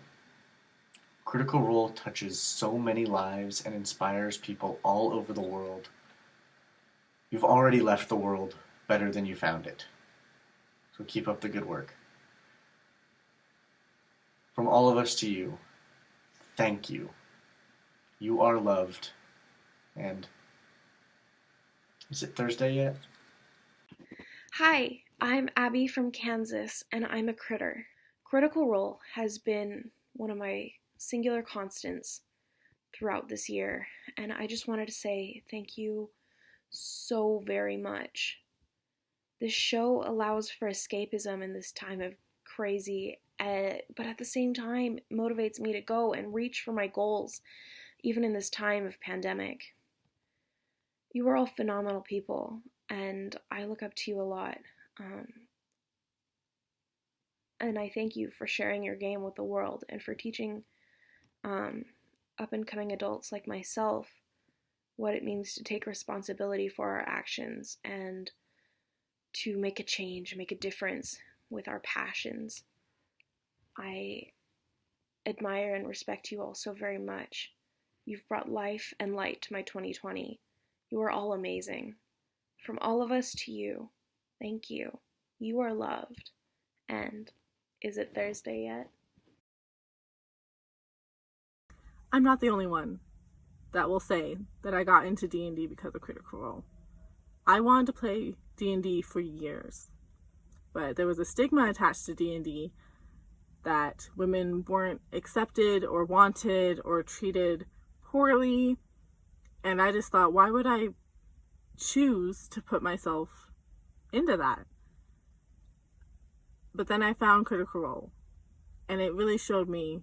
Critical Role touches so many lives and inspires people all over the world. You've already left the world better than you found it. So keep up the good work. From all of us to you, thank you. You are loved. And is it Thursday yet? Hi, I'm Abby from Kansas, and I'm a critter. Critical Role has been one of my singular constants throughout this year, and I just wanted to say thank you so very much. This show allows for escapism in this time of crazy, but at the same time motivates me to go and reach for my goals, even in this time of pandemic. You are all phenomenal people, and I look up to you a lot. And I thank you for sharing your game with the world and for teaching up-and-coming adults like myself what it means to take responsibility for our actions and to make a change, make a difference with our passions. I admire and respect you all so very much. You've brought life and light to my 2020. You are all amazing. From all of us to you, thank you. You are loved. And is it Thursday yet? I'm not the only one that will say that I got into D&D because of Critical Role. I wanted to play D&D for years, but there was a stigma attached to D&D that women weren't accepted or wanted or treated poorly, and I just thought, why would I choose to put myself into that? But then I found Critical Role, and it really showed me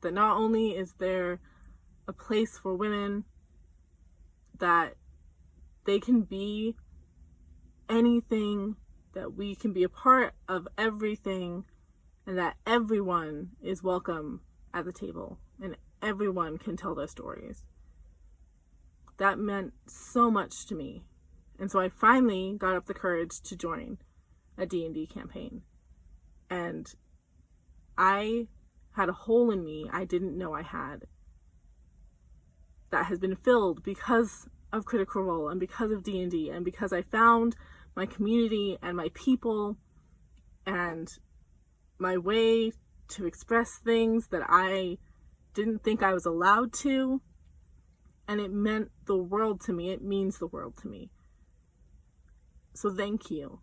that not only is there a place for women, that they can be anything, that we can be a part of everything, and that everyone is welcome at the table, and everyone can tell their stories. That meant so much to me. And so I finally got up the courage to join a D&D campaign. And I had a hole in me I didn't know I had that has been filled because of Critical Role and because of D&D and because I found my community and my people and my way to express things that I didn't think I was allowed to. And it meant the world to me. It means the world to me. So thank you.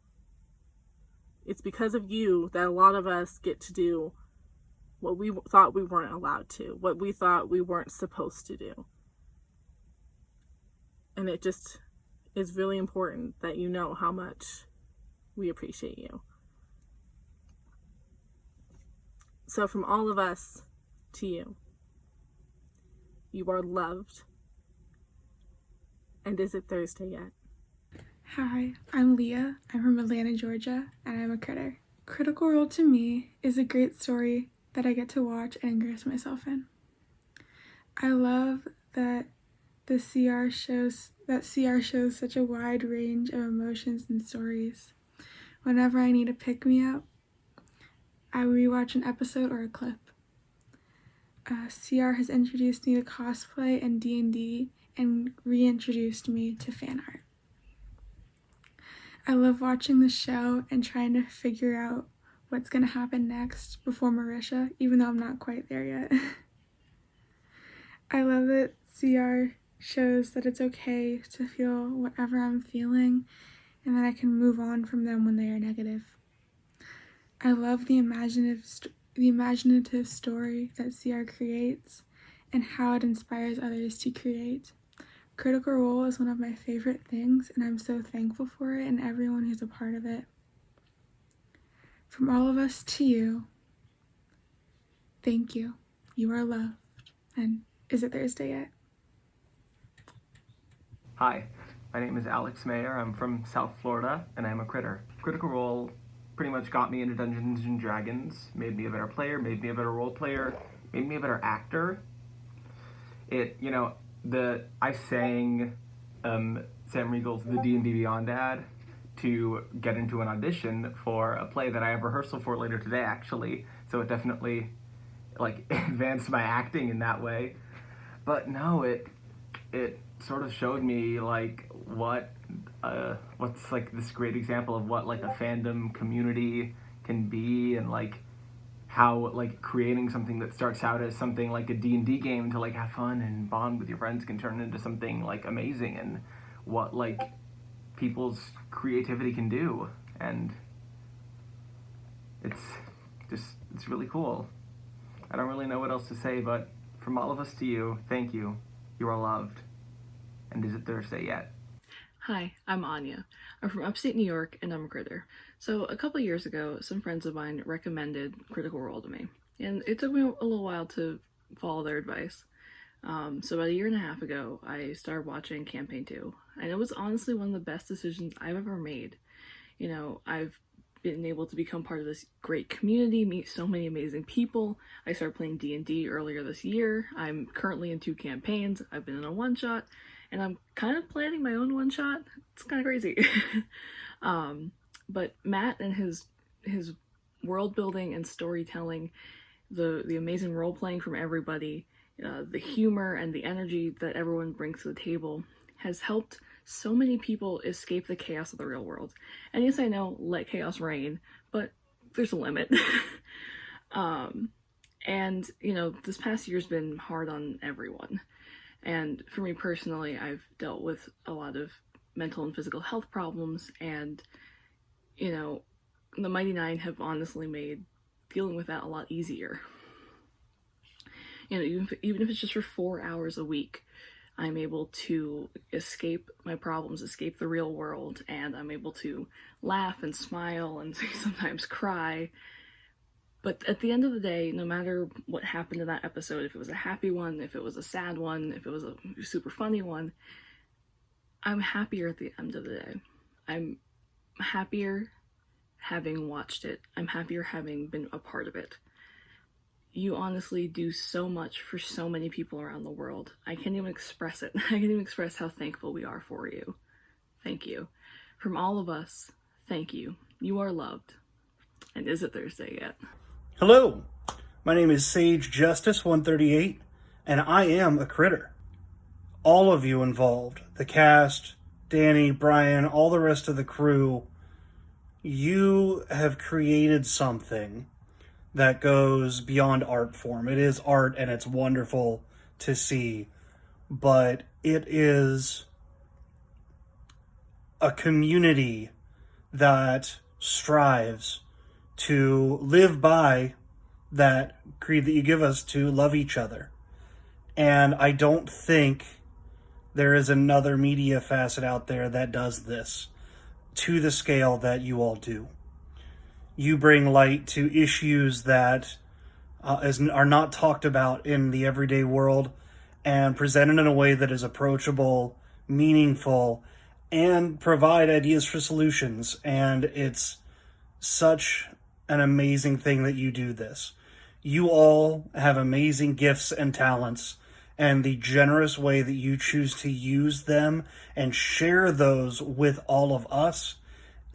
It's because of you that a lot of us get to do what we thought we weren't allowed to, what we thought we weren't supposed to do. And it just is really important that you know how much we appreciate you. So from all of us to you, you are loved. And is it Thursday yet? Hi, I'm Leah. I'm from Atlanta, Georgia, and I'm a critter. Critical Role to me is a great story that I get to watch and engross myself in. I love that CR shows such a wide range of emotions and stories. Whenever I need a pick-me-up, I rewatch an episode or a clip. CR has introduced me to cosplay and D&D and reintroduced me to fan art. I love watching the show and trying to figure out what's going to happen next before Marisha, even though I'm not quite there yet. I love that CR shows that it's okay to feel whatever I'm feeling and that I can move on from them when they are negative. I love the imaginative story that CR creates and how it inspires others to create. Critical Role is one of my favorite things, and I'm so thankful for it and everyone who's a part of it. From all of us to you, thank you. You are loved. And is it Thursday yet? Hi, my name is Alex Mayer. I'm from South Florida, and I'm a critter. Critical Role pretty much got me into Dungeons and Dragons, made me a better player, made me a better role player, made me a better actor. I sang Sam Riegel's The D&D Beyond ad to get into an audition for a play that I have rehearsal for later today, actually. So it definitely, advanced my acting in that way. But no, it sort of showed me, what's, this great example of what, a fandom community can be, and, how, creating something that starts out as something like a D&D game to, have fun and bond with your friends can turn into something, amazing, and what, people's creativity can do. And it's really cool. I don't really know what else to say, but from all of us to you, thank you. You are loved. And is it Thursday yet? Hi, I'm Anya. I'm from upstate New York, and I'm a critter. So a couple years ago, some friends of mine recommended Critical Role to me, and it took me a little while to follow their advice. So about a year and a half ago, I started watching Campaign 2, and it was honestly one of the best decisions I've ever made. I've been able to become part of this great community, meet so many amazing people. I started playing D&D earlier this year. I'm currently in 2 campaigns. I've been in a one-shot, and I'm kind of planning my own one-shot. It's kind of crazy. But Matt and his world building and storytelling, the amazing role-playing from everybody, the humor and the energy that everyone brings to the table has helped so many people escape the chaos of the real world. And yes, I know, let chaos reign, but there's a limit. And, this past year's been hard on everyone. And for me personally, I've dealt with a lot of mental and physical health problems, and, the Mighty Nine have honestly made dealing with that a lot easier. Even if it's just for 4 hours a week, I'm able to escape my problems, escape the real world, and I'm able to laugh and smile and sometimes cry. But at the end of the day, no matter what happened in that episode, if it was a happy one, if it was a sad one, if it was a super funny one, I'm happier at the end of the day. I'm happier having watched it. I'm happier having been a part of it. You honestly do so much for so many people around the world. I can't even express it. I can't even express how thankful we are for you. Thank you. From all of us, thank you. You are loved. And is it Thursday yet? Hello, my name is Sage Justice 138, and I am a critter. All of you involved, the cast, Danny, Brian, all the rest of the crew, you have created something that goes beyond art form. It is art, and it's wonderful to see, but it is a community that strives to live by that creed that you give us to love each other. And I don't think there is another media facet out there that does this to the scale that you all do. You bring light to issues that are not talked about in the everyday world, and presented in a way that is approachable, meaningful, and provide ideas for solutions. And it's such an amazing thing that you do this. You all have amazing gifts and talents, and the generous way that you choose to use them and share those with all of us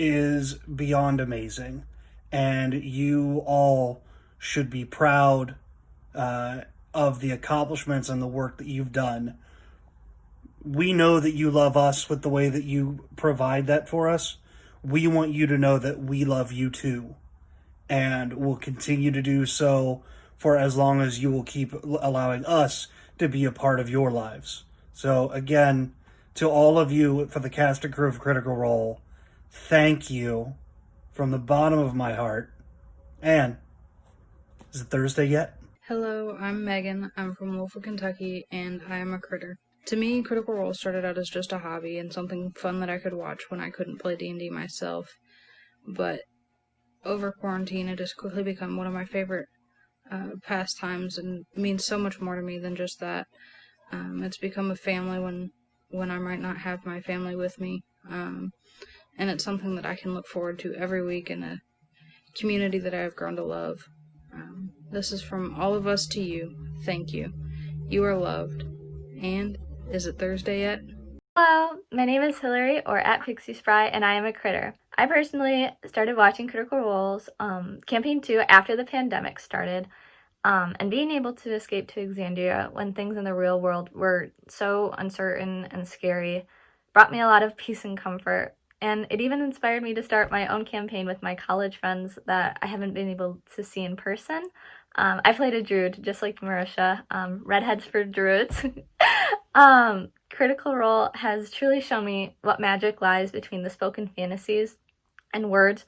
is beyond amazing. And you all should be proud of the accomplishments and the work that you've done. We know that you love us with the way that you provide that for us. We want you to know that we love you too, and will continue to do so for as long as you will keep allowing us to be a part of your lives. So again, to all of you, for the cast and crew of Critical Role, thank you from the bottom of my heart. And is it Thursday yet? Hello, I'm Megan. I'm from Louisville, Kentucky, and I am a critter. To me, Critical Role started out as just a hobby and something fun that I could watch when I couldn't play D&D myself. But over quarantine, it has quickly become one of my favorite pastimes and means so much more to me than just that. It's become a family when I might not have my family with me. And it's something that I can look forward to every week in a community that I have grown to love. This is from all of us to you. Thank you. You are loved. And is it Thursday yet? Hello, my name is Hilary, or at Pixie Spry, and I am a critter. I personally started watching Critical Role's Campaign 2 after the pandemic started, and being able to escape to Exandria when things in the real world were so uncertain and scary brought me a lot of peace and comfort. And it even inspired me to start my own campaign with my college friends that I haven't been able to see in person. I played a druid, just like Marisha, redheads for druids. Critical Role has truly shown me what magic lies between the spoken fantasies and words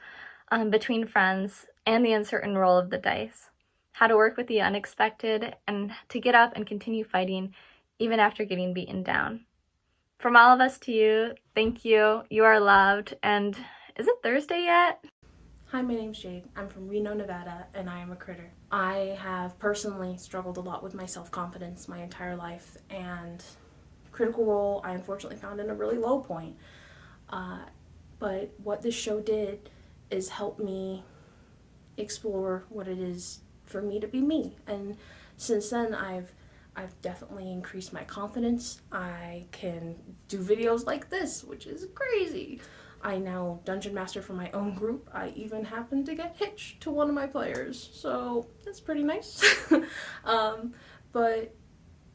between friends and the uncertain roll of the dice. How to work with the unexpected and to get up and continue fighting even after getting beaten down. From all of us to you, thank you. You are loved. And is it Thursday yet? Hi, my name's Jade. I'm from Reno, Nevada, and I am a critter. I have personally struggled a lot with my self-confidence my entire life, and Critical Role I unfortunately found in a really low point. But what this show did is help me explore what it is for me to be me. And since then, I've definitely increased my confidence. I can do videos like this, which is crazy. I now Dungeon Master for my own group. I even happen to get hitched to one of my players, so that's pretty nice. But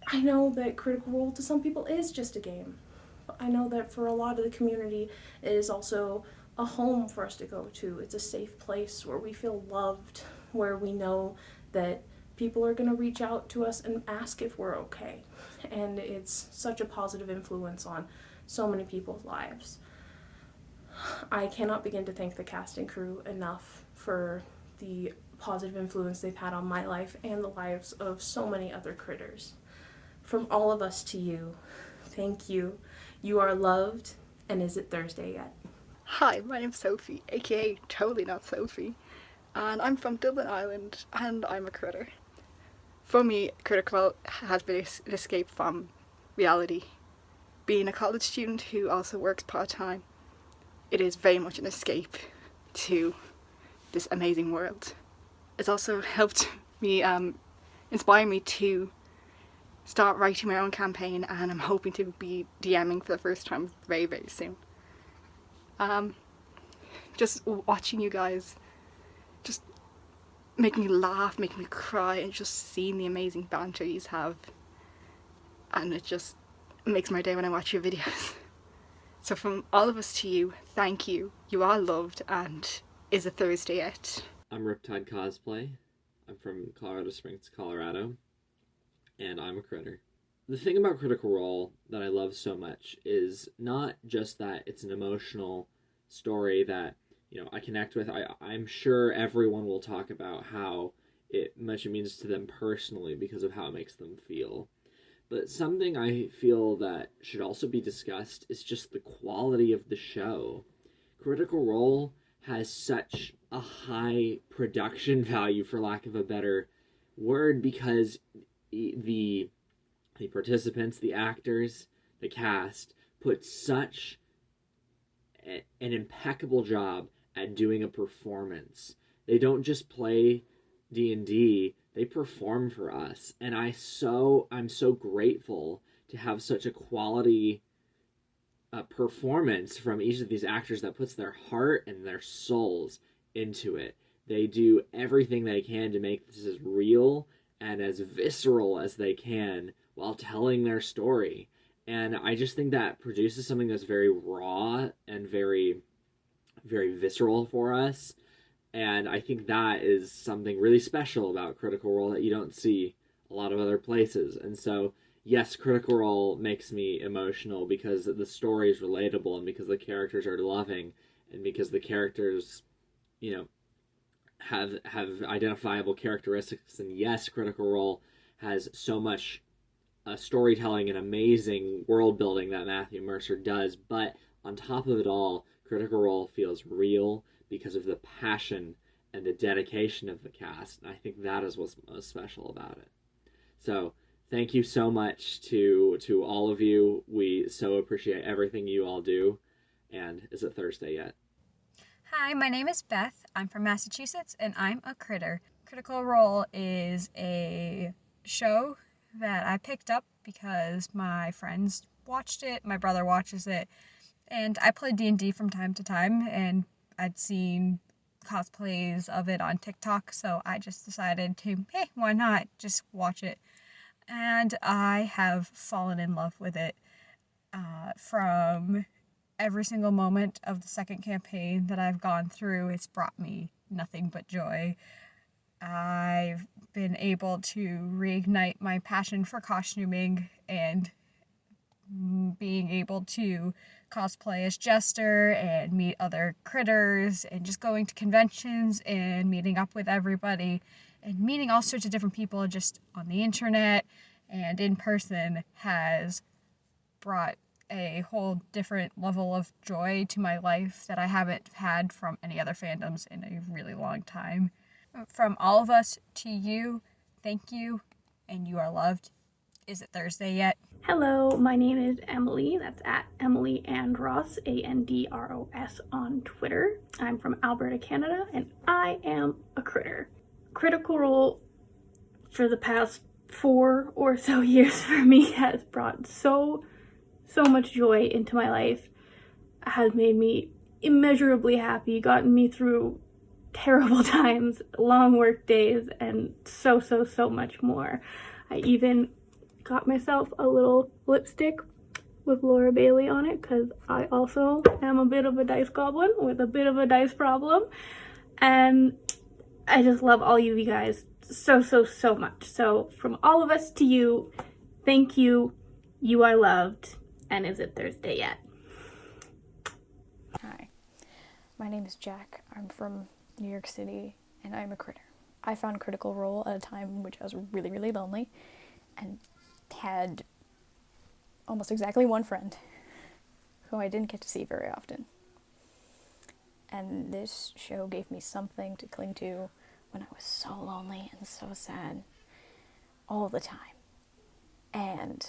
I know that Critical Role to some people is just a game. But I know that for a lot of the community, it is also a home for us to go to. It's a safe place where we feel loved, where we know that people are going to reach out to us and ask if we're okay. And it's such a positive influence on so many people's lives. I cannot begin to thank the cast and crew enough for the positive influence they've had on my life and the lives of so many other critters. From all of us to you, thank you. You are loved, and is it Thursday yet? Hi, my name's Sophie, aka Totally Not Sophie, and I'm from Dublin, Ireland, and I'm a critter. For me, Critical has been an escape from reality. Being a college student who also works part-time, it is very much an escape to this amazing world. It's also helped me, inspire me to start writing my own campaign, and I'm hoping to be DMing for the first time very, very soon. Just watching you guys just make me laugh, make me cry, and just seeing the amazing banter you have, and it just makes my day when I watch your videos. So from all of us to you, thank you. You are loved, and is it Thursday yet? I'm Riptide Cosplay. I'm from Colorado Springs, Colorado, and I'm a critter. The thing about Critical Role that I love so much is not just that it's an emotional story that, you know, I connect with. I'm sure everyone will talk about how much it means to them personally because of how it makes them feel. But something I feel that should also be discussed is just the quality of the show. Critical Role has such a high production value, for lack of a better word, because the participants, the actors, the cast put such an impeccable job at doing a performance. They don't just play D&D, they perform for us. And I'm so grateful to have such a quality performance from each of these actors that puts their heart and their souls into it. They do everything they can to make this as real and as visceral as they can while telling their story. And I just think that produces something that's very raw and very, very visceral for us. And I think that is something really special about Critical Role that you don't see a lot of other places. And so, yes, Critical Role makes me emotional because the story is relatable and because the characters are loving and because the characters, you know, have identifiable characteristics. And yes, Critical Role has so much storytelling and amazing world building that Matthew Mercer does. But on top of it all, Critical Role feels real because of the passion and the dedication of the cast. And I think that is what's most special about it. So thank you so much to all of you. We so appreciate everything you all do. And is it Thursday yet? Hi, my name is Beth. I'm from Massachusetts, and I'm a critter. Critical Role is a show that I picked up because my friends watched it, my brother watches it, and I play D&D from time to time, and I'd seen cosplays of it on TikTok, so I just decided to, hey, why not just watch it? And I have fallen in love with it from every single moment of the second campaign that I've gone through. It's brought me nothing but joy. I've been able to reignite my passion for costuming and being able to cosplay as Jester and meet other critters and just going to conventions and meeting up with everybody and meeting all sorts of different people just on the internet and in person has brought a whole different level of joy to my life that I haven't had from any other fandoms in a really long time. From all of us to you, thank you, and you are loved. Is it Thursday yet? Hello, my name is Emily. That's at Emily Andros, Andros on Twitter. I'm from Alberta, Canada, and I am a critter. Critical Role for the past 4 or so years for me has brought so much joy into my life, has made me immeasurably happy, gotten me through terrible times, long work days, and so much more. I even got myself a little lipstick with Laura Bailey on it because I also am a bit of a dice goblin with a bit of a dice problem, and I just love all of you guys so much. So from all of us to you, thank you. You are loved. And is it Thursday yet? Hi, my name is Jack. I'm from New York City, and I'm a critter. I found Critical Role at a time in which I was really lonely and had almost exactly one friend who I didn't get to see very often. And this show gave me something to cling to when I was so lonely and so sad all the time. And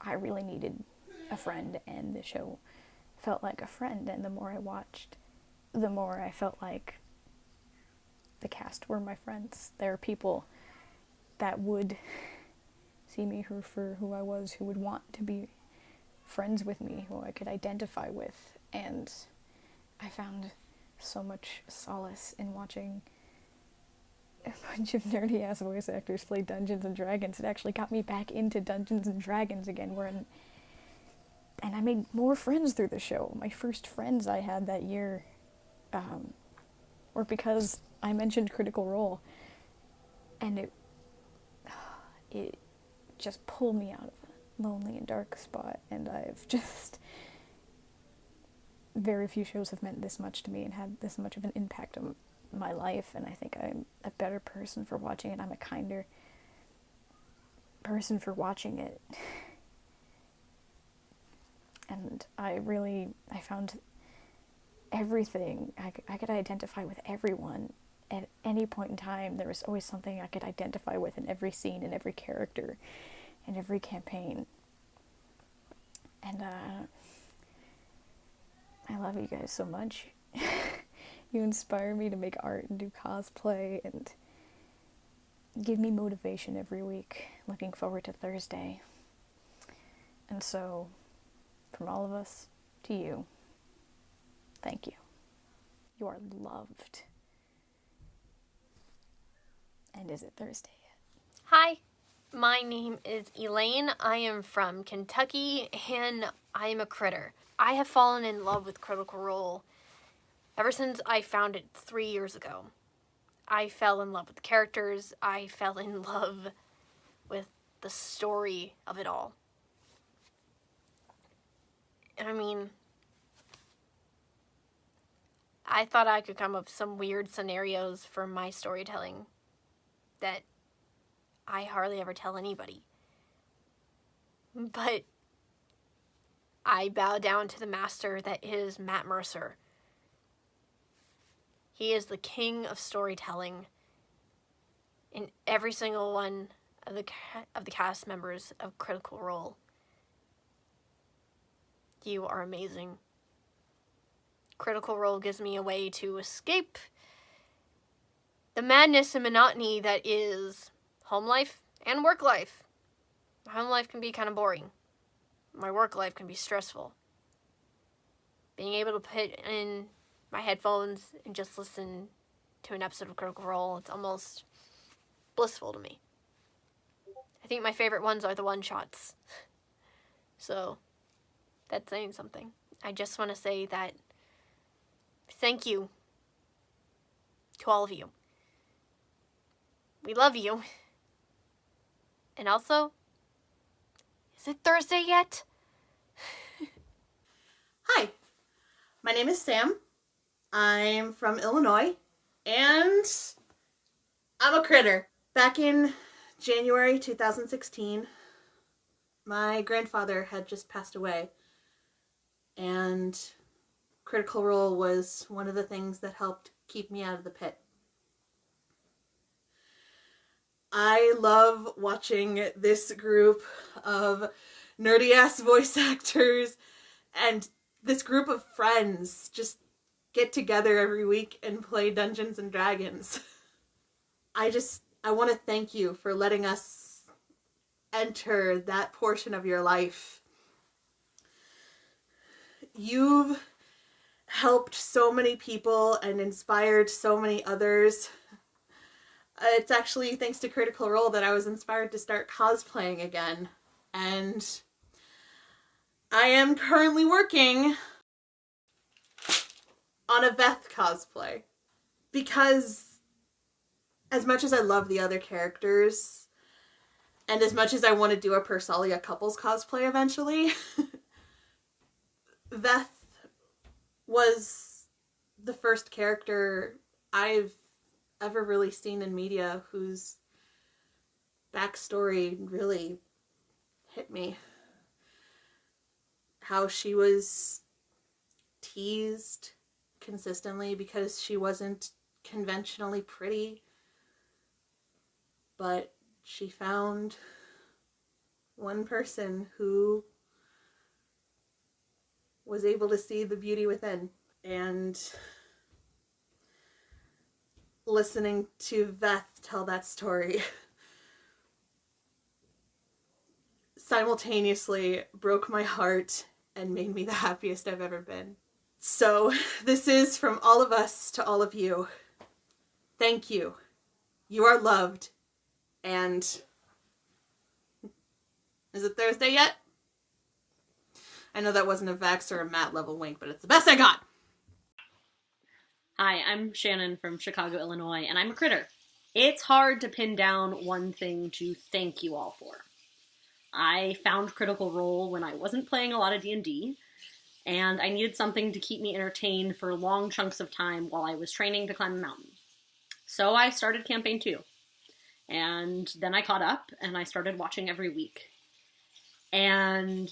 I really needed a friend, and the show felt like a friend, and the more I watched, the more I felt like the cast were my friends. There are people that would see me for who I was, who would want to be friends with me, who I could identify with, and I found so much solace in watching a bunch of nerdy-ass voice actors play Dungeons and Dragons. It actually got me back into Dungeons and Dragons again, and I made more friends through the show. My first friends I had that year were because I mentioned Critical Role, and it just pulled me out of a lonely and dark spot, and very few shows have meant this much to me and had this much of an impact on my life, and I think I'm a better person for watching it. I'm a kinder person for watching it. And I found everything. I could identify with everyone at any point in time. There was always something I could identify with in every scene, in every character, in every campaign. And I love you guys so much. You inspire me to make art and do cosplay and give me motivation every week. Looking forward to Thursday. And so, from all of us to you, thank you. You are loved. And is it Thursday yet? Hi, my name is Elaine. I am from Kentucky, and I am a critter. I have fallen in love with Critical Role ever since I found it 3 years ago. I fell in love with the characters. I fell in love with the story of it all. And I mean, I thought I could come up with some weird scenarios for my storytelling that I hardly ever tell anybody. But I bow down to the master that is Matt Mercer. He is the king of storytelling in every single one of the cast members of Critical Role. You are amazing. Critical Role gives me a way to escape the madness and monotony that is home life and work life. My home life can be kind of boring. My work life can be stressful. Being able to put in my headphones and just listen to an episode of Critical Role, it's almost blissful to me. I think my favorite ones are the one-shots. So, that's saying something. I just want to say that thank you to all of you. We love you. And also, is it Thursday yet? Hi, my name is Sam. I'm from Illinois, and I'm a critter. Back in January 2016, my grandfather had just passed away, and Critical Role was one of the things that helped keep me out of the pit. I love watching this group of nerdy-ass voice actors and this group of friends just get together every week and play Dungeons and Dragons. I want to thank you for letting us enter that portion of your life. You've helped so many people and inspired so many others. It's actually thanks to Critical Role that I was inspired to start cosplaying again. And I am currently working on a Veth cosplay. Because as much as I love the other characters, and as much as I want to do a Persalia couples cosplay eventually, Veth was the first character I've ever really seen in media whose backstory really hit me. How she was teased consistently because she wasn't conventionally pretty, but she found one person who was able to see the beauty within. And listening to Veth tell that story simultaneously broke my heart and made me the happiest I've ever been. So this is from all of us to all of you. Thank you. You are loved. And is it Thursday yet? I know that wasn't a Vax or a Matt level wink, but it's the best I got. Hi, I'm Shannon from Chicago, Illinois, and I'm a critter. It's hard to pin down one thing to thank you all for. I found Critical Role when I wasn't playing a lot of D&D, and I needed something to keep me entertained for long chunks of time while I was training to climb a mountain. So I started Campaign 2, and then I caught up, and I started watching every week. And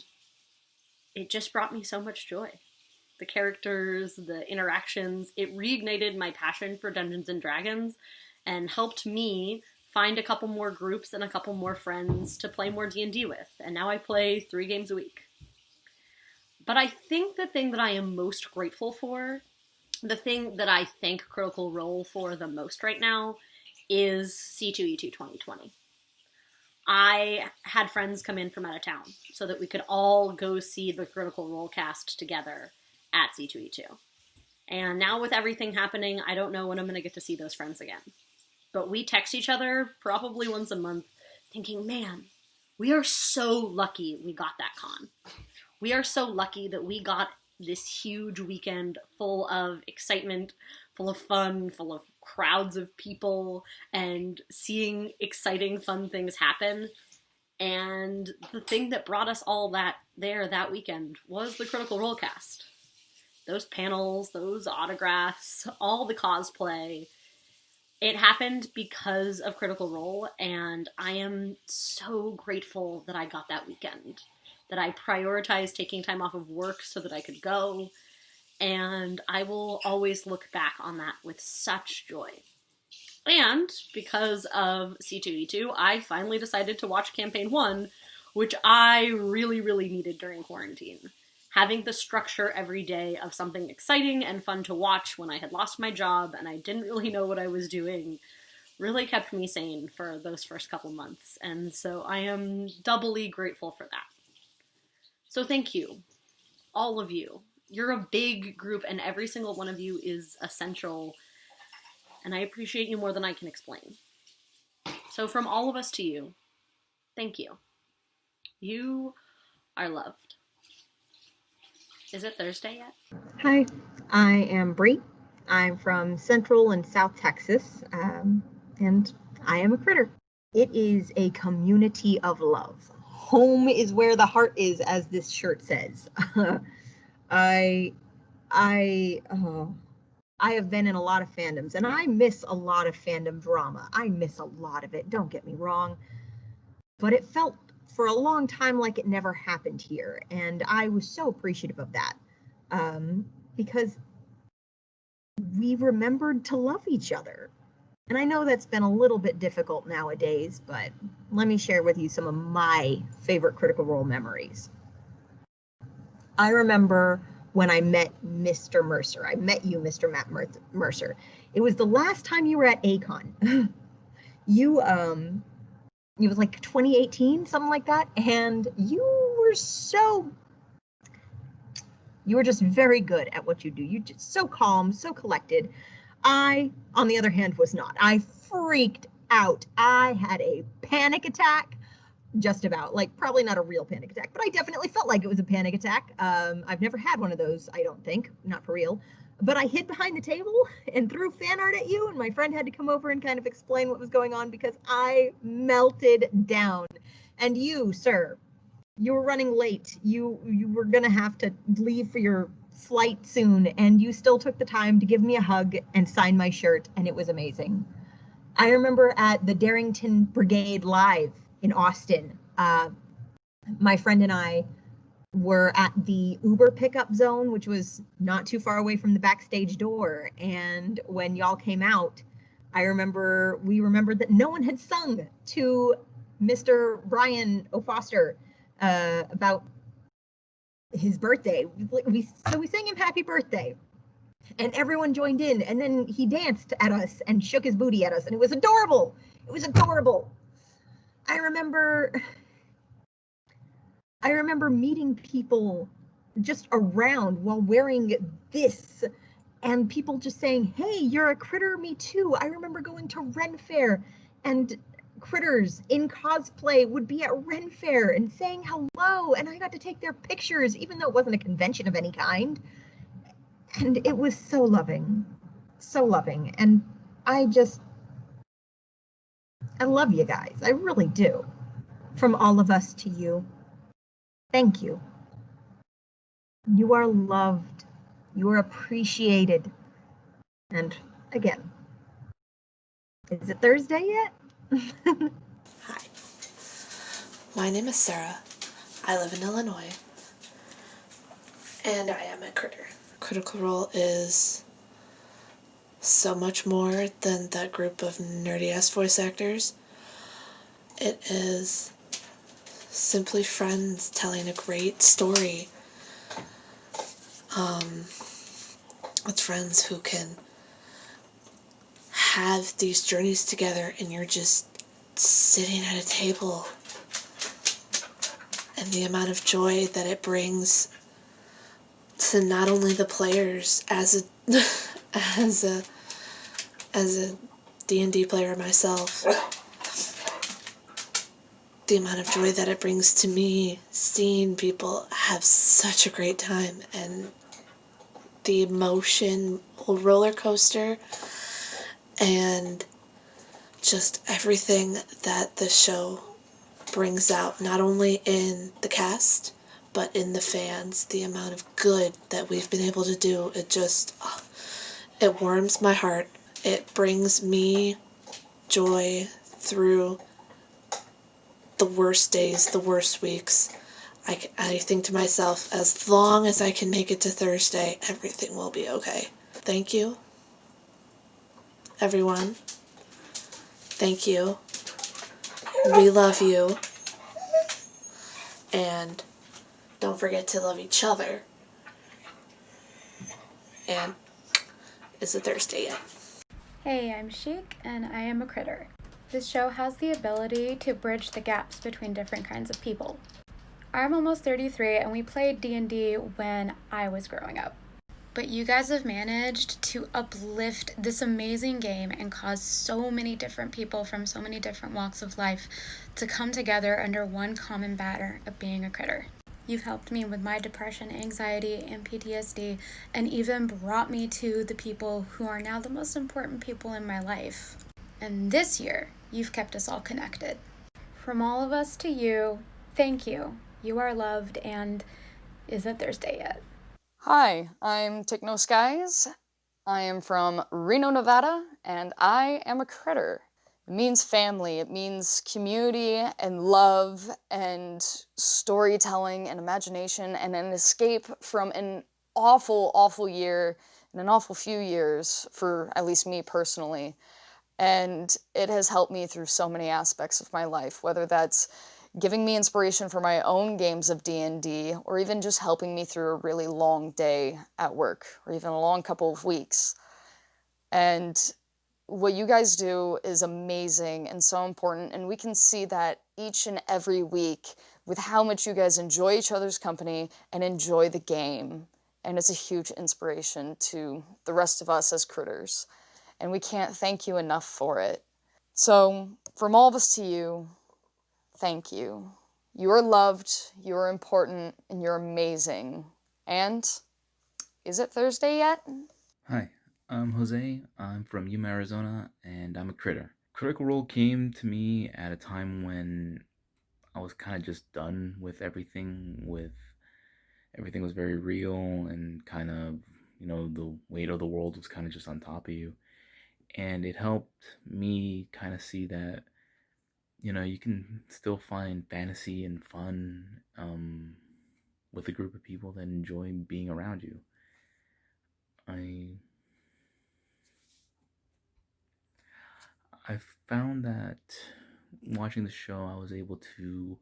it just brought me so much joy. The characters, the interactions, it reignited my passion for Dungeons & Dragons and helped me find a couple more groups and a couple more friends to play more D&D with. And now I play 3 games a week. But I think the thing that I am most grateful for, the thing that I thank Critical Role for the most right now, is C2E2 2020. I had friends come in from out of town so that we could all go see the Critical Role cast together at C2E2. And now with everything happening, I don't know when I'm going to get to see those friends again. But we text each other probably once a month thinking, man, we are so lucky we got that con. We are so lucky that we got this huge weekend full of excitement, full of fun, full of crowds of people, and seeing exciting, fun things happen. And the thing that brought us all that weekend was the Critical Role cast. Those panels, those autographs, all the cosplay. It happened because of Critical Role, and I am so grateful that I got that weekend. That I prioritized taking time off of work so that I could go. and I will always look back on that with such joy. And because of C2E2, I finally decided to watch Campaign 1, which I really, really needed during quarantine. Having the structure every day of something exciting and fun to watch when I had lost my job and I didn't really know what I was doing really kept me sane for those first couple months, and so I am doubly grateful for that. So thank you, all of you. You're a big group, and every single one of you is essential, and I appreciate you more than I can explain. So from all of us to you, thank you. You are loved. Is it Thursday yet? Hi, I am Brady. I'm from Central and South Texas, and I am a critter. It is a community of love. Home is where the heart is, as this shirt says. I have been in a lot of fandoms, and I miss a lot of fandom drama. I miss a lot of it, don't get me wrong. But it felt for a long time like it never happened here, and I was so appreciative of that. Because we remembered to love each other. And I know that's been a little bit difficult nowadays, but let me share with you some of my favorite Critical Role memories. I remember when I met Mr. Mercer. I met you, Mr. Matt Mercer. It was the last time you were at Acon. It was like 2018, something like that, and you were just very good at what you do. You're just so calm, so collected. I, on the other hand, was not. I freaked out. I had a panic attack, just about. Like, probably not a real panic attack, but I definitely felt like it was a panic attack. I've never had one of those, I don't think, not for real. But I hid behind the table and threw fan art at you, and my friend had to come over and kind of explain what was going on because I melted down. And you, sir, you were running late. You were going to have to leave for your flight soon, and you still took the time to give me a hug and sign my shirt, and it was amazing. I remember at the Darrington Brigade Live in Austin, my friend and I were at the Uber pickup zone, which was not too far away from the backstage door, and when y'all came out, we remembered that no one had sung to Mr. Brian O'Foster about his birthday. So we sang him happy birthday, and everyone joined in, and then he danced at us and shook his booty at us, and it was adorable. It was adorable. I remember meeting people just around while wearing this, and people just saying, hey, you're a critter, me too. I remember going to Ren Fair, and critters in cosplay would be at Ren Fair and saying hello, and I got to take their pictures, even though it wasn't a convention of any kind. And it was so loving, and I love you guys. I really do. From all of us to you, thank you. You are loved. You are appreciated. And again, is it Thursday yet? Hi. My name is Sarah. I live in Illinois. And I am a critter. Critical Role is so much more than that group of nerdy-ass voice actors. It is simply friends telling a great story. With friends who can have these journeys together, and you're just sitting at a table, and the amount of joy that it brings to not only the players as a D&D player myself, the amount of joy that it brings to me seeing people have such a great time, and the emotion roller coaster and just everything that the show brings out, not only in the cast but in the fans, the amount of good that we've been able to do, it warms my heart. It brings me joy through the worst days, the worst weeks. I think to myself, as long as I can make it to Thursday, everything will be okay. Thank you, everyone. Thank you. We love you. And don't forget to love each other. And is it Thursday yet? Hey, I'm Chic, and I am a critter. This show has the ability to bridge the gaps between different kinds of people. I'm almost 33, and we played D&D when I was growing up. But you guys have managed to uplift this amazing game and cause so many different people from so many different walks of life to come together under one common banner of being a critter. You've helped me with my depression, anxiety, and PTSD, and even brought me to the people who are now the most important people in my life. And this year, you've kept us all connected. From all of us to you, thank you. You are loved, and is it Thursday yet? Hi, I'm Techno Skies. I am from Reno, Nevada, and I am a critter. It means family, it means community and love and storytelling and imagination and an escape from an awful, awful year and an awful few years for at least me personally. And it has helped me through so many aspects of my life, whether that's giving me inspiration for my own games of D&D, or even just helping me through a really long day at work, or even a long couple of weeks. And what you guys do is amazing and so important, and we can see that each and every week with how much you guys enjoy each other's company and enjoy the game. And it's a huge inspiration to the rest of us as critters. And we can't thank you enough for it. So, from all of us to you, thank you. You are loved, you are important, and you're amazing. And is it Thursday yet? Hi, I'm Jose. I'm from Yuma, Arizona, and I'm a critter. Critical Role came to me at a time when I was kind of just done with everything. Everything was very real, and kind of, the weight of the world was kind of just on top of you. And it helped me kind of see that, you can still find fantasy and fun with a group of people that enjoy being around you. I found that watching the show, I was able to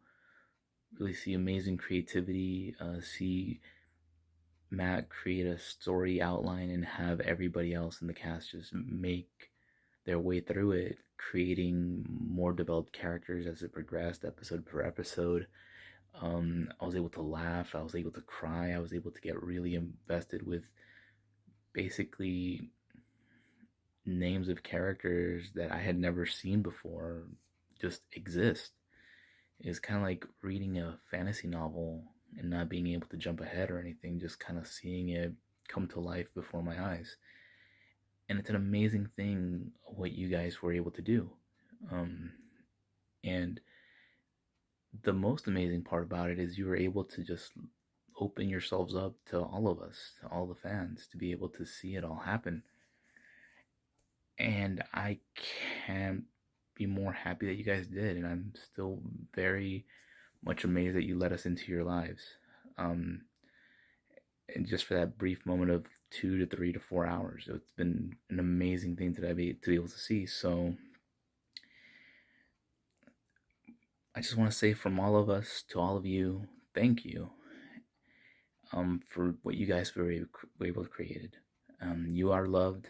really see amazing creativity, see Matt create a story outline and have everybody else in the cast just make their way through it, creating more developed characters as it progressed, episode per episode. I was able to laugh, I was able to cry, I was able to get really invested with basically names of characters that I had never seen before just exist. It's kind of like reading a fantasy novel and not being able to jump ahead or anything, just kind of seeing it come to life before my eyes. And it's an amazing thing what you guys were able to do. And the most amazing part about it is you were able to just open yourselves up to all of us, to all the fans, to be able to see it all happen. And I can't be more happy that you guys did, and I'm still very much amazed that you let us into your lives. And just for that brief moment of 2 to 3 to 4 hours, it's been an amazing thing to be able to see. So I just want to say from all of us to all of you, thank you for what you guys were able to create. You are loved.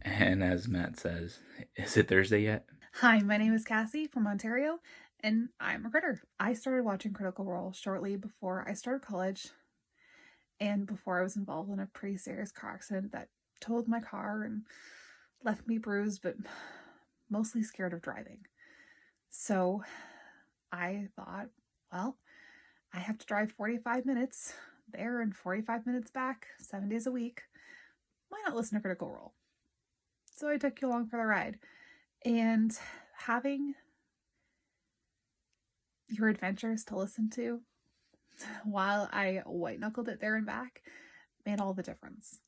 And as Matt says, is it Thursday yet? Hi, my name is Cassie from Ontario, and I'm a critter. I started watching Critical Role shortly before I started college, and before I was involved in a pretty serious car accident that totaled my car and left me bruised, but mostly scared of driving. So I thought, well, I have to drive 45 minutes there and 45 minutes back, 7 days a week. Why not listen to Critical Role? So I took you along for the ride. And having your adventures to listen to while I white-knuckled it there and back made all the difference.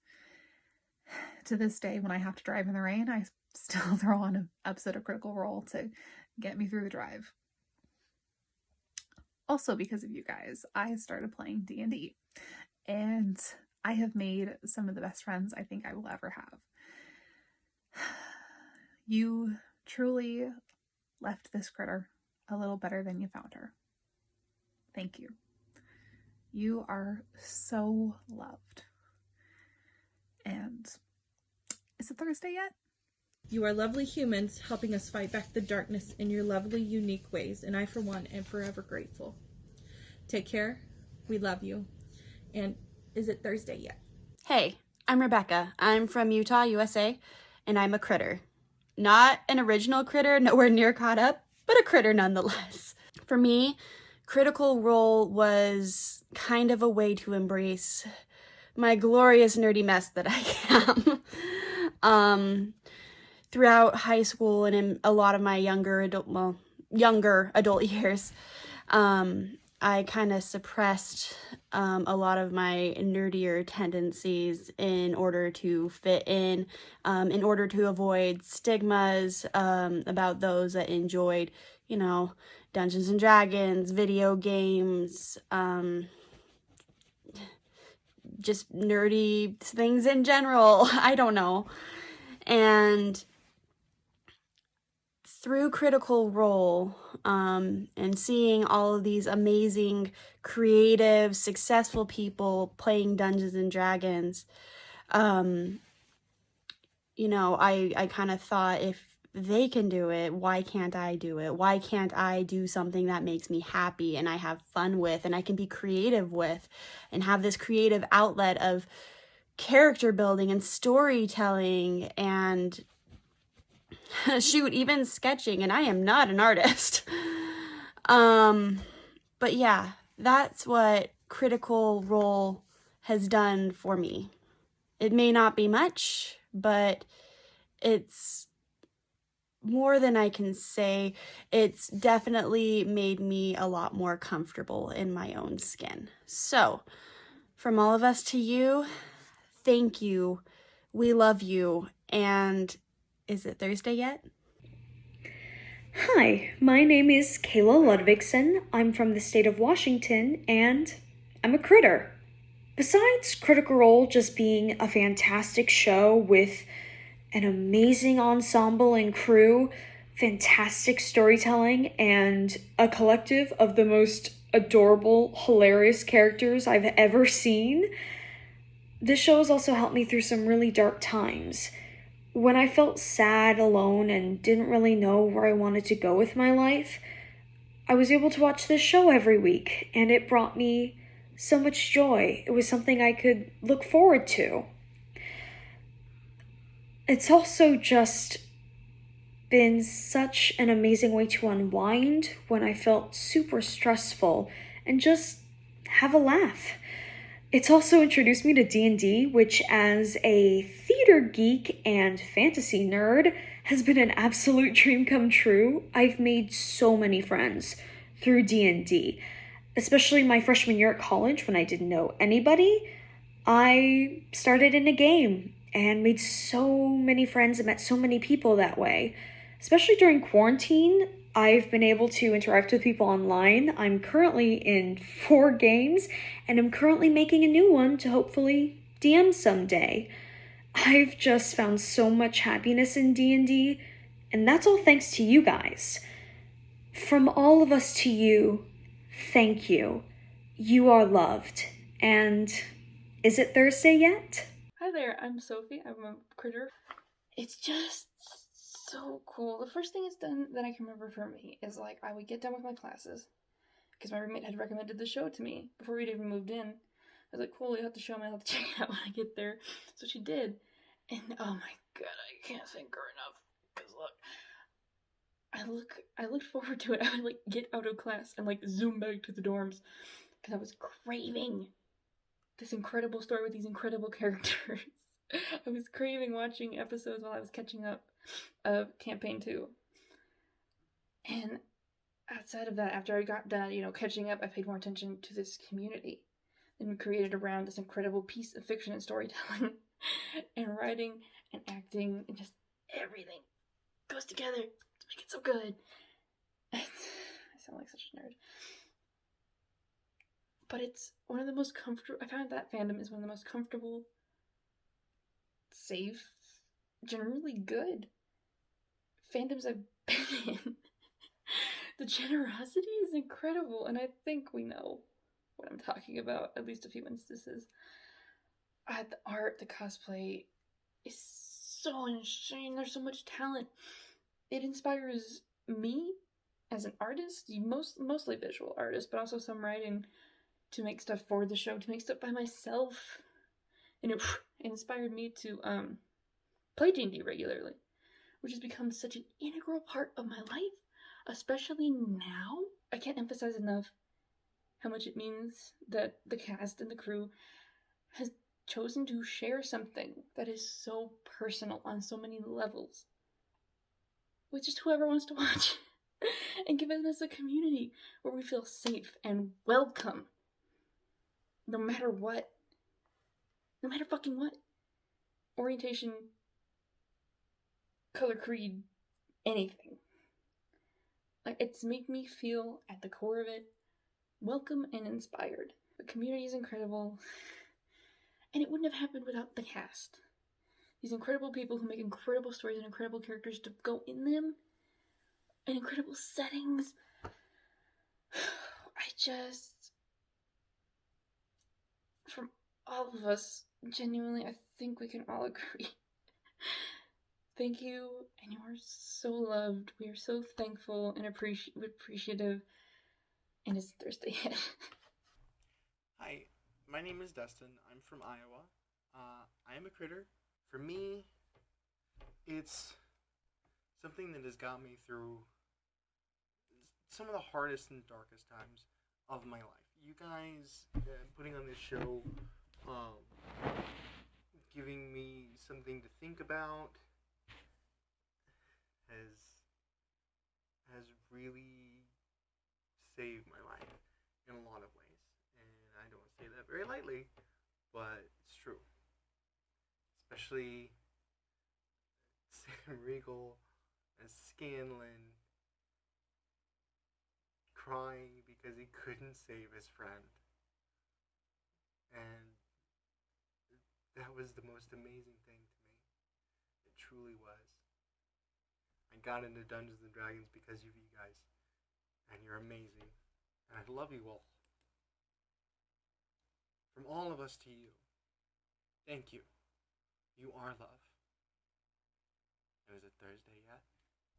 To this day, when I have to drive in the rain, I still throw on an episode of Critical Role to get me through the drive. Also because of you guys, I started playing D&D, and I have made some of the best friends I think I will ever have. You truly left this critter a little better than you found her. Thank you. You are so loved. And is it Thursday yet? You are lovely humans, helping us fight back the darkness in your lovely, unique ways, and I, for one, am forever grateful. Take care. We love you. And is it Thursday yet? Hey, I'm Rebecca. I'm from Utah, USA, and I'm a critter. Not an original critter, nowhere near caught up, but a critter nonetheless. For me, Critical Role was kind of a way to embrace my glorious nerdy mess that I am. Throughout high school and in a lot of my younger adult years, I kind of suppressed a lot of my nerdier tendencies in order to fit in order to avoid stigmas about those that enjoyed, Dungeons and Dragons, video games, just nerdy things in general. I don't know. And through Critical Role, and seeing all of these amazing, creative, successful people playing Dungeons and Dragons, I kind of thought, if they can do it, why can't I do it? Why can't I do something that makes me happy and I have fun with and I can be creative with and have this creative outlet of character building and storytelling and shoot, even sketching, and I am not an artist. But yeah, that's what Critical Role has done for me. It may not be much, but it's more than I can say. It's definitely made me a lot more comfortable in my own skin. So, from all of us to you, thank you. We love you. And is it Thursday yet? Hi, my name is Kayla Ludvigsen. I'm from the state of Washington, and I'm a critter. Besides Critical Role just being a fantastic show with an amazing ensemble and crew, fantastic storytelling, and a collective of the most adorable, hilarious characters I've ever seen, this show has also helped me through some really dark times. When I felt sad, alone, and didn't really know where I wanted to go with my life, I was able to watch this show every week, and it brought me so much joy. It was something I could look forward to. It's also just been such an amazing way to unwind when I felt super stressful and just have a laugh. It's also introduced me to D&D, which as a theater geek and fantasy nerd has been an absolute dream come true. I've made so many friends through D&D, especially my freshman year at college when I didn't know anybody. I started in a game and made so many friends and met so many people that way. Especially during quarantine, I've been able to interact with people online. I'm currently in 4 games, and I'm currently making a new one to hopefully DM someday. I've just found so much happiness in D&D, and that's all thanks to you guys. From all of us to you, thank you. You are loved. And is it Thursday yet? Hi there, I'm Sophie. I'm a critter. It's just so cool. The first thing it's done that I can remember for me is I would get done with my classes because my roommate had recommended the show to me before we'd even moved in. I was like, cool, you have to show me, I'll have to check it out when I get there. So she did. And oh my god, I can't thank her enough. Because I looked forward to it. I would get out of class and zoom back to the dorms because I was craving this incredible story with these incredible characters. I was craving watching episodes while I was catching up of Campaign 2. And outside of that, after I got done, catching up, I paid more attention to this community that we created around this incredible piece of fiction and storytelling and writing and acting and just everything goes together to make it so good. I sound like such a nerd. but it's one of the most comfortable. I found that fandom is one of the most comfortable, safe, generally good fandoms I've been in. The generosity is incredible, and I think we know what I'm talking about, at least a few instances. The art, the cosplay is so insane. There's so much talent. It inspires me as an artist, mostly visual artist, but also some writing, to make stuff for the show, to make stuff by myself. And it inspired me to play D&D regularly, which has become such an integral part of my life, especially now. I can't emphasize enough how much it means that the cast and the crew has chosen to share something that is so personal on so many levels with just whoever wants to watch, and giving us a community where we feel safe and welcome, no matter what. No matter fucking what. Orientation, color, creed, anything. Like, it's made me feel, at the core of it, welcome and inspired. The community is incredible, and it wouldn't have happened without the cast. These incredible people who make incredible stories and incredible characters to go in them, and incredible settings. From all of us, genuinely, I think we can all agree. Thank you, and you are so loved. We are so thankful and appreciative, and it's Thursday yet. Hi, my name is Dustin. I'm from Iowa. I am a critter. For me, it's something that has got me through some of the hardest and darkest times of my life. You guys putting on this show, giving me something to think about, has really saved my life in a lot of ways. And I don't say that very lightly, but it's true. Especially Sam Riegel as Scanlan crying because he couldn't save his friend. And that was the most amazing thing to me. It truly was. I got into Dungeons & Dragons because of you guys. And you're amazing. And I love you all. From all of us to you, thank you. You are love. And is it Thursday yet?